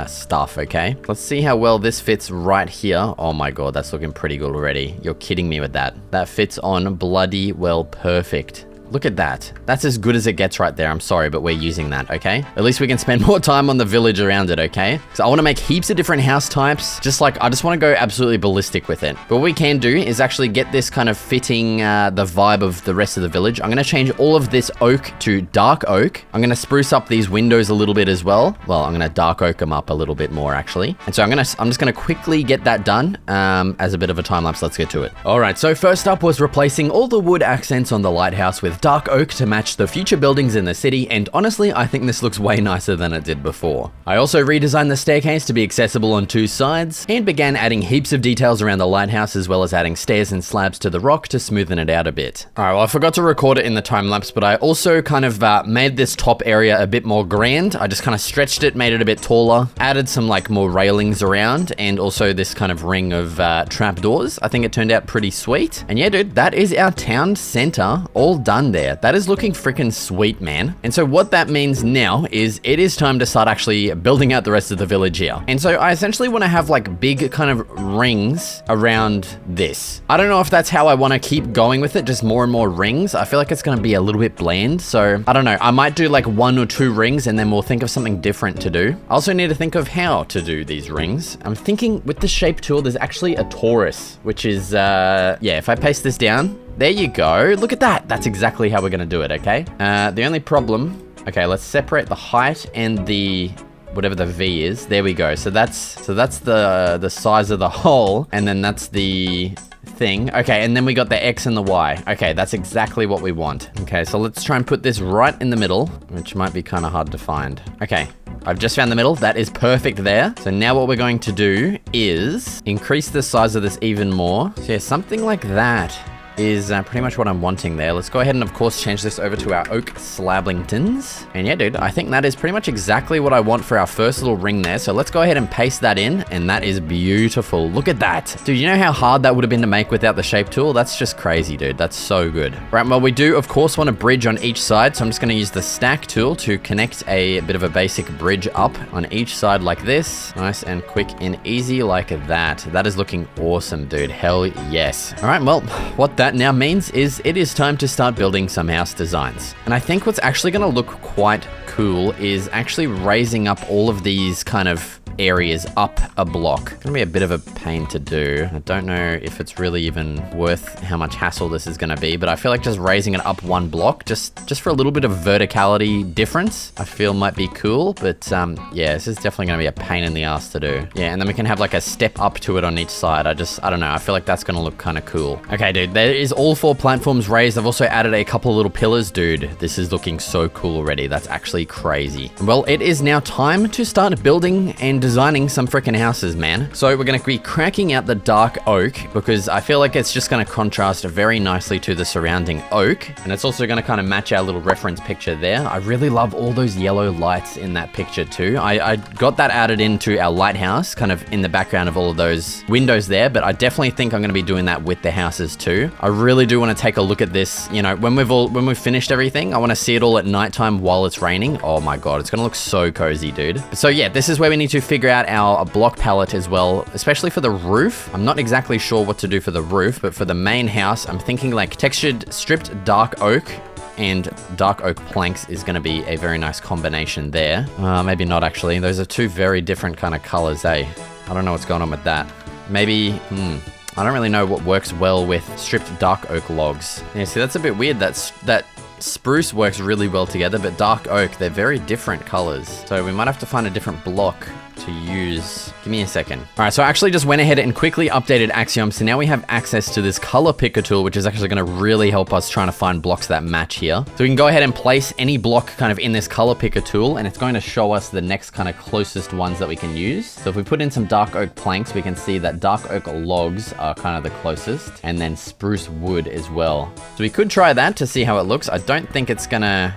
stuff, okay? Let's see how well this fits right here. Oh my God, that's looking pretty good already. You're kidding me with that. That fits on bloody well perfect. Look at that. That's as good as it gets right there. I'm sorry, but we're using that, okay? At least we can spend more time on the village around it, okay? So I want to make heaps of different house types. Just like, I just want to go absolutely ballistic with it. But what we can do is actually get this kind of fitting the vibe of the rest of the village. I'm going to change all of this oak to dark oak. I'm going to spruce up these windows a little bit as well. Well, I'm going to dark oak them up a little bit more, actually. And so I'm just going to quickly get that done as a bit of a time lapse. Let's get to it. All right, so first up was replacing all the wood accents on the lighthouse with dark oak to match the future buildings in the city, and honestly, I think this looks way nicer than it did before. I also redesigned the staircase to be accessible on two sides, and began adding heaps of details around the lighthouse, as well as adding stairs and slabs to the rock to smoothen it out a bit. Alright, well, I forgot to record it in the time lapse, but I also kind of made this top area a bit more grand. I just kind of stretched it, made it a bit taller, added some like more railings around, and also this kind of ring of trapdoors. I think it turned out pretty sweet. And yeah, dude, that is our town center all done there. That is looking freaking sweet, man. And so what that means now is it is time to start actually building out the rest of the village here. And so I essentially want to have like big kind of rings around this. I don't know if that's how I want to keep going with it, just more and more rings. I feel like it's going to be a little bit bland. So I don't know. I might do like 1 or 2 rings and then we'll think of something different to do. I also need to think of how to do these rings. I'm thinking with the shape tool, there's actually a torus, which is, yeah, if I paste this down, there you go. Look at that. That's exactly how we're going to do it, okay? The only problem... Okay, let's separate the height and the... whatever the V is. There we go. So that's the size of the hole, and then that's the thing. Okay, and then we got the X and the Y. Okay, that's exactly what we want. Okay, so let's try and put this right in the middle, which might be kind of hard to find. Okay. I've just found the middle. That is perfect there. So now what we're going to do is increase the size of this even more. So yeah, something like that is pretty much what I'm wanting there. Let's go ahead and of course change this over to our oak slablingtons. And yeah, dude, I think that is pretty much exactly what I want for our first little ring there. So let's go ahead and paste that in, and that is beautiful. Look at that. Dude, you know how hard that would have been to make without the shape tool? That's just crazy, dude. That's so good. Right, well, we do of course want a bridge on each side, so I'm just gonna use the stack tool to connect a bit of a basic bridge up on each side like this. Nice and quick and easy like that. That is looking awesome, dude. Hell yes. All right, well, what that now means is it is time to start building some house designs. And I think what's actually going to look quite cool is actually raising up all of these kind of areas up a block. Gonna be a bit of a pain to do. I don't know if it's really even worth how much hassle this is gonna be, but I feel like just raising it up one block, just for a little bit of verticality difference, I feel might be cool. But yeah, this is definitely gonna be a pain in the ass to do. Yeah, and then we can have like a step up to it on each side. I don't know. I feel like that's gonna look kind of cool. Okay, dude, there is all 4 platforms raised. I've also added a couple of little pillars. Dude, this is looking so cool already. That's actually crazy. Well, it is now time to start building and designing some freaking houses, man. So we're going to be cracking out the dark oak because I feel like it's just going to contrast very nicely to the surrounding oak. And it's also going to kind of match our little reference picture there. I really love all those yellow lights in that picture too. I got that added into our lighthouse, kind of in the background of all of those windows there, but I definitely think I'm going to be doing that with the houses too. I really do want to take a look at this, you know, when we've finished everything. I want to see it all at nighttime while it's raining. Oh my God, it's going to look so cozy, dude. So yeah, this is where we need to figure out our block palette as well, especially for the roof. I'm not exactly sure what to do for the roof, but for the main house, I'm thinking like textured stripped dark oak and dark oak planks is going to be a very nice combination there. Maybe not actually. Those are 2 very different kind of colors, eh? I don't know what's going on with that. Maybe, I don't really know what works well with stripped dark oak logs. Yeah, see, that's a bit weird. That spruce works really well together, but dark oak, they're very different colors. So we might have to find a different block to use. Give me a second. All right, so I actually just went ahead and quickly updated Axiom. So now we have access to this color picker tool, which is actually going to really help us trying to find blocks that match here. So we can go ahead and place any block kind of in this color picker tool, and it's going to show us the next kind of closest ones that we can use. So if we put in some dark oak planks, we can see that dark oak logs are kind of the closest, and then spruce wood as well. So we could try that to see how it looks. I don't think it's gonna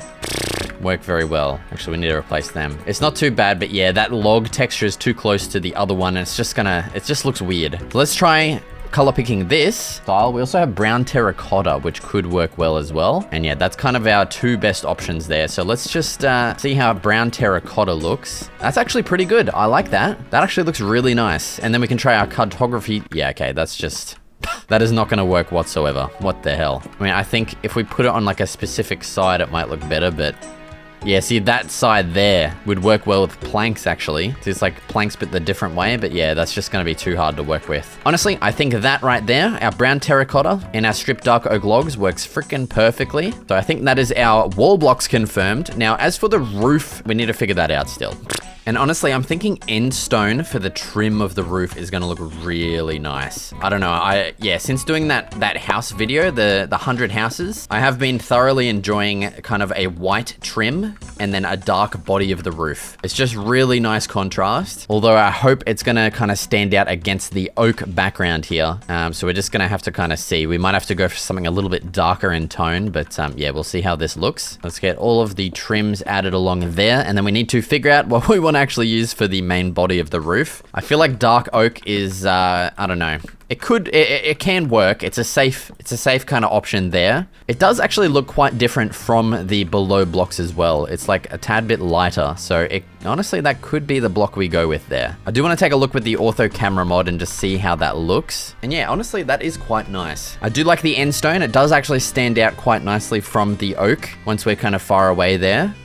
work very well. Actually, we need to replace them. It's not too bad, but yeah, that log texture is too close to the other one, and it just looks weird. So let's try color picking this style. We also have brown terracotta, which could work well as well. And yeah, that's kind of our 2 best options there. So let's just see how brown terracotta looks. That's actually pretty good. I like that. That actually looks really nice. And then we can try our cartography. Yeah, okay, that's just... that is not going to work whatsoever. What the hell? I mean, I think if we put it on like a specific side, it might look better, but... yeah, see, that side there would work well with planks, actually. So it's like planks, but the different way. But yeah, that's just going to be too hard to work with. Honestly, I think that right there, our brown terracotta and our stripped dark oak logs works freaking perfectly. So I think that is our wall blocks confirmed. Now, as for the roof, we need to figure that out still. And honestly, I'm thinking end stone for the trim of the roof is gonna look really nice. I don't know, yeah, since doing that house video, the 100 houses, I have been thoroughly enjoying kind of a white trim and then a dark body of the roof. It's just really nice contrast, although I hope it's gonna kind of stand out against the oak background here. So we're just gonna have to kind of see. We might have to go for something a little bit darker in tone, but yeah, we'll see how this looks. Let's get all of the trims added along there, and then we need to figure out what we want to actually use for the main body of the roof. I feel like dark oak is, I don't know. It can work. It's a safe kind of option there. It does actually look quite different from the below blocks as well. It's like a tad bit lighter. So honestly, that could be the block we go with there. I do want to take a look with the ortho camera mod and just see how that looks. And yeah, honestly, that is quite nice. I do like the end stone. It does actually stand out quite nicely from the oak once we're kind of far away there.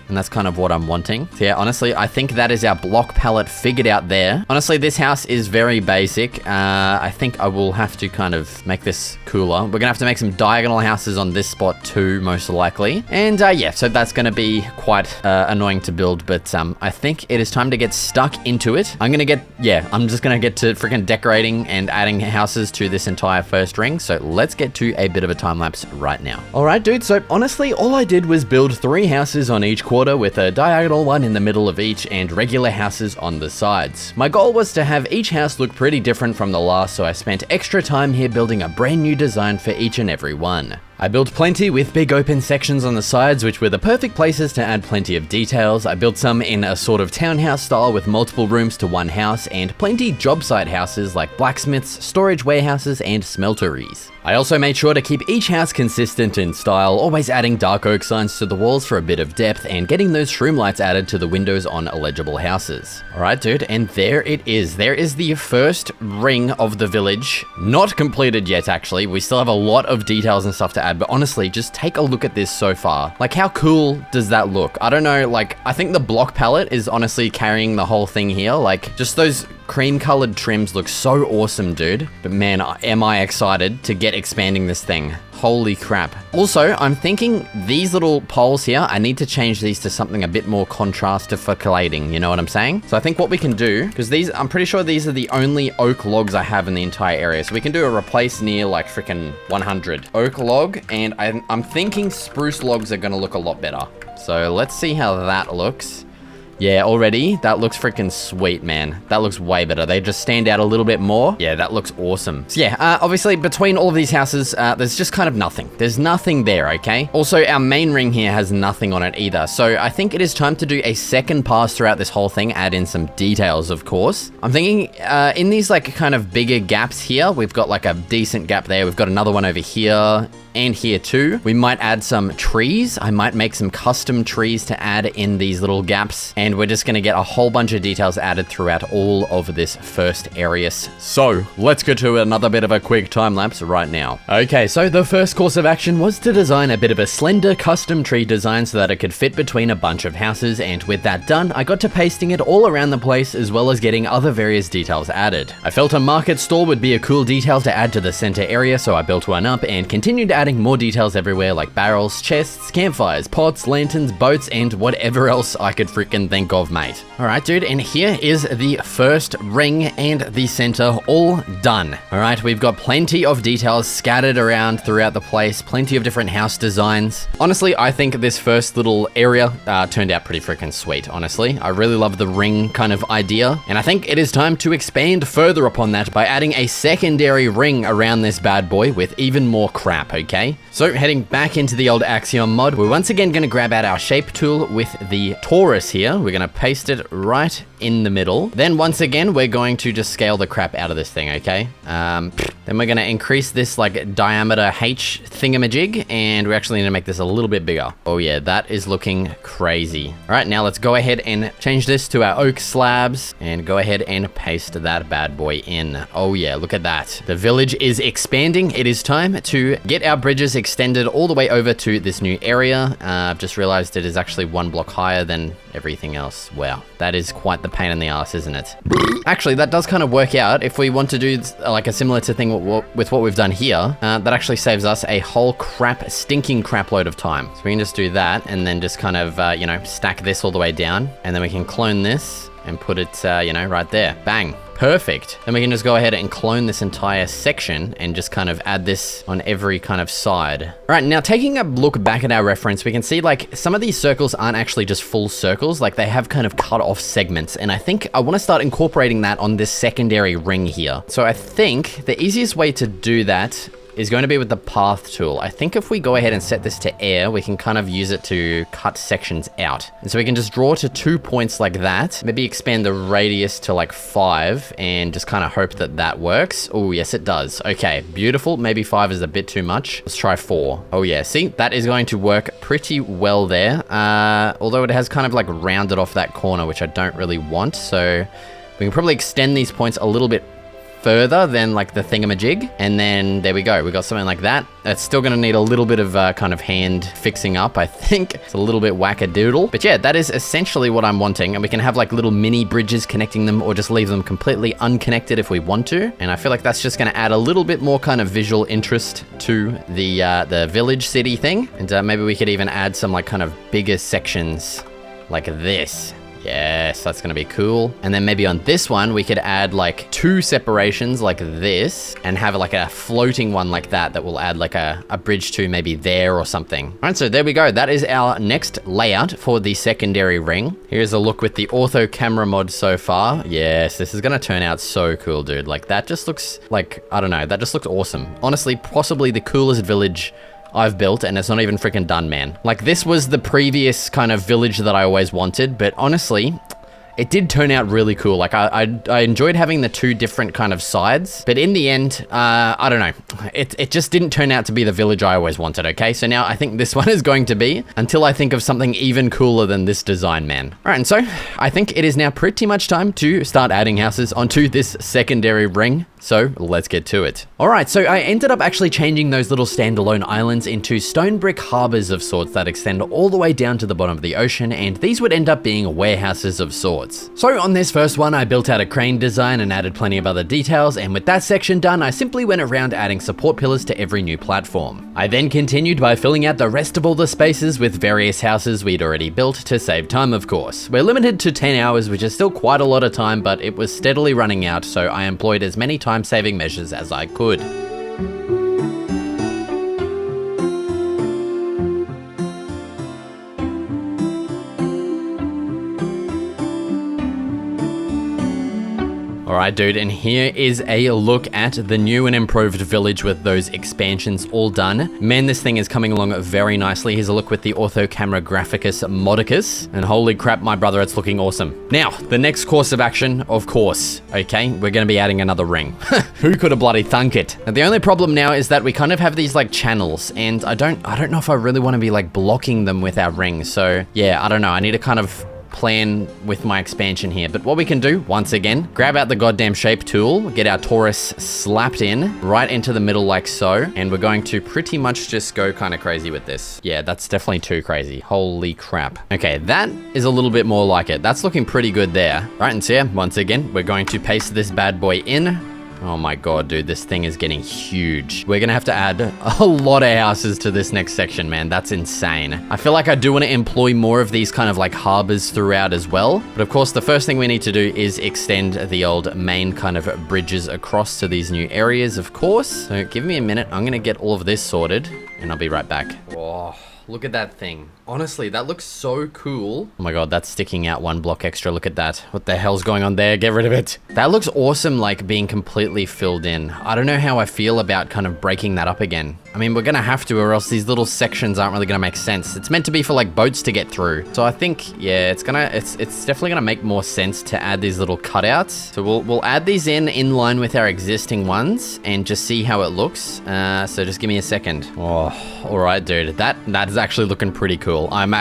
And that's kind of what I'm wanting. So yeah, honestly, I think that is our block palette figured out there. Honestly, this house is very basic. I think I will have to kind of make this cooler. We're gonna have to make some diagonal houses on this spot too, most likely. And yeah, so that's gonna be quite annoying to build, but I think it is time to get stuck into it. I'm just gonna get to freaking decorating and adding houses to this entire first ring. So let's get to a bit of a time lapse right now. All right, dude, so honestly, all I did was build 3 houses on each quarter quarter with a diagonal one in the middle of each and regular houses on the sides. My goal was to have each house look pretty different from the last, so I spent extra time here building a brand new design for each and every one. I built plenty with big open sections on the sides, which were the perfect places to add plenty of details. I built some in a sort of townhouse style with multiple rooms to one house, and plenty job site houses like blacksmiths, storage warehouses, and smelteries. I also made sure to keep each house consistent in style, always adding dark oak signs to the walls for a bit of depth and getting those shroom lights added to the windows on illegible houses. Alright dude, and there it is. There is the first ring of the village. Not completed yet actually, we still have a lot of details and stuff to add, but honestly, just take a look at this so far. Like, how cool does that look? I don't know, like, I think the block palette is honestly carrying the whole thing here. Like, just those cream colored trims look so awesome, dude. But man, am I excited to get expanding this thing. Holy crap. Also, I'm thinking these little poles here, I need to change these to something a bit more contrastifying, you know what I'm saying? So I think what we can do, because these, I'm pretty sure these are the only oak logs I have in the entire area. So we can do a replace near like freaking 100 oak log, and I'm thinking spruce logs are gonna look a lot better. So let's see how that looks. Yeah, already, that looks freaking sweet, man. That looks way better. They just stand out a little bit more. Yeah, that looks awesome. So yeah, obviously, between all of these houses, there's just kind of nothing. There's nothing there, okay? Also, our main ring here has nothing on it either. So I think it is time to do a second pass throughout this whole thing, add in some details, of course. I'm thinking in these like kind of bigger gaps here, we've got like a decent gap there. We've got another one over here and here too. We might add some trees. I might make some custom trees to add in these little gaps, and we're just gonna get a whole bunch of details added throughout all of this first area. So let's go to another bit of a quick time lapse right now. Okay, so the first course of action was to design a bit of a slender custom tree design so that it could fit between a bunch of houses, and with that done, I got to pasting it all around the place as well as getting other various details added. I felt a market stall would be a cool detail to add to the center area, so I built one up and continued adding more details everywhere like barrels, chests, campfires, pots, lanterns, boats, and whatever else I could freaking think of, mate. Alright dude, and here is the first ring and the center all done. Alright, we've got plenty of details scattered around throughout the place, plenty of different house designs. Honestly, I think this first little area turned out pretty freaking sweet, honestly. I really love the ring kind of idea, and I think it is time to expand further upon that by adding a secondary ring around this bad boy with even more crap, okay? So heading back into the old Axiom mod, we're once again going to grab out our shape tool with the torus here. We're going to paste it right in the middle. Then once again, we're going to just scale the crap out of this thing, okay? Then we're going to increase this like diameter H thingamajig, and we actually need to make this a little bit bigger. Oh yeah, that is looking crazy. All right, now let's go ahead and change this to our oak slabs and go ahead and paste that bad boy in. Oh yeah, look at that. The village is expanding. It is time to get our bridges extended all the way over to this new area. I've just realized it is actually one block higher than everything else. Wow, that is quite the pain in the ass, isn't it? Actually, that does kind of work out. If we want to do like a similar to thing with what we've done here, that actually saves us a whole stinking crap load of time. So we can just do that and then just kind of, you know, stack this all the way down, and then we can clone this and put it, you know, right there. Bang. Perfect. Then we can just go ahead and clone this entire section and just kind of add this on every kind of side. All right, now taking a look back at our reference, we can see like some of these circles aren't actually just full circles, like they have kind of cut off segments. And I think I want to start incorporating that on this secondary ring here. So I think the easiest way to do that is going to be with the path tool. I think if we go ahead and set this to air, we can kind of use it to cut sections out. And so we can just draw to 2 points like that, maybe expand the radius to like 5 and just kind of hope that that works. Oh, yes, it does. Okay, beautiful. Maybe 5 is a bit too much. Let's try 4. Oh yeah, see, that is going to work pretty well there. Although it has kind of like rounded off that corner, which I don't really want. So we can probably extend these points a little bit further than like the thingamajig, and then there we go, we got something like that. It's still gonna need a little bit of kind of hand fixing up, I think. It's a little bit wackadoodle, but yeah, that is essentially what I'm wanting, and we can have like little mini bridges connecting them or just leave them completely unconnected if we want to, and I feel like that's just gonna add a little bit more kind of visual interest to the village city thing, and maybe we could even add some like kind of bigger sections like this. Yes, that's gonna be cool. And then maybe on this one, we could add like 2 separations like this and have like a floating one like that that will add like a bridge to maybe there or something. All right, so there we go. That is our next layout for the secondary ring. Here's a look with the ortho camera mod so far. Yes, this is gonna turn out so cool, dude. Like that just looks like, I don't know, that just looks awesome. Honestly, possibly the coolest village I've built, and it's not even freaking done, man. Like this was the previous kind of village that I always wanted, but honestly, it did turn out really cool. Like I enjoyed having the 2 different kind of sides, but in the end, I don't know. It just didn't turn out to be the village I always wanted, okay? So now I think this one is going to be, until I think of something even cooler than this design, man. All right, and so I think it is now pretty much time to start adding houses onto this secondary ring. So let's get to it. All right, so I ended up actually changing those little standalone islands into stone brick harbors of sorts that extend all the way down to the bottom of the ocean, and these would end up being warehouses of sorts. So on this first one, I built out a crane design and added plenty of other details, and with that section done, I simply went around adding support pillars to every new platform. I then continued by filling out the rest of all the spaces with various houses we'd already built to save time, of course. We're limited to 10 hours, which is still quite a lot of time, but it was steadily running out, so I employed as many time-saving measures as I could. Alright dude, and here is a look at the new and improved village with those expansions all done. Man, this thing is coming along very nicely. Here's a look with the ortho camera graphicus modicus, and holy crap, my brother, it's looking awesome. Now, the next course of action, of course, okay, we're gonna be adding another ring. Who could have bloody thunk it? Now, the only problem now is that we kind of have these like channels, and I don't know if I really want to be like blocking them with our ring. So yeah, I don't know. I need to kind of plan with my expansion here, but what we can do, once again, grab out the goddamn shape tool, get our torus slapped in right into the middle like so, and we're going to pretty much just go kind of crazy with this. Yeah, that's definitely too crazy. Holy crap. Okay, that is a little bit more like it. That's looking pretty good there. Right, and so yeah, once again, we're going to paste this bad boy in. Oh my god, dude, this thing is getting huge. We're gonna have to add a lot of houses to this next section, man. That's insane. I feel like I do want to employ more of these kind of like harbors throughout as well. But of course, the first thing we need to do is extend the old main kind of bridges across to these new areas, of course. So give me a minute. I'm gonna get all of this sorted and I'll be right back. Whoa. Look at that thing. Honestly, that looks so cool. Oh my god, that's sticking out 1 block extra. Look at that. What the hell's going on there? Get rid of it. That looks awesome, like being completely filled in. I don't know how I feel about kind of breaking that up again. I mean, we're gonna have to, or else these little sections aren't really gonna make sense. It's meant to be for like boats to get through. So I think, yeah, it's definitely gonna make more sense to add these little cutouts. So we'll add these in line with our existing ones and just see how it looks. So just give me a second. Oh, all right, dude. That is actually looking pretty cool. I'm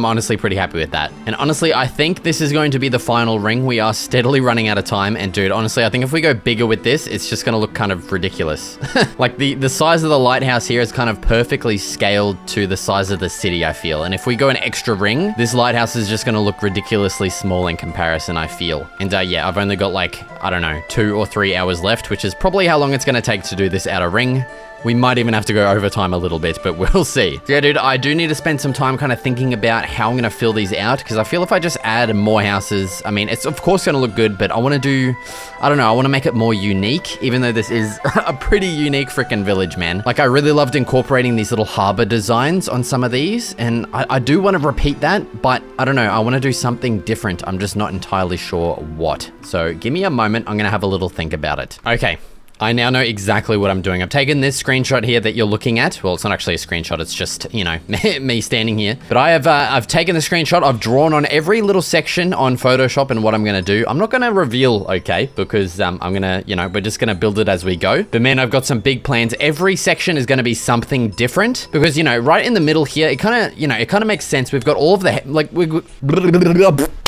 honestly pretty happy with that. And honestly, I think this is going to be the final ring. We are steadily running out of time. And dude, honestly, I think if we go bigger with this, it's just gonna look kind of ridiculous. Like the size of the lighthouse here is kind of perfectly scaled to the size of the city, I feel. And if we go an extra ring, this lighthouse is just gonna look ridiculously small in comparison, I feel. And yeah, I've only got like, I don't know, 2 or 3 hours left, which is probably how long it's gonna take to do this outer ring. We might even have to go overtime a little bit, but we'll see. Yeah, dude, I do need to spend some time kind of thinking about how I'm going to fill these out, because I feel if I just add more houses, I mean, it's of course going to look good, but I want to do, I don't know, I want to make it more unique, even though this is a pretty unique freaking village, man. Like, I really loved incorporating these little harbor designs on some of these, and I do want to repeat that, but I don't know, I want to do something different. I'm just not entirely sure what. So give me a moment. I'm going to have a little think about it. Okay. I now know exactly what I'm doing. I've taken this screenshot here that you're looking at. Well, it's not actually a screenshot. It's just, you know, me standing here. But I've taken the screenshot. I've drawn on every little section on Photoshop and what I'm going to do. I'm not going to reveal, okay, because I'm going to, you know, we're just going to build it as we go. But man, I've got some big plans. Every section is going to be something different because, you know, right in the middle here, it kind of, you know, it kind of makes sense. We've got all of the, like,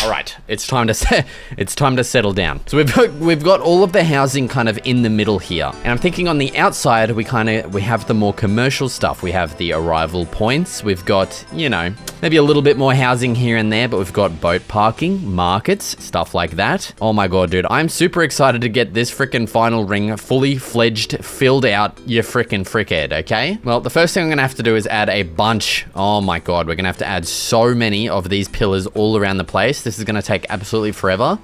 all right, it's time to settle down. So we've got all of the housing kind of in the middle here. And I'm thinking on the outside, we have the more commercial stuff. We have the arrival points. We've got, you know, maybe a little bit more housing here and there, but we've got boat parking, markets, stuff like that. Oh my god, dude, I'm super excited to get this frickin' final ring fully fledged, filled out your frickin' frickhead, okay? Well, the first thing I'm gonna have to do is add a bunch. Oh my god, we're gonna have to add so many of these pillars all around the place. This is gonna take absolutely forever.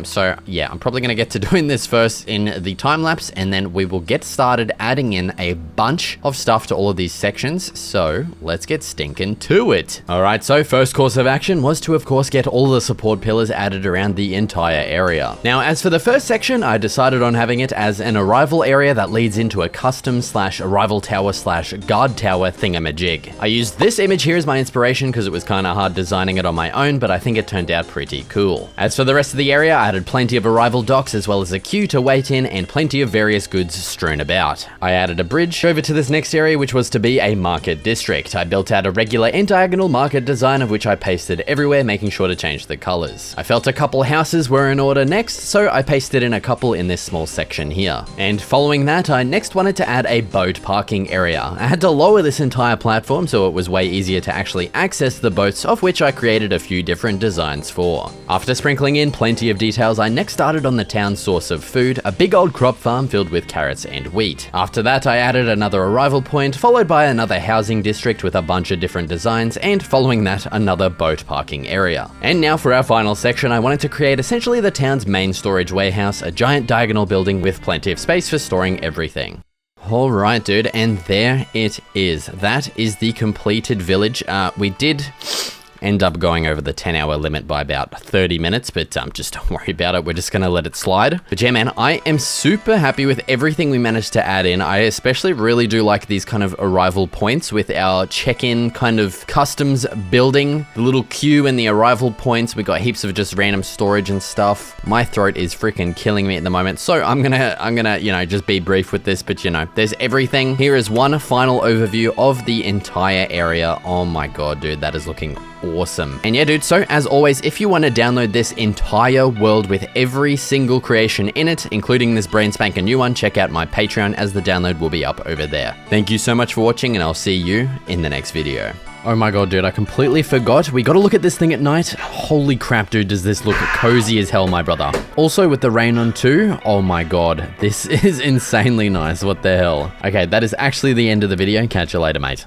So yeah, I'm probably gonna get to doing this first in the time lapse, and then we will get started adding in a bunch of stuff to all of these sections. So let's get stinking to it. All right, so first course of action was to, of course, get all the support pillars added around the entire area. Now, as for the first section, I decided on having it as an arrival area that leads into a custom / arrival tower / guard tower thingamajig. I used this image here as my inspiration because it was kind of hard designing it on my own, but I think it turned out pretty cool. As for the rest of the area, I added plenty of arrival docks as well as a queue to wait in and plenty of various goods strewn about. I added a bridge over to this next area, which was to be a market district. I built out a regular and diagonal market design of which I pasted everywhere, making sure to change the colors. I felt a couple houses were in order next, so I pasted in a couple in this small section here. And following that, I next wanted to add a boat parking area. I had to lower this entire platform so it was way easier to actually access the boats, of which I created a few different designs for. After sprinkling in plenty of details, I next started on the town's source of food, a big old crop farm filled with carrots and wheat. After that, I added another arrival point, followed by another housing district with a bunch of different designs, and following that, another boat parking area. And now for our final section, I wanted to create essentially the town's main storage warehouse, a giant diagonal building with plenty of space for storing everything. Alright, dude, and there it is. That is the completed village. We did end up going over the 10-hour limit by about 30 minutes, but just don't worry about it. We're just gonna let it slide. But yeah, man, I am super happy with everything we managed to add in. I especially really do like these kind of arrival points with our check-in kind of customs building, the little queue and the arrival points. We got heaps of just random storage and stuff. My throat is freaking killing me at the moment, so I'm gonna, you know, just be brief with this, but you know, there's everything. Here is one final overview of the entire area. Oh my god, dude, that is looking awesome. And yeah, dude, so as always, if you want to download this entire world with every single creation in it, including this brand spanking new one, check out my Patreon as the download will be up over there. Thank you so much for watching, and I'll see you in the next video. Oh my god, dude, I completely forgot. We gotta look at this thing at night. Holy crap, dude, does this look cozy as hell, my brother. Also, with the rain on too, oh my god, this is insanely nice. What the hell? Okay, that is actually the end of the video. Catch you later, mate.